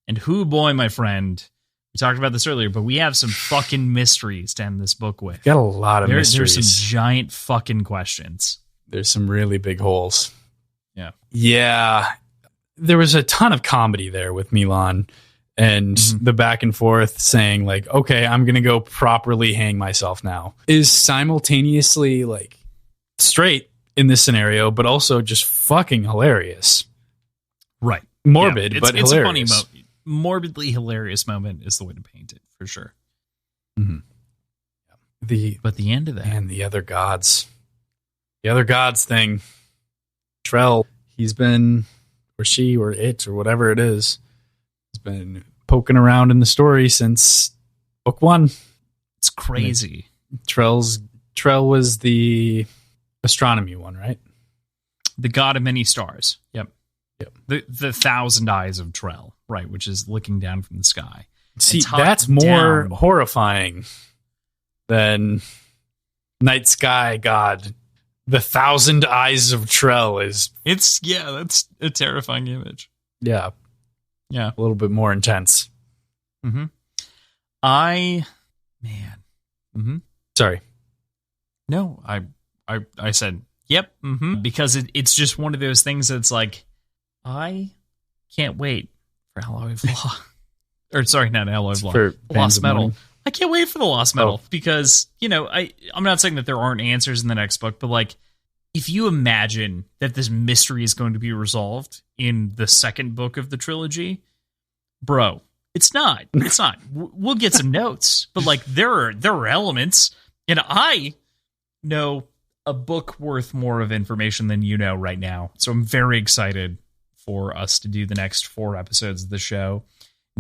And who, boy, my friend, we talked about this earlier, but we have some fucking mysteries to end this book with. Got a lot of mysteries. There's some giant fucking questions. There's some really big holes. Yeah. Yeah. There was a ton of comedy there with Milan. And the back and forth saying like, okay, I'm going to go properly hang myself now is simultaneously like straight in this scenario, but also just fucking hilarious. Right. Morbid, but it's hilarious. A funny morbidly hilarious moment is the way to paint it for sure. But the end of that. And the other gods thing, Trell, he's been, or she or it or whatever it is, has been poking around in the story since book 1. It's crazy. Trell was the astronomy one, right? The god of many stars. Yep. The 1,000 eyes of Trell, right, which is looking down from the sky. See, that's more horrifying than night sky god. The 1,000 eyes of Trell is. That's a terrifying image. Yeah. Yeah. A little bit more intense. Sorry. No, I said, yep. Because it's just one of those things that's like, I can't wait for Alloy of Law. Or sorry, not Alloy of Law. For Lost Metal. Money. I can't wait for the Lost Metal because, I'm not saying that there aren't answers in the next book, but like, if you imagine that this mystery is going to be resolved in the second book of the trilogy, bro, it's not. We'll get some notes, but like there are elements, And I know a book worth more of information than you know right now. So I'm very excited for us to do the next 4 episodes of the show,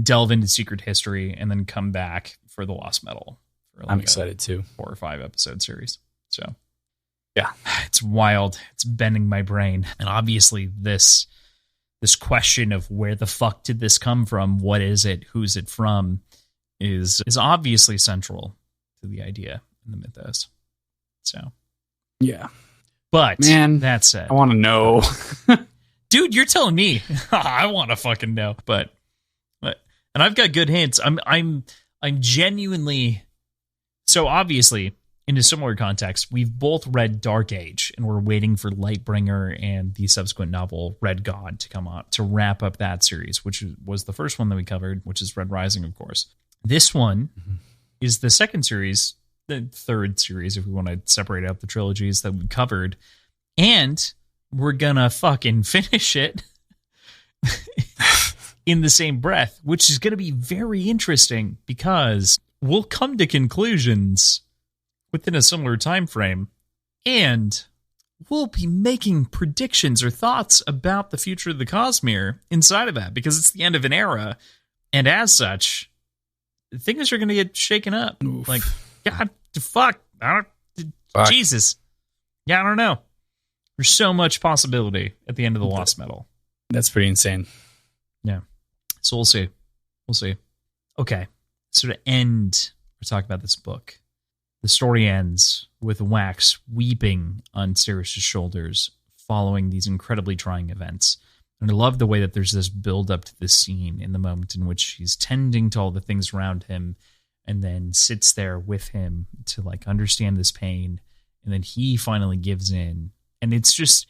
delve into secret history, and then come back for the Lost Metal. I'm excited too. 4 or 5 episode series. So yeah, it's wild. It's bending my brain. And obviously this question of where the fuck did this come from? What is it? Who's it from? Is obviously central to the idea in the mythos. So yeah. But man, that said, I want to know. Dude, you're telling me. I want to fucking know. But and I've got good hints. I'm genuinely, so obviously in a similar context, we've both read Dark Age and we're waiting for Lightbringer and the subsequent novel Red God to come out to wrap up that series, which was the first one that we covered, which is Red Rising, of course. This one is the second series, the third series, if we want to separate out the trilogies that we covered. And we're gonna fucking finish it in the same breath, which is going to be very interesting because we'll come to conclusions within a similar time frame, and we'll be making predictions or thoughts about the future of the Cosmere inside of that, because it's the end of an era, and as such, things are going to get shaken up. Oof. Like, God, fuck, Jesus, yeah, I don't know. There's so much possibility at the end of the Lost Metal. That's pretty insane. Yeah. So we'll see. We'll see. Okay. So to end, we're talking about this book. The story ends with Wax weeping on Sirius's shoulders following these incredibly trying events. And I love the way that there's this build up to this scene in the moment in which he's tending to all the things around him and then sits there with him to like understand this pain. And then he finally gives in. And it's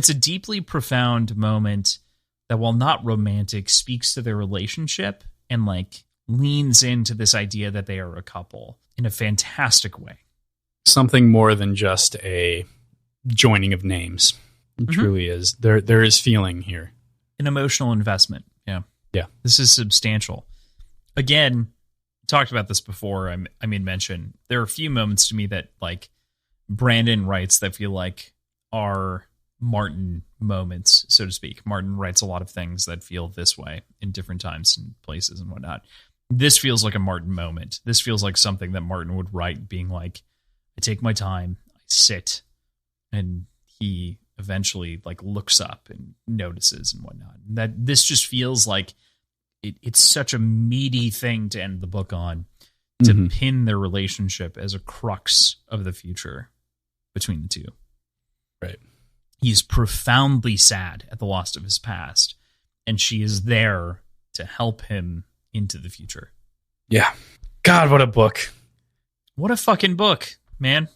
a deeply profound moment that, while not romantic, speaks to their relationship and like leans into this idea that they are a couple in a fantastic way. Something more than just a joining of names. It truly is. There is feeling here. An emotional investment. Yeah. Yeah. This is substantial. Again, talked about this before. I made mention. There are a few moments to me that like Brandon writes that feel like are Martin moments, so to speak. Martin writes a lot of things that feel this way in different times and places and whatnot. This feels like a Martin moment. This feels like something that Martin would write, being like, I take my time, I sit, and he eventually like looks up and notices and whatnot. And that this just feels like it's such a meaty thing to end the book on, to pin their relationship as a crux of the future between the two. Right. He's profoundly sad at the loss of his past, and she is there to help him into the future. Yeah. God, what a book. What a fucking book, man.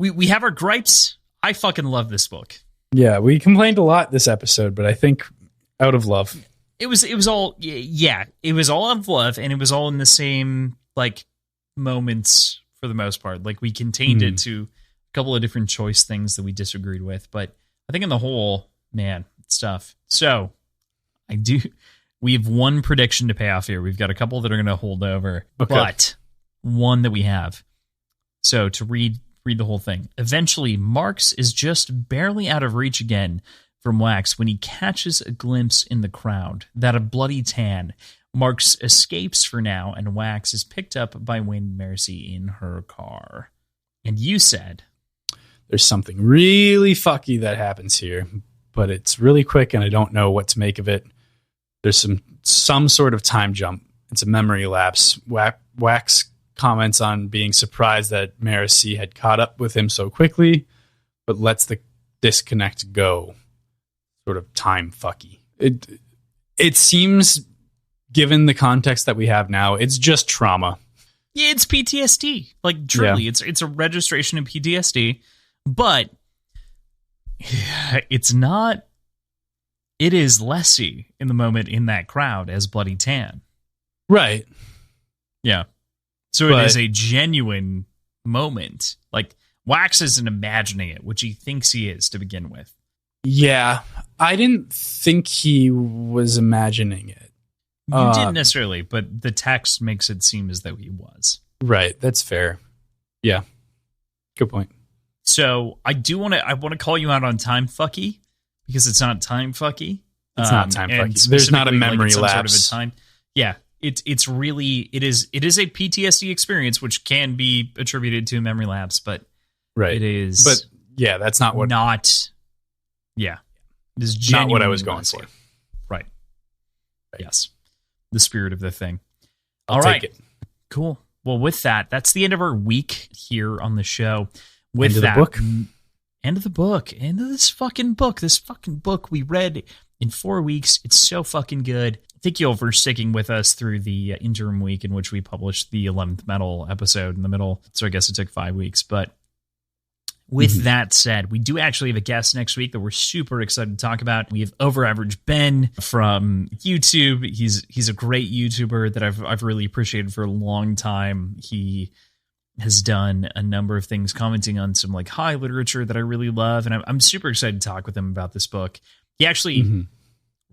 We have our gripes. I fucking love this book. Yeah, we complained a lot this episode, but I think out of love. It was all, yeah, it was all out of love, and it was all in the same, like, moments for the most part. Like, we contained it to a couple of different choice things that we disagreed with, but I think in the whole, man, it's tough. So, we have one prediction to pay off here. We've got a couple that are going to hold over, but one that we have. So, to read the whole thing. Eventually, Marx is just barely out of reach again from Wax when he catches a glimpse in the crowd, that of Bloody Tan. Marx escapes for now, and Wax is picked up by Wind Mercy in her car. And you said, there's something really fucky that happens here, but it's really quick, and I don't know what to make of it. There's some sort of time jump. It's a memory lapse. Wax comments on being surprised that Mercy had caught up with him so quickly, but lets the disconnect go. Sort of time fucky. It seems, given the context that we have now, it's just trauma. Yeah, it's PTSD. Like, truly, it's a registration of PTSD, but it's not. It is Lessie in the moment in that crowd as Bloody Tan. Right. Yeah. So it is a genuine moment. Like, Wax isn't imagining it, which he thinks he is to begin with. Yeah. I didn't think he was imagining it. You didn't necessarily, but the text makes it seem as though he was. Right. That's fair. Yeah. Good point. So I want to call you out on time fucky, because it's not time fucky. It's not time fucky. There's not a memory lapse. Sort of a time. Yeah. It's really it is a PTSD experience, which can be attributed to a memory lapse, but right. It is. But yeah, that's not what. Yeah. It is not what I was going for. Right. Yes. The spirit of the thing. I'll take it. Cool. Well, with that, that's the end of our week here on the show. With end that, of the book. End of the book. End of this fucking book. This fucking book we read in 4 weeks. It's so fucking good. Thank you all for sticking with us through the interim week in which we published the 11th Metal episode in the middle. So I guess it took 5 weeks. But with that said, we do actually have a guest next week that we're super excited to talk about. We have Over Average Ben from YouTube. He's a great YouTuber that I've really appreciated for a long time. He has done a number of things commenting on some like high literature that I really love. And I'm super excited to talk with him about this book. He actually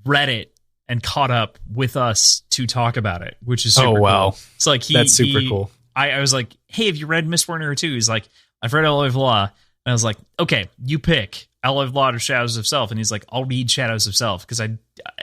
read it and caught up with us to talk about it, which is super cool. It's like that's super cool. I was like, hey, have you read Mistborn 2? He's like, I've read Alloy of Law. And I was like, okay, you pick Alloy of Law or Shadows of Self. And he's like, I'll read Shadows of Self because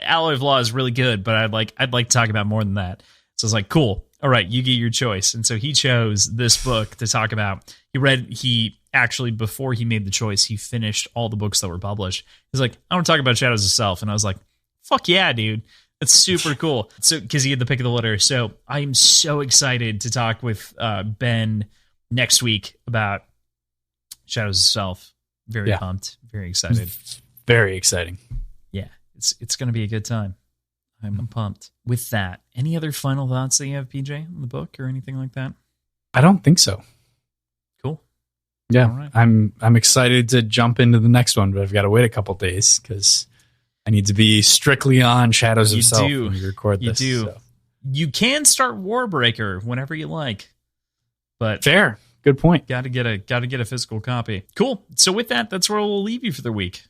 Alloy of Law is really good, but I'd like to talk about more than that. So I was like, cool. All right, you get your choice. And so he chose this book to talk about. He actually, before he made the choice, he finished all the books that were published. He's like, I want to talk about Shadows of Self. And I was like, fuck yeah, dude. That's super cool. So, because he had the pick of the litter. So I'm so excited to talk with Ben next week about Shadows of Self. Very pumped. Very excited. Very exciting. Yeah, it's going to be a good time. I'm pumped. With that, any other final thoughts that you have, PJ, on the book or anything like that? I don't think so. Cool. Yeah, right. I'm excited to jump into the next one, but I've got to wait a couple days because I need to be strictly on Shadows of Self when we record this. You do. So. You can start Warbreaker whenever you like, but fair. Good point. Got to get a physical copy. Cool. So with that, that's where we'll leave you for the week.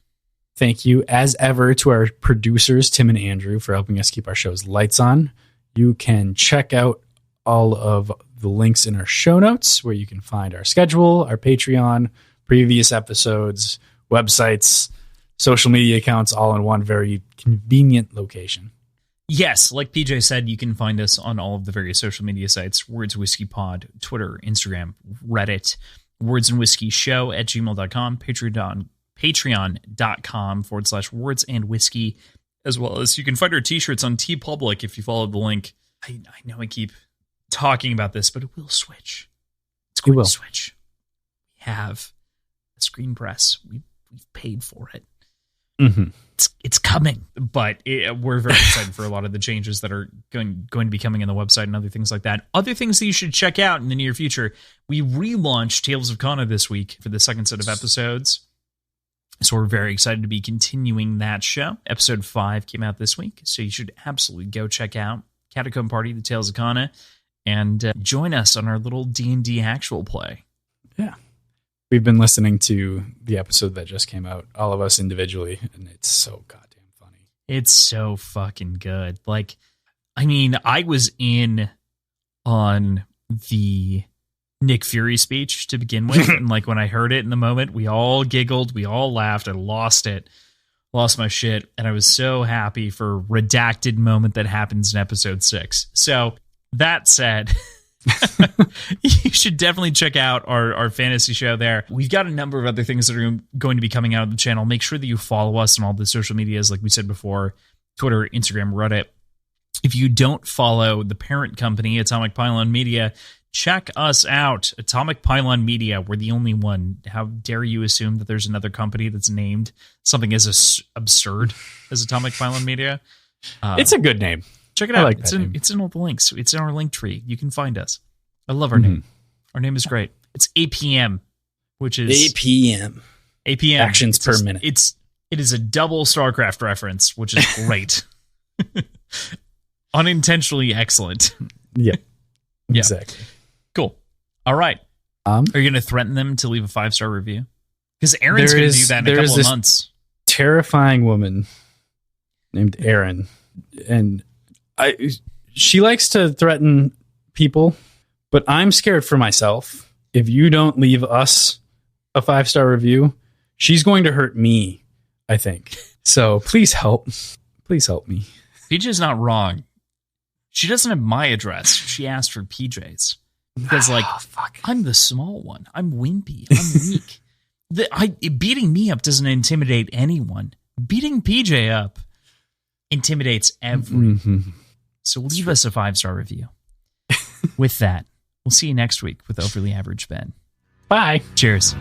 Thank you, as ever, to our producers, Tim and Andrew, for helping us keep our show's lights on. You can check out all of the links in our show notes, where you can find our schedule, our Patreon, previous episodes, websites, social media accounts, all in one very convenient location. Yes, like PJ said, you can find us on all of the various social media sites, Words Whiskey Pod, Twitter, Instagram, Reddit, Words and Whiskey Show at gmail.com, patreon.com/words and whiskey, as well as you can find our t-shirts on TeePublic if you follow the link. I know I keep talking about this, but it will switch. It's going to switch. We have a screen press. We've paid for it. Mm-hmm. It's coming, but we're very excited for a lot of the changes that are going to be coming in the website and other things like that. Other things that you should check out in the near future. We relaunched Tales of Kana this week for the second set of episodes. So we're very excited to be continuing that show. Episode 5 came out this week, so you should absolutely go check out Catacomb Party, The Tales of Kana, and join us on our little D&D actual play. Yeah. We've been listening to the episode that just came out, all of us individually, and it's so goddamn funny. It's so fucking good. Like, I mean, I was in on the Nick Fury speech to begin with, and like when I heard it in the moment, we all giggled, we all laughed, I lost my shit, and I was so happy for redacted moment that happens in episode 6. So that said, you should definitely check out our fantasy show there. We've got a number of other things that are going to be coming out of the channel. Make sure that you follow us on all the social medias, like we said before, Twitter, Instagram, Reddit. If you don't follow the parent company, Atomic Pylon Media, check us out. Atomic Pylon Media. We're the only one. How dare you assume that there's another company that's named something as absurd as Atomic Pylon Media? It's a good name. Check it out. It's in all the links. It's in our link tree. You can find us. I love our name. Our name is great. It's APM, which is APM. Actions per minute. It is a double StarCraft reference, which is great. Unintentionally excellent. Yeah. Exactly. Cool. All right. Are you going to threaten them to leave a 5-star review? Because Aaron's going to do that in a couple of months. Terrifying woman named Aaron, and she likes to threaten people, but I'm scared for myself. if you don't leave us a 5-star review, she's going to hurt me, I think. So please help. Please help me. PJ's not wrong. She doesn't have my address. She asked for PJ's. Because, I'm the small one. I'm wimpy. I'm weak. Beating me up doesn't intimidate anyone. Beating PJ up intimidates everyone. Mm-hmm. So leave us a 5-star review. With that, we'll see you next week with Overly Average Ben. Bye. Cheers.